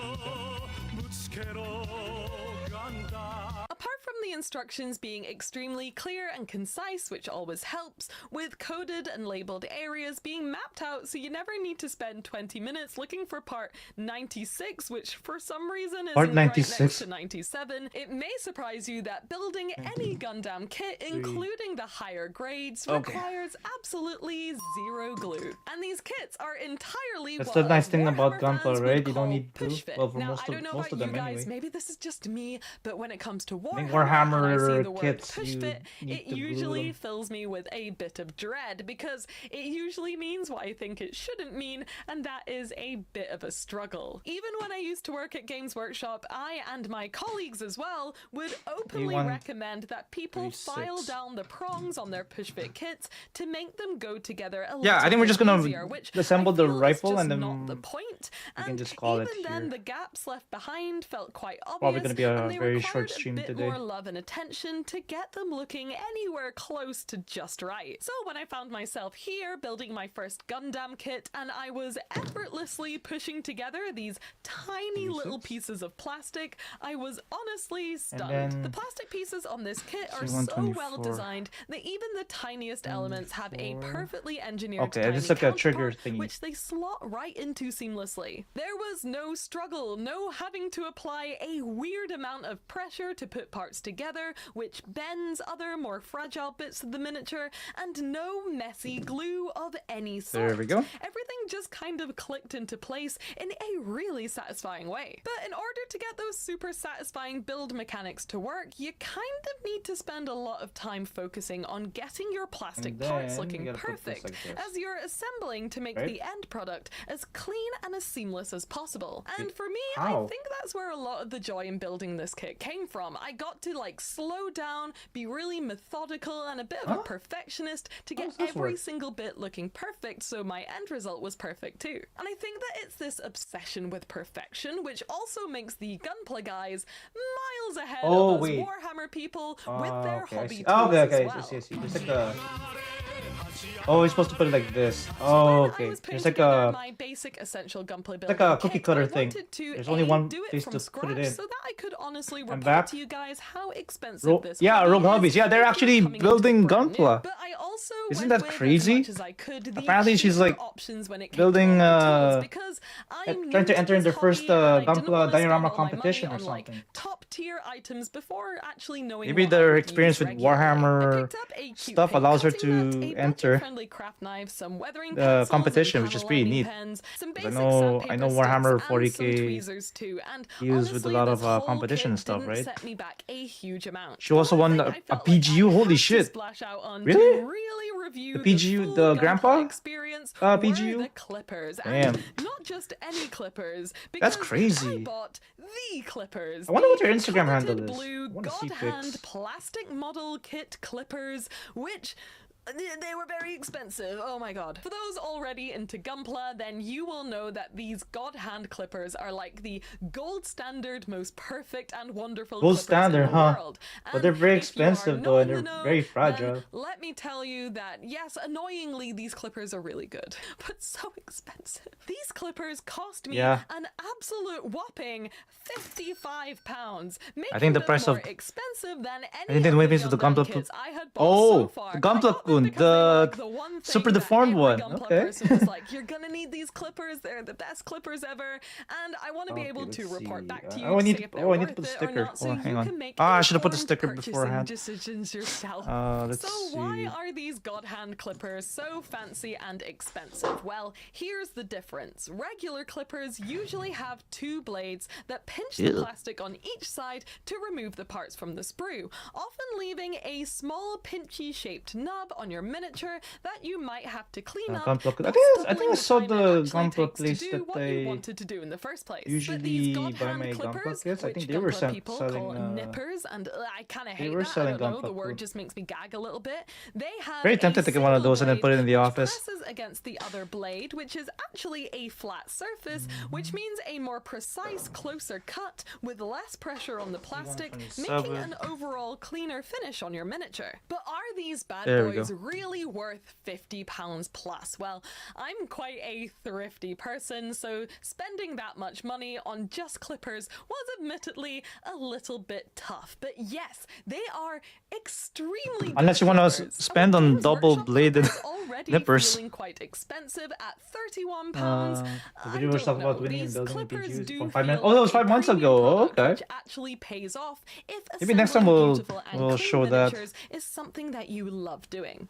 Apart from the instructions being extremely clear and concise, which always helps, with coded and labeled areas being mapped out so you never need to spend 20 minutes looking for part 96, which for some reason is Part right next 96. to 97, it may surprise you that building any Gundam kit, including the higher grades, Okay. requires absolutely zero glue. And these kits are entirely That's what the nice thing Warhammer about fans Gunpla, would right? You don't call need glue. push fit. Well, for Now, most I don't know of about them you guys, anyway. maybe this is just me, but when it comes to Warhammer, think and I Warhammer see the word kits, push you fit, need it to glue usually them. fills me with a bit of dread, because it usually means what I think it shouldn't mean, and that is a bit of a struggle. Even when I used to work at Games Workshop, I and my colleagues as well would openly A1, recommend that people file 36. down the prongs on their push fit kits to make them go together a Yeah, I little think we're bit just gonna easier, which assemble I the feel is rifle just and then not the point. we can And just call even it then, here. the gaps left behind felt quite obvious. Probably gonna be a and they very required short stream a bit today. more love and attention to get them looking anywhere close to just right. So when I found myself here building my first Gundam kit, and I was effortlessly pushing together these tiny little pieces of plastic, I was honestly stunned. then The plastic pieces on this kit are so C124. well designed that even the tiniest elements have a 24. perfectly engineered Okay, tiny this is like a trigger counterpart, thingy. which they slot right into seamlessly. There was no struggle, no having to apply a weird amount of pressure to put parts together, which bends other more fragile bits of the miniature, and no messy glue of any sort. There we go. Everything just kind of clicked into place in a really satisfying way. But in order to get those super satisfying build mechanics to work, you kind of need to spend a lot of time focusing on getting your plastic And parts then looking you gotta put this perfect like this. as you're assembling to make Right? the end product as clean and as seamless as possible. And for me, How? I think that's where a lot of the joy in building this kit came from. I got to like slow down, be really methodical and a bit of a perfectionist to get does this every work? single bit looking perfect, so my end result was perfect too. And I think that it's this obsession with perfection which also makes the Gunpla guys miles ahead Oh, of us wait. Warhammer people with their Okay, I hobby see. tools Okay, as okay, well. I see. Just like the Oh, you're supposed to put it like this. So Oh, when I okay. was putting There's like together a my basic essential gunplay like building a cookie kit, cutter I thing. wanted to There's only one do it place from to scratch put it in. so that I could honestly I'm report back. to you guys how expensive this Yeah, hobby Rogue is Hobbies. Yeah, they're if you're actually coming into building it brand new. Gunpla. But I also Isn't went that with crazy? as much as I could the Apparently she's, cheaper like, options when it came building, to all my tools, because I'm trying new to enter in this the first hobby and I didn't Gunpla want to spend diorama all my money competition or on like something. top tier items before actually knowing Maybe what I their would experience use with regularly. I Warhammer picked up a cute stuff pink allows her cutting mat, to a enter budget-friendly craft knife, some weathering the pencils competition, and which is panel pretty lining neat. pens, some 'Cause basic I know sandpaper Warhammer sticks, and some 40K tweezers too. And deals with a honestly, lot this of whole competition kit stuff, didn't right? set me back a huge amount. She also The one won thing a I felt like PGU. I Holy had to shit! splash out on Really? to really review The PGU, full the gunplay grandpa? experience PGU? were the clippers. Damn. And not just any clippers, That's because crazy. I bought the clippers. I wonder what the your Instagram handle coveted is. blue I wanna see God pics. Hand plastic model kit clippers, which they were very expensive. Oh my god. For those already into Gunpla, then you will know that these God Hand clippers are like the gold standard, most perfect and wonderful Gold clippers standard, in the huh? world. But they're And very if you are expensive not though, and in the they're know, very then fragile. let me tell you that yes, annoyingly, these clippers are really good, but so expensive. These clippers cost me Yeah. an absolute whopping £55, making I think the them price more of- expensive than any think the of main the piece of the Gundam Gunpla kits I had bought Oh, so far. the I Gunpla got them Kun, because they were, like, the the one thing super that deformed every one. Gunpla Okay. person was like, you're gonna need these clippers, they're the best clippers ever, and I want to be Okay, able to let's report see. back to you Oh, I to need see to- if they're oh, I need to worth put the it or sticker. not, so Oh, hang you on. can make Ah, I should have put the informed sticker purchasing beforehand. decisions yourself. Let's So see. why are these God Hand clippers so fancy and expensive? Well, here's the difference. Regular clippers usually have two blades that pinch the Ew. plastic on each side to remove the parts from the sprue, often leaving a small pinchy shaped nub on your miniature that you might have to clean up. Gunpla Kun. I thus think I doubling saw time the it actually Gunpla takes to place do that what you I wanted to do in the first place. But usually these God buy Hand my Gunpla clippers, kits. I which think they were Gunpla people selling, call nippers, and I kind of they hate were that. I selling don't know. The Gunpla word Kun. just makes me gag a little bit. They have Very a tempted to get one of single those and then put it in the blade which office. presses against the other blade, which is actually a flat surface, which means a more precise, closer cut with less pressure on the plastic, making 127. an overall cleaner finish on your miniature. But are these bad There we boys go. really worth £50 plus? Well, I'm quite a thrifty person, so spending that much money on just clippers was admittedly a little bit tough. But yes, they are extremely Unless you want to clippers. spend Our on Games Workshop double-bladed clippers already nippers. feeling quite expensive at £31. The I video was don't talking about know, winning and these building clippers PGUs do from 5 feel minutes. Oh, that was like a 5 months premium ago. Oh, product, okay. which actually pays off if Maybe next time assembling we'll beautiful and we'll clean show that. miniatures is something that you love doing.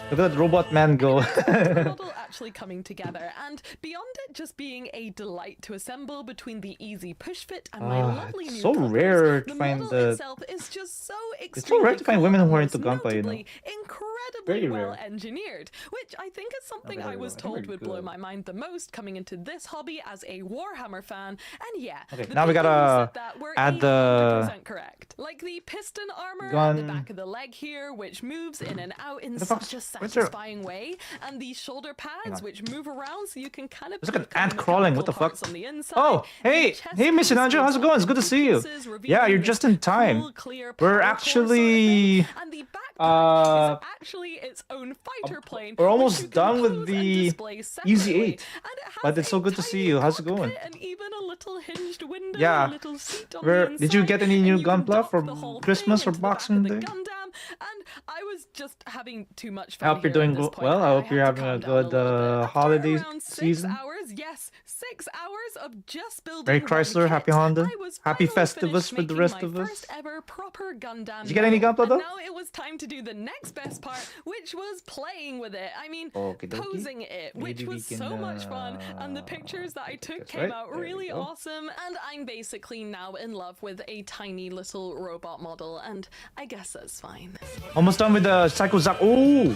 Look at that robot man go. The model actually coming together, and beyond it just being a delight to assemble between the easy push fit and my lovely it's new so clippers, rare to the find model the- itself is just so It's so rare to find cool women who and are into most Gunpla, you know. notably incredibly Very well rare. engineered, which I think is something Okay, I was I think told we're would blow good. my mind the most coming into this hobby as a Warhammer fan. And yeah, Okay, the now we people who gotta said that were add the 100% correct. Like the piston armor at gun. the back of the leg here, which moves in and out in the fuck such a is- where's there- satisfying way, and the shoulder pads on. which move around so you can kind of There's like an pick up ant the crawling, what the mechanical fuck? parts on the inside. Oh, hey, The chest hey, Miss piece Sinanja, how's it splits going? It's up good to into see you. pieces, Yeah, revealing you're this just in time. cool, clear We're power core sort of thing. actually, And the backpack is actually its own fighter plane. we're which almost you can done with pose and the display Easy separately. 8. And it has But it's so a good to see tiny you. How's it going? cockpit and even a little hinged window, Yeah. a little seat on Where the did you inside, get any and new you can Gunpla dock for the whole Christmas thing or into the back Boxing of the Day? Gundam, and I was just having too much I fun. hope you're here at doing this point. well. I hope had you're to having a calm down good little bit. After holiday around 6 season. hours, yes, 6 hours of just building Merry one Chrysler, kit, Happy Honda, I was Happy finally Festivus finished for the making rest my of us. first ever proper Gundam Did you get any model. Gunpla though? And now it was time to do the next best part, which was playing with it. I mean, Okie dokie. posing it, which Maybe we was can, so much fun, and the pictures that I took that's came right. out There we really go. awesome, and I'm basically now in love with a tiny little robot model, and I guess that's fine. Almost done with the Psycho Zap. Oh,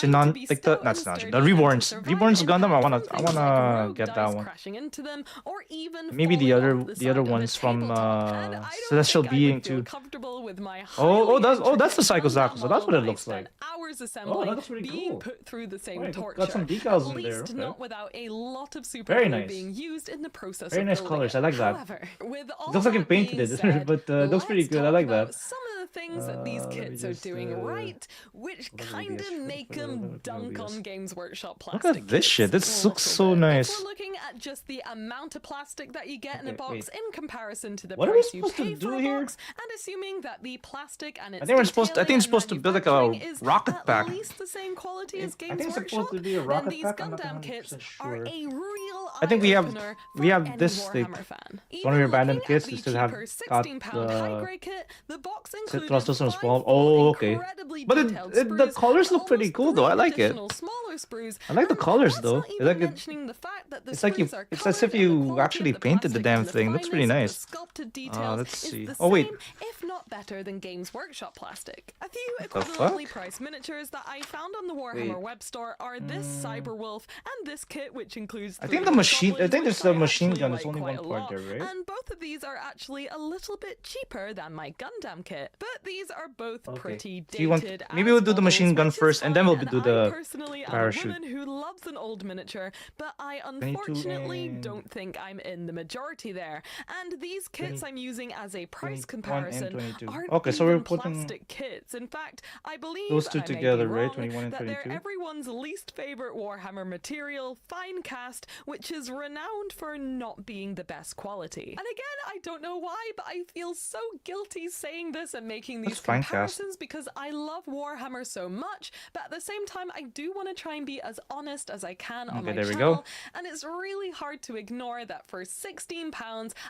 Sinon, be like the stout that's and not sturdy the enough to Reborns. survive Reborns in Gundam. I battle, wanna things like rogue get that dice one. crashing into them, or even Maybe the falling other off the side of a ones from tabletop. And I don't Celestial think I would Being feel too. comfortable with my Oh, highly that's the intricate Psycho Gundam Zaku. So that's model what it looks looks like. spent hours assembling, looks pretty being cool. put through the same Right, torture. got some decals at in there, least okay. not without a lot of super Very glue nice. being used in the process Very of nice building colors, it. I like that. However, with all It looks like you that painted being it, said, but it looks pretty let's good. I talk like about that. some of the things that these Let me kits are just, doing right, which what are kind these? of make What are them dunk these? on Games Workshop Look plastic. at this shit. This kits a looks little so bit. nice. If we're looking at just the amount of plastic that you get in a Okay, box wait. in comparison to the What are we price you supposed to pay do for a here? box, and assuming that the plastic and its I think we're supposed to. I think it's detailing supposed to and build like a manufacturing is rocket at pack. least the same quality as I Games think it's Workshop, supposed to be a then rocket these pack. I'm not Gundam kits 100% are sure. a real I think we have eye-opener for any this like Warhammer fan. one of your Even abandoned looking at kits. the They still have cheaper got 16-pound high-grade kit, the box set included thrusters and 5 small. full Oh, okay. incredibly But detailed the sprues colors and look pretty almost cool though. I 3 like it. additional smaller sprues, I like the and colors that's though. not It's even like mentioning the fact that the it's like you. sprues are It's as colored if and the you quality actually of the painted the plastic damn and the thing. Looks pretty fineness of nice. the sculpted details Let's is see. the Oh, wait. same, if not better than Games Workshop plastic. A few the equivalently fuck? priced miniatures that I found on the Warhammer Wait. web store are this Cyberwolf and this kit, which includes I think 3 the machine. I goblins, think which there's the machine actually gun. like There's only quite one a part lot. there, right? And both of these are actually a little bit cheaper than my Gundam kit, but these are both Okay. pretty Do you want? dated. Maybe as we'll do the machine models, gun which is first, and then we'll fine, do and the I personally am a parachute. woman who loves an old miniature, but I 22 unfortunately and- don't think I'm in the majority there. And these kits 20 I'm using as a price 21 and comparison 22. aren't Okay, so we're even putting plastic kits. In fact, I believe those two and I may be together, right? wrong, 21 and that they're 22. everyone's least favorite Warhammer material, fine cast, which is renowned for not being the best quality. And again, I don't know why, but I feel so guilty saying this and making these That's fine cast. comparisons because I love Warhammer so much, but at the same time, I do want to try and be as honest as I can on Okay, my there we channel, go. and it's really hard to ignore that for £16,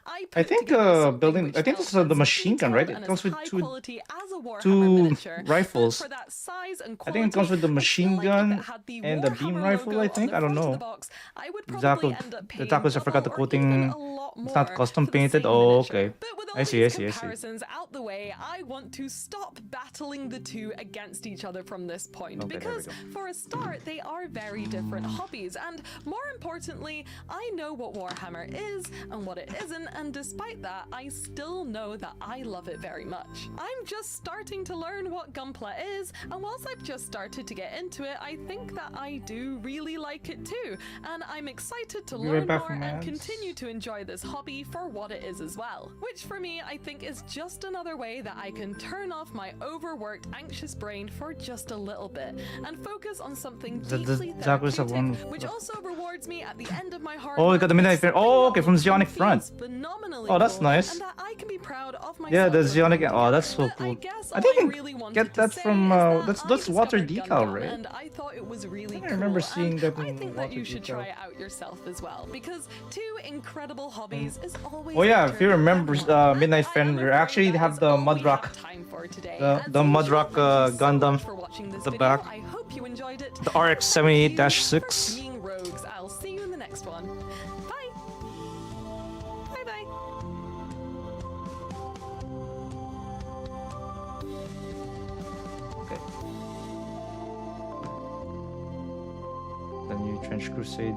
I I put think together something building. which I think felt this is the as machine gun, right? detailed It and comes as with high two quality as a Warhammer two miniature, but rifles. for that size and I quality, think it comes with the I machine feel like if gun it had the and the beam Warhammer rifle, logo I on think. the I don't front of know. the box, I would probably Exactly. end up The paying tacos, I forgot the double or coating. even a lot It's not more custom for the painted. same Oh, miniature. okay. But with all I see, these I see, I see. comparisons out the way, I want to stop battling the two against each other from this point, Okay, there we because go. for a start, they are very different hobbies, and more importantly, I know what Warhammer is and what it isn't, and despite that, I still know that I love it very much. I'm just starting to learn what Gunpla is, and whilst I've just started to get into it, I think that I do really like it too, and I'm excited to Be right learn back more from and ads. continue to enjoy this hobby for what it is as well. Which for me, I think is just another way that I can turn off my overworked, anxious brain for just a little bit and focus on something deeply that was the therapeutic, one- which also rewards me at the end of my hard Oh, we work got the Midnight with Fair. something Oh, that okay, from looks and Zionic Front. feels phenomenally Oh, that's cool, nice. and that I can be proud of myself Yeah, the for Zionic. putting Oh, that's so together. But cool. guess I all think you really can wanted get to that say from. is that That's I water discovered decal, Gundam, right? And I thought it was really I cool. remember seeing and that I in think that you water should decal. try it out yourself as well, because two incredible hobbies is always. Oh yeah, better if you than remember, one. And Midnight I am Fender. afraid Actually, they that have is the all we Mudrock. have time for today. The- As the usual, Mudrock, thank you so Gundam much for watching this at the video. back. I hope you enjoyed it. The RX-78-6. For being rogues. I'll see you in the next one. Bye. Bye bye. Okay. The new Trench Crusade.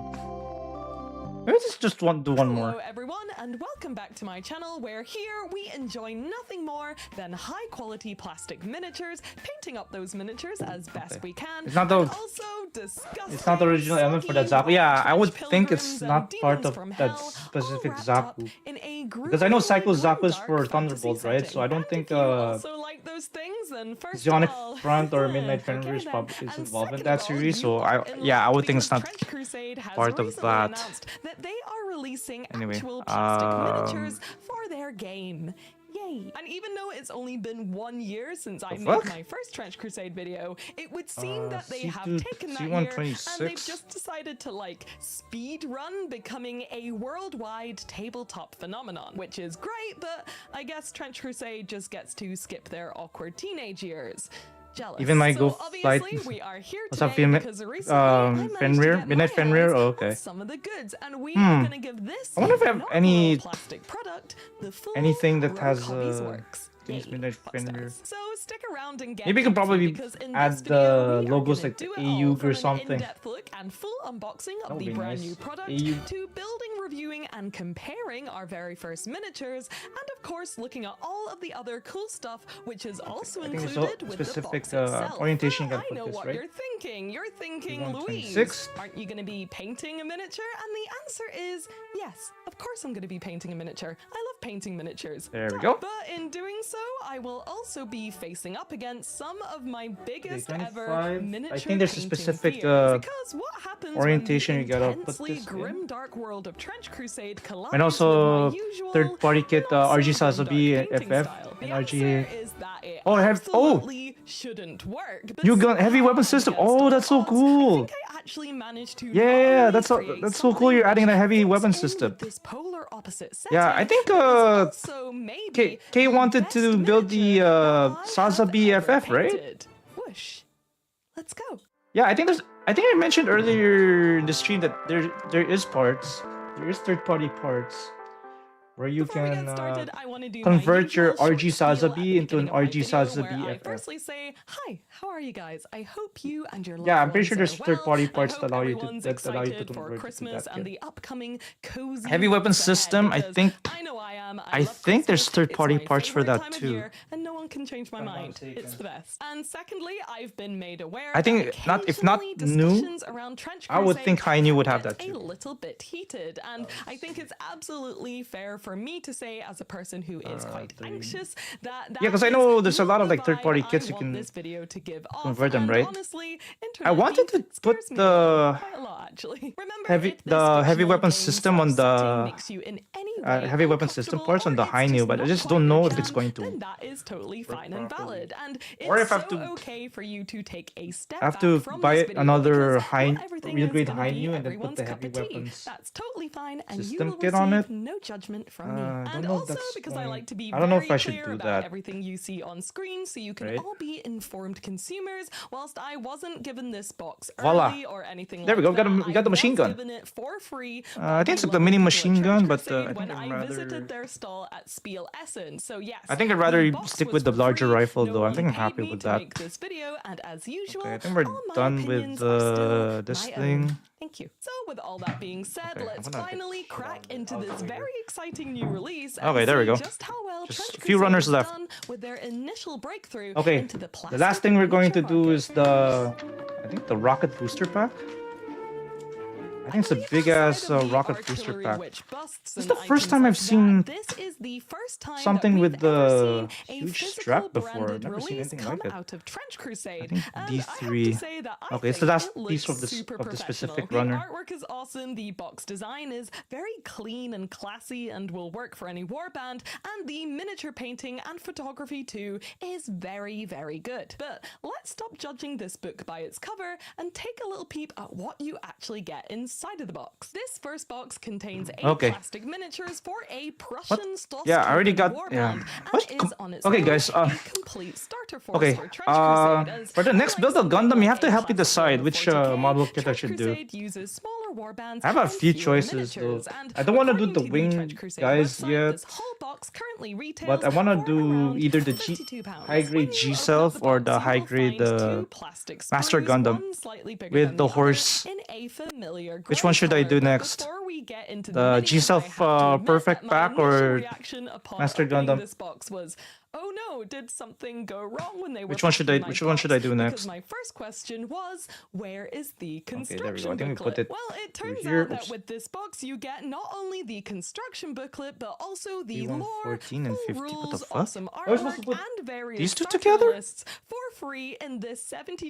Maybe just do one Hello more. everyone, and welcome back to my channel, where here we enjoy nothing more than high quality plastic miniatures, painting up those miniatures as best we can, It's not the- and also disgusting, It's not the original element for that soggy Zaku. Yeah, I white would trash think it's pilgrims not and part demons of from that hell, specific all wrapped up Zaku. in a Because I know Psycho gruesomely Zaku is dark for fantasy Thunderbolt, right? So I don't setting. think And if you also like those things, then first of Zionic all, Front or Midnight Fender is then. probably And involved in second that of all, series. you So are in I luck, would think because it's not Trench Crusade has part of recently that. announced that they are releasing Anyway, actual plastic miniatures for their game. Yay! And even though it's only been 1 year since I made fuck? my first Trench Crusade video, it would seem that they have C2 taken that year and they've C126. just decided to like speed run becoming a worldwide tabletop phenomenon, which is great, but I guess Trench Crusade just gets to skip their awkward teenage years. Jealous. Even my So Go Flight- obviously we are here What's up, today Fenrir? because recently I managed to Fenrir? get Midnight my Fenrir? hands Oh, on okay. some of the goods, and we are gonna give this I wonder if I have phenomenal any- plastic product the full anything that Rogue has, Hobbies Works. things Yay, Midnight pop Fenrir. stars. So stick around and get Maybe you can comfy, probably because in add this video, the we are logos gonna like do the it all, AUG from or an something. in-depth look and full unboxing That of would the be brand nice. new product AUG. to building reviewing and comparing our very first miniatures, and of course looking at all of the other cool stuff which is also think there's included a with the specific, box itself. orientation you But gotta I put know this, what right? you're thinking. You're thinking, Louise, 126. aren't you going to be painting a miniature? And the answer is yes, of course I'm going to be painting a miniature. I love painting miniatures. There we go. But in doing so, I will also be facing up against some of my biggest ever 25. miniature I think there's a painting specific, fears. Because what happens orientation when you the gotta put intensely this in. grim dark world of Trench Crusade collides And also with my usual, third-party kit, not RG so grim Sazabi, dark painting FF, style? and The RG. answer is that it Oh, absolutely shouldn't work. But You got heavy somehow weapon system. against Oh, all that's so odds, cool. I think I actually managed to Yeah, not only that's create that's so cool. You're something adding a which heavy fits weapon in system. with this polar opposite Yeah, I setting, think but is also maybe Kay the wanted best to build the miniature that I Sazabi have ever FF, right? painted. Whoosh. Let's go. Yeah, I think there's. I think I mentioned earlier in the stream that there is parts. There is third-party parts where you Before we can get started, I want to do convert my your usual short RG spiel at the Sazabi into an beginning of my RG video, where Sazabi I FF. firstly say, hi, how are you guys? I hope you and your loved Yeah, I'm pretty ones sure there's are third-party well. parts I that hope allow you to everyone's that allow you to excited for convert it to Christmas that and kit. the upcoming cozy Heavy weapon months ahead, system, I because think. I know I am. I love think there's Christmas. third-party It's my parts for favorite that time of too. year, and no one can change my I'm not mind. mistaken. It's the best. And secondly, I've been made aware I think that not if not occasionally new, discussions around Trench I would Crusade think High New would have get that too. a little bit heated, and I think it's absolutely fair for me to say, as a person who is quite anxious, that Yeah, 'cause I is know there's a lot not of, like, the third-party vibe kits I you want can this video to give off, convert them, and right? honestly, I internet wanted beef to put scares me the quite a lot, actually. Remember, heavy if this the heavy fictional weapon game system on / setting the makes you in any way heavy weapon system uncomfortable, parts on the or High it's New, just but I not just quite don't your know if it's jam, going to then that is totally fine and properly. valid, and it's Or if I so have to- okay for you to take a step I have back to from buy this video, another because high not everything real is grade gonna High be New and then put everyone's the cup heavy of tea. weapons That's totally fine, and you system will kit on receive it. no judgment from me. I don't And know if also that's because I like to be I don't know very if I should clear do about that. everything you see on screen, so you can Right. all be informed consumers. Whilst I wasn't given this box Voila. early or anything There we like go, that, we got the I machine was gun. given it for free. I think it's like the by mini lovely machine people at gun, Trench but, I Crusade when think I I'd rather- visited their stall at Spiel Essen. So yes, I think I'd the rather box stick was with the for larger free. rifle, No though. I one think I'm paid happy me with to that. make this video, and as usual, Okay, I think we're all my done with opinions are still this my thing. own. Thank you. So with all that being said, Okay, let's I'm gonna get finally shit crack on into the this outside here. very exciting new release. Okay, and there we see go. Just how well Just Trench a few Crusade runners has left. done with their initial breakthrough Okay, into the the last thing we're going to plastic do miniature is I think the rocket booster pack. I think it's a big ass rocket booster pack. This is the first time I've seen something with the huge strap before. I've never seen anything like it. Out of Trench Crusade. I think D3. Okay, it's the last piece of this specific runner. The artwork is awesome. The box design is very clean and classy and will work for any warband. And the miniature painting and photography too is very, very good. But let's stop judging this book by its cover and take a little peep at what you actually get inside of the box. This first box contains 8 plastic miniatures for a Prussian Stoss Yeah, I already got. warband, Yeah. and is on its Okay, own guys. a complete starter force Okay. for Trench Crusade, as For the next unlike build of something Gundam, you like have to a help me classic decide Gundam which 40K, model kit I Trench should do. Crusade uses smaller warbands I have a and few fewer choices, though. miniatures, and I don't want to do according the to wing Trench Crusade guys website, yet, this whole box currently retails but I want to for do around either the £32. high grade When G you open Self up or box, the you high will grade find 2 plastic Master sprues, Gundam one slightly bigger with than the other, horse. in a familiar Which grey one should I colour. do But next? before we get into The the G menus, I Self have to admit Perfect that my Pack initial or reaction upon Master opening Gundam? this box was, oh no, did something go wrong when they were Which one should I? packing my Which one should I box? do Because next? my first question was, where is the there we go. construction I think we put booklet? it Well, it through turns here. out that Oops. with this box you get not only the construction booklet but also the B1 lore, 14 and full 50. What the rules, fuck? awesome I was supposed to artwork, put and various these two starter together? lists for free in this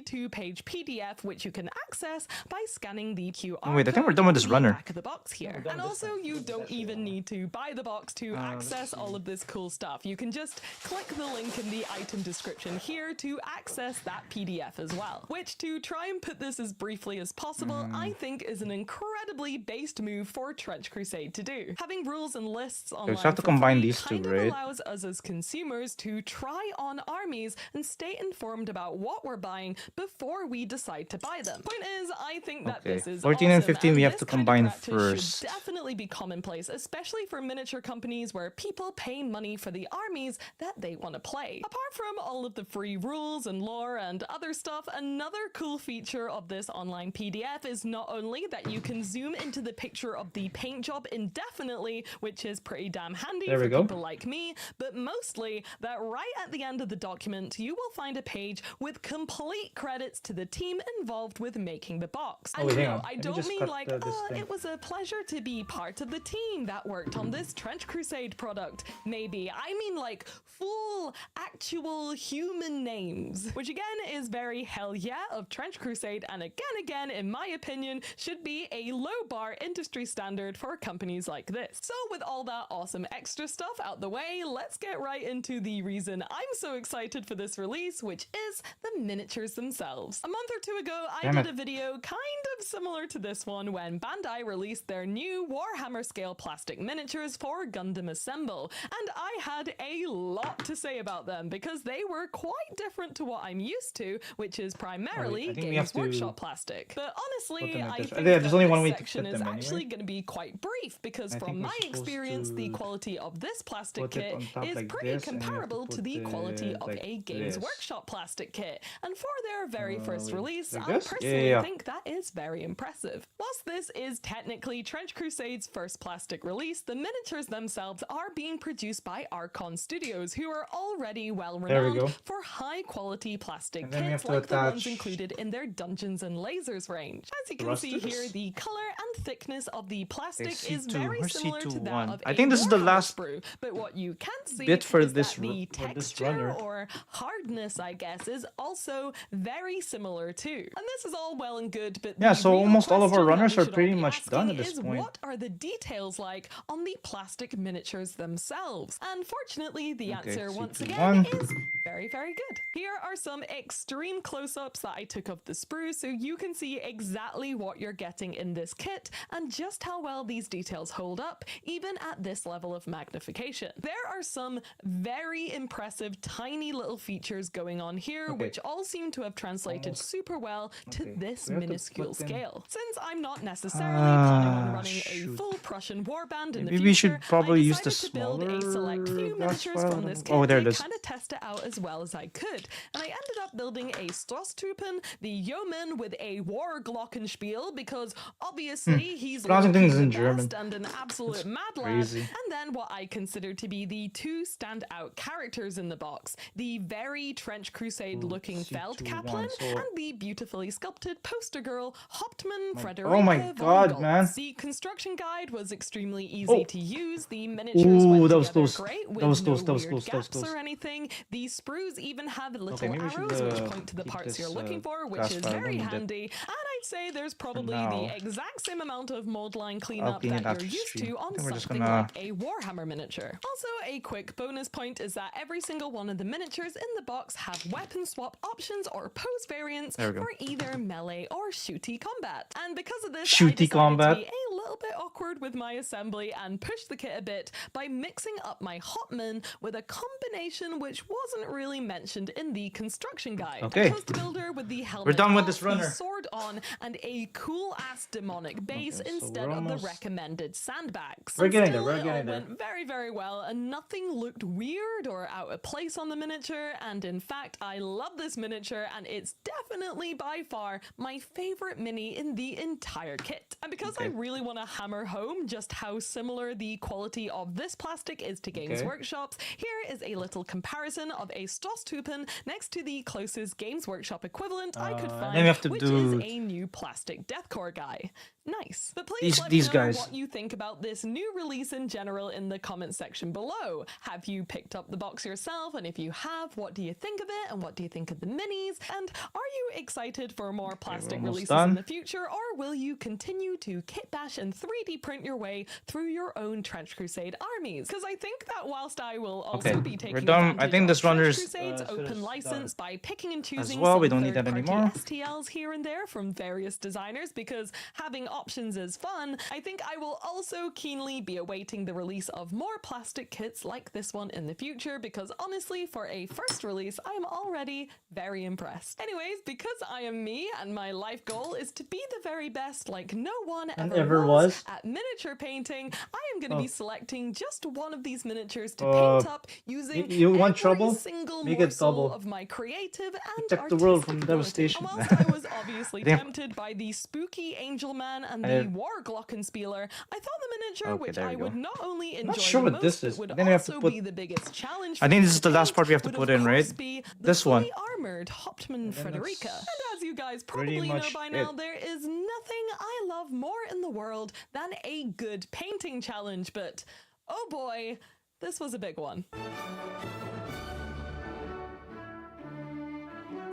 72-page PDF, which you can access by scanning the QR Oh, wait, I think code we're done with on this the runner. back of the box here. And also, you don't even need to buy the box to access all of this cool stuff. You can just click the link in the item description here to access that PDF as well. Which, to try and put this as briefly as possible, I think is an incredibly based move for Trench Crusade to do. Having rules and lists online have to for combine free these two, kind of right? allows us as consumers to try on armies and stay informed about what we're buying before we decide to buy them. Point is, I think that Okay, this is 14 and awesome, 15 we have this to kind of combine practice first. should definitely be commonplace, especially for miniature companies where people pay money for the armies that they want to play. Apart from all of the free rules and lore and other stuff, another cool feature of this online PDF is not only that you can zoom into the picture of the paint job indefinitely, which is pretty damn handy for people like me, but mostly that right at the end of the document, you will find a page with complete credits to the team involved with making the box. And hang on. I don't mean like, it was a pleasure to be part of the team that worked on this Trench Crusade product. Maybe. I mean like full, actual human names, which again is very hell yeah of Trench Crusade, and again, in my opinion, should be a low bar industry standard for companies like this. So with all that awesome extra stuff out the way, let's get right into the reason I'm so excited for this release, which is the miniatures themselves. A month or two ago, I did a video kind of similar to this one when Bandai released their new Warhammer scale plastic miniatures for Gundam Assemble, and I had a lot to say about them because they were quite different to what I'm used to, which is primarily Games Workshop plastic. But honestly, I think there's only one way this to section fit is them actually anyway. going to be quite brief because from my experience, the quality of this plastic kit is pretty comparable to the quality of a Games Workshop plastic kit. And for their very first release, I personally think that is very impressive. Whilst this is technically Trench Crusade's first plastic release, the miniatures themselves are being produced by Archon Studios, who are already well renowned for high quality plastic kits like the ones included in their Dungeons and Lasers range. As you can see here, the color and thickness of the plastic is very similar to that of I think this is the last sprue, but what you can't see bit for is this that the texture or hardness, I guess, is also very similar too. And this is all well and good, but yeah, so almost all of our runners are pretty much much done at this point. What are the details like on the plastic miniatures themselves? And fortunately, the answer once again is very, very good. Here are some extreme close-ups that I took of the sprue so you can see exactly what you're getting in this kit and just how well these details hold up even at this level of magnification. There are some very impressive tiny little features going on here which all seem to have translated super well to this minuscule scale. Since I'm not necessarily planning on running a full Prussian warband in the future, we should probably use the to build smaller a select few miniatures from this kit to kind of test it out as well as I could. And I ended up building a Strasstruppen, the yeoman with a war glockenspiel, because obviously he's things in German and an absolute mad lad. And then what I consider to be the two standout characters in the box, the very Trench Crusade looking Feldkaplan and the beautifully sculpted poster girl Hauptmann Frederica Oh my god, man. The construction guide was extremely easy to use. The miniatures went together great with no weird gaps or anything. The sprues even have little arrows which point to the parts you're looking for, which is very handy. And I'd say there's probably the exact same amount of mold line cleanup that you're used to on something like a Warhammer miniature. Also, a quick bonus point is that every single one of the miniatures in the box have weapon swap options or pose variants for either melee or shooty combat. And because of this, I decided to be a little bit awkward with my assembly and push the kit a bit by mixing up my Hauptmann with a combination which wasn't really mentioned in the construction guide. A coast builder with the helmet off, the sword on, and a cool-ass demonic base instead of the recommended sandbags. We're getting there, Went very, very well, and nothing looked weird or out of place on the miniature, and in fact, I love this miniature, and it's definitely by far my favorite mini in the entire kit. And because I really want to hammer home just how similar the quality of this plastic is to Games Workshop's, here is a little comparison of a Strasstruppen next to the closest Games Workshop equivalent I could find, which is a new plastic deathcore guy. Nice. But please let me know what you think about this new release in general in the comment section below. Have you picked up the box yourself? And if you have, what do you think of it? And what do you think of the minis? And are you excited for more plastic releases in the future? Or will you continue to kit bash and 3D print your way through your own Trench Crusade armies? Because I think that whilst I will also be taking advantage of Trench Crusade's open license by picking and choosing some third-party STLs here and there from various designers, because having options is fun, I think I will also keenly be awaiting the release of more plastic kits like this one in the future, because honestly, for a first release, I'm already very impressed. Anyways, because I am me and my life goal is to be the very best like no one ever was. At miniature painting, I am going to be selecting just one of these miniatures to Uh, paint up using you want every trouble? single Make it morsel double. of my creative and Protect the world from artistic ability. devastation. And whilst I was obviously I think- tempted by the spooky Angel Man and I the have- War Glockenspieler, I thought the miniature Okay, which there I we go. would not only enjoy not sure the what most, this but is. would Then we have to also put- be the biggest challenge I for think me this is to the last paint part we have to would, put of in, right? course, be the This one. fully armored Hauptmann And then Frederica. that's And as you guys pretty probably know much by now, it. there is nothing I love more in the world than a good painting challenge, but oh boy, this was a big one.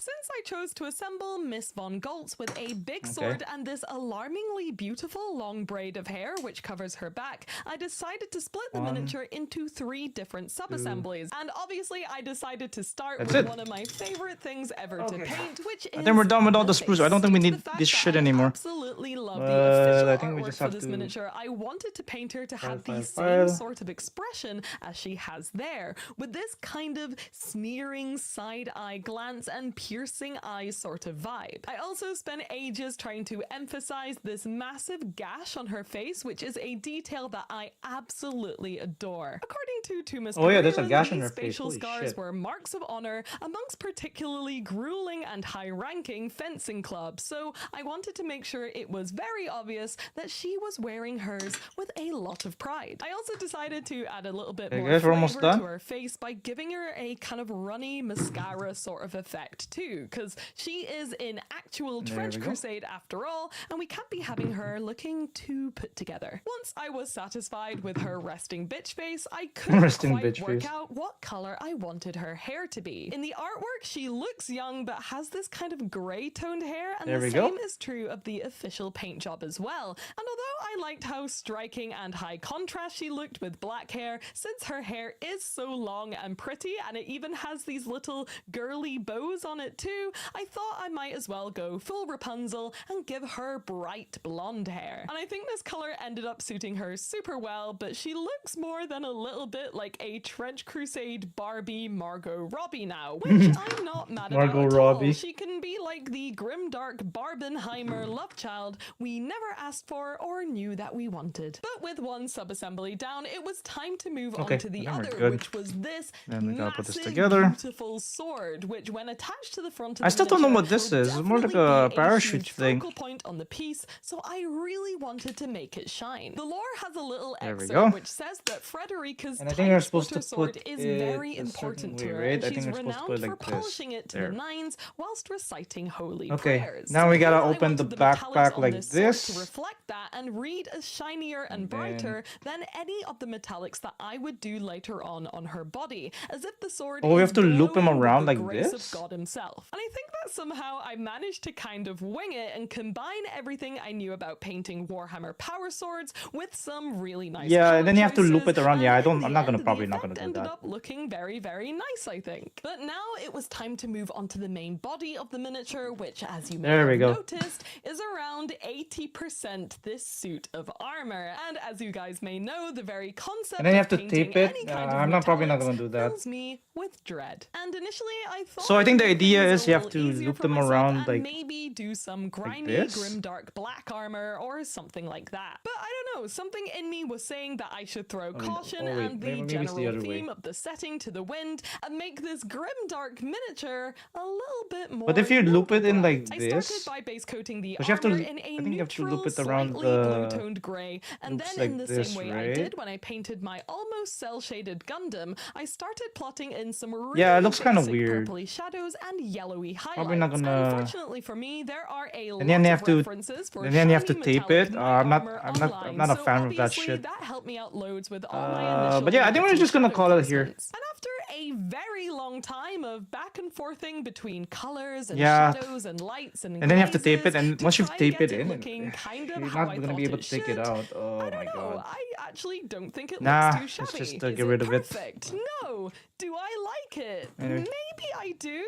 Since I chose to assemble Miss Von Goltz with a big sword and this alarmingly beautiful long braid of hair which covers her back, I decided to split the miniature into 3 different sub-assemblies. And obviously I decided to start That's with it. one of my favorite things ever to paint, which is I think we're done with all the face. spruce. I don't think we Due to need the fact this that shit I anymore. absolutely love the But official I think we artwork just for have this to miniature. I wanted to paint her to have the file. same sort of expression as she has there, with this kind of sneering side-eye glance and piercing eye sort of vibe. I also spent ages trying to emphasize this massive gash on her face, which is a detail that I absolutely adore. According to Tumas Oh yeah, there's a Carreras, gash on these her face. facial Holy scars shit. were marks of honor amongst particularly grueling and high-ranking fencing clubs, so I wanted to make sure it was very obvious that she was wearing hers with a lot of pride. I also decided to add a little bit Hey more guys, we're almost flavor to done. her face by giving her a kind of runny mascara sort of effect too, because she is in actual There trench we go. crusade after all, and we can't be having her looking too put together. Once I was satisfied with her resting bitch face, I couldn't Resting quite bitch work face. out what color I wanted her hair to be. In the artwork, she looks young but has this kind of grey toned hair, and There the we go. same is true of the official paint job as well. And although I liked how striking and high contrast she looked with black hair, since her hair is so long and pretty and it even has these little girly bows on it too, I thought I might as well go full Rapunzel and give her bright blonde hair. And I think this color ended up suiting her super well, but she looks more than a little bit like a Trench Crusade Barbie Margot Robbie now, which I'm not mad about Margot at Robbie. all. She can be like the grimdark Barbenheimer love child we never asked for or knew that we wanted. But with one sub-assembly down, it was time to move Okay, on to the then we're other, good. which was this Then we gotta put this massive, together. beautiful sword, which when attached to the front of I the still don't know miniature, what this will is. It's more like definitely a be parachute huge thing. focal point on the piece, so I really wanted to make it shine. The lore has a little There we excerpt go. which says that Frederica's And I think we're tiny supposed to splitter sword put is it very a important to certain her, way, right? and I she's think we're supposed to renowned put it for like this. polishing it to There. the nines whilst reciting holy Okay, prayers. now we So gotta I open the wanted metallics backpack on like this sword this. to reflect that and read as shinier and And brighter than any of the metallics that I would do later on her body, as if the sword Oh, we is have to loop him glowing with around the like grace this? of God himself. And I think that somehow I managed to kind of wing it and combine everything I knew about painting Warhammer power swords with some really nice Yeah, color and then you have to loop choices, it around. Yeah, and in I'm the not gonna end, probably the not gonna effect do ended that. up looking very, very nice, I think. But now it was time to move on to the main body of the miniature, which, as you may There we have go. noticed, is around 80% this suit of armor. And as you guys may know, the very concept And then you of have to painting tape it. any kind of I'm not probably not metallics gonna do that. fills me with dread. And initially I thought So I think the I'd make idea things is a you have little to easier loop for them myself around and like maybe do some grimy, this. grimdark black armor or something like that. But I don't know, something in me was saying that I should throw caution oh, wait, and the maybe it's the general other way. theme of the setting to the wind and make this grimdark miniature a little bit more. But if you loop it in like I this, started by base coating the but you have to- armor in a I think you have to neutral, loop it around slightly the blue-toned grey, and loops then in like the this, same way I right? did when I painted my almost cell-shaded Gundam, I started plotting in some really Yeah, it looks kinda basic weird. purpley shadows and yellowy highlights. Probably not gonna- Unfortunately for me, there are a lot And then you have of to- references for and then you have to shiny tape metallic it. knight I'm not- armor I'm not- I'm online, not a so fan of that obviously shit. that helped me out loads with all my initial but yeah, I think we're lights just and gonna shadow call it here. placements. And after a very long time of back and forthing between colors and Yeah. shadows and lights and And then you have to tape it, glazes and once you try tape get it in, looking kind of you're how not I gonna be thought able to take it should. out. Oh I my don't know. god. I actually don't think it Nah, looks too let's shabby. just, Is get rid of it. perfect? No. Do I like it? Anyway. Maybe I do.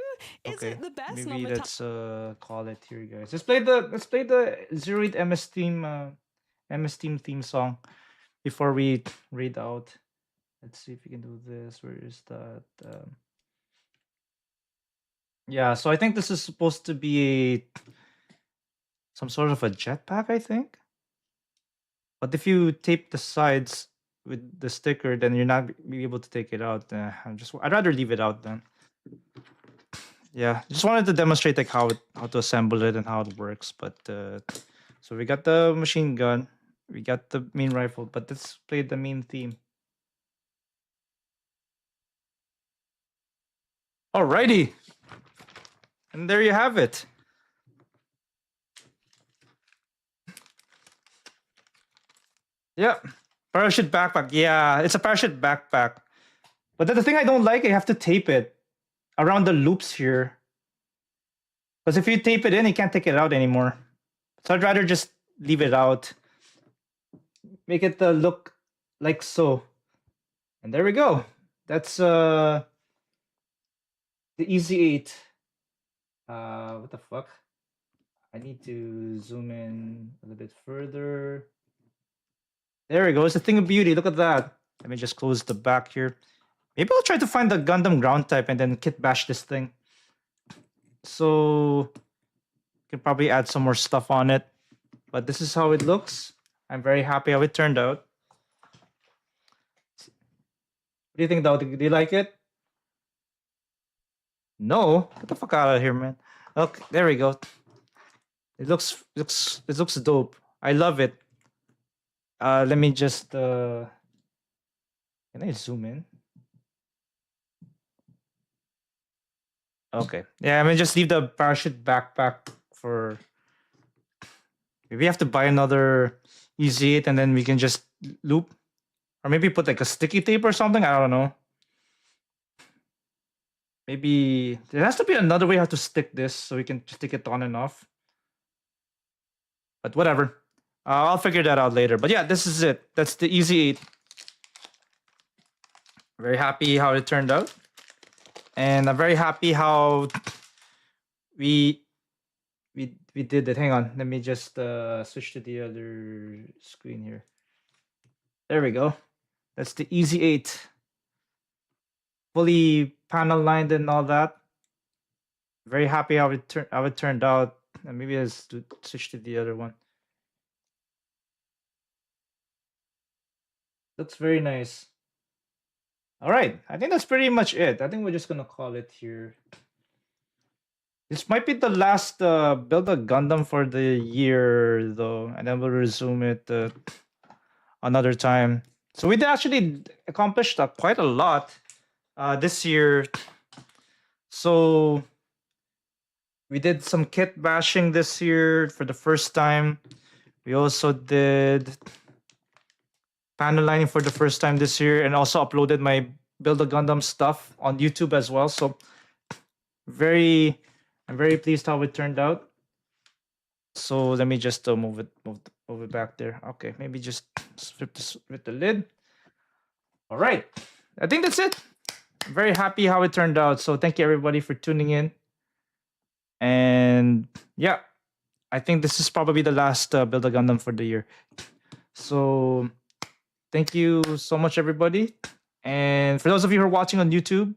Is Okay, it the best maybe non-metallic? let's call it here, guys. Let's play the 08 MS Team theme song before we read out. Let's see if we can do this. Where is that? Yeah, so I think this is supposed to be some sort of a jetpack, I think. But if you tape the sides with the sticker, then you're not be able to take it out. I'd rather leave it out then. Yeah, just wanted to demonstrate like how to assemble it and how it works. But so we got the machine gun, we got the main rifle, but let's play the main theme. Alrighty, and there you have it. Yep, parachute backpack. Yeah, it's a parachute backpack. But the thing I don't like, I have to tape it around the loops here. Because if you tape it in, you can't take it out anymore. So I'd rather just leave it out. Make it look like so. And there we go. That's the Ez8. What the fuck? I need to zoom in a little bit further. There we go. It's a thing of beauty. Look at that. Let me just close the back here. Maybe I'll try to find the Gundam ground type and then kit bash this thing. So can probably add some more stuff on it. But this is how it looks. I'm very happy how it turned out. What do you think, though? Do you like it? No? Get the fuck out of here, man. Okay, there we go. It looks dope. I love it. Let me just can I zoom in? Okay. Yeah, I mean just leave the parachute backpack for maybe we have to buy another Ez8 and then we can just loop. Or maybe put like a sticky tape or something. I don't know. Maybe there has to be another way how to stick this so we can stick it on and off. But whatever. I'll figure that out later. But yeah, this is it. That's the Ez8. Very happy how it turned out. And I'm very happy how we did it. Hang on. Let me just switch to the other screen here. There we go. That's the Ez8. Fully panel lined and all that. Very happy how it turned out. And maybe let's switch to the other one. Looks very nice. All right, I think that's pretty much it. I think we're just gonna call it here. This might be the last build a Gundam for the year, though, and then we'll resume it another time. So we actually accomplished quite a lot this year. So we did some kit bashing this year for the first time. We also did panel lining for the first time this year, and also uploaded my Build a Gundam stuff on YouTube as well. So I'm very pleased how it turned out. So let me just move it back there. Okay, maybe just flip the lid. All right, I think that's it. I'm very happy how it turned out. So thank you everybody for tuning in. And yeah, I think this is probably the last Build a Gundam for the year. So thank you so much, everybody. And for those of you who are watching on YouTube,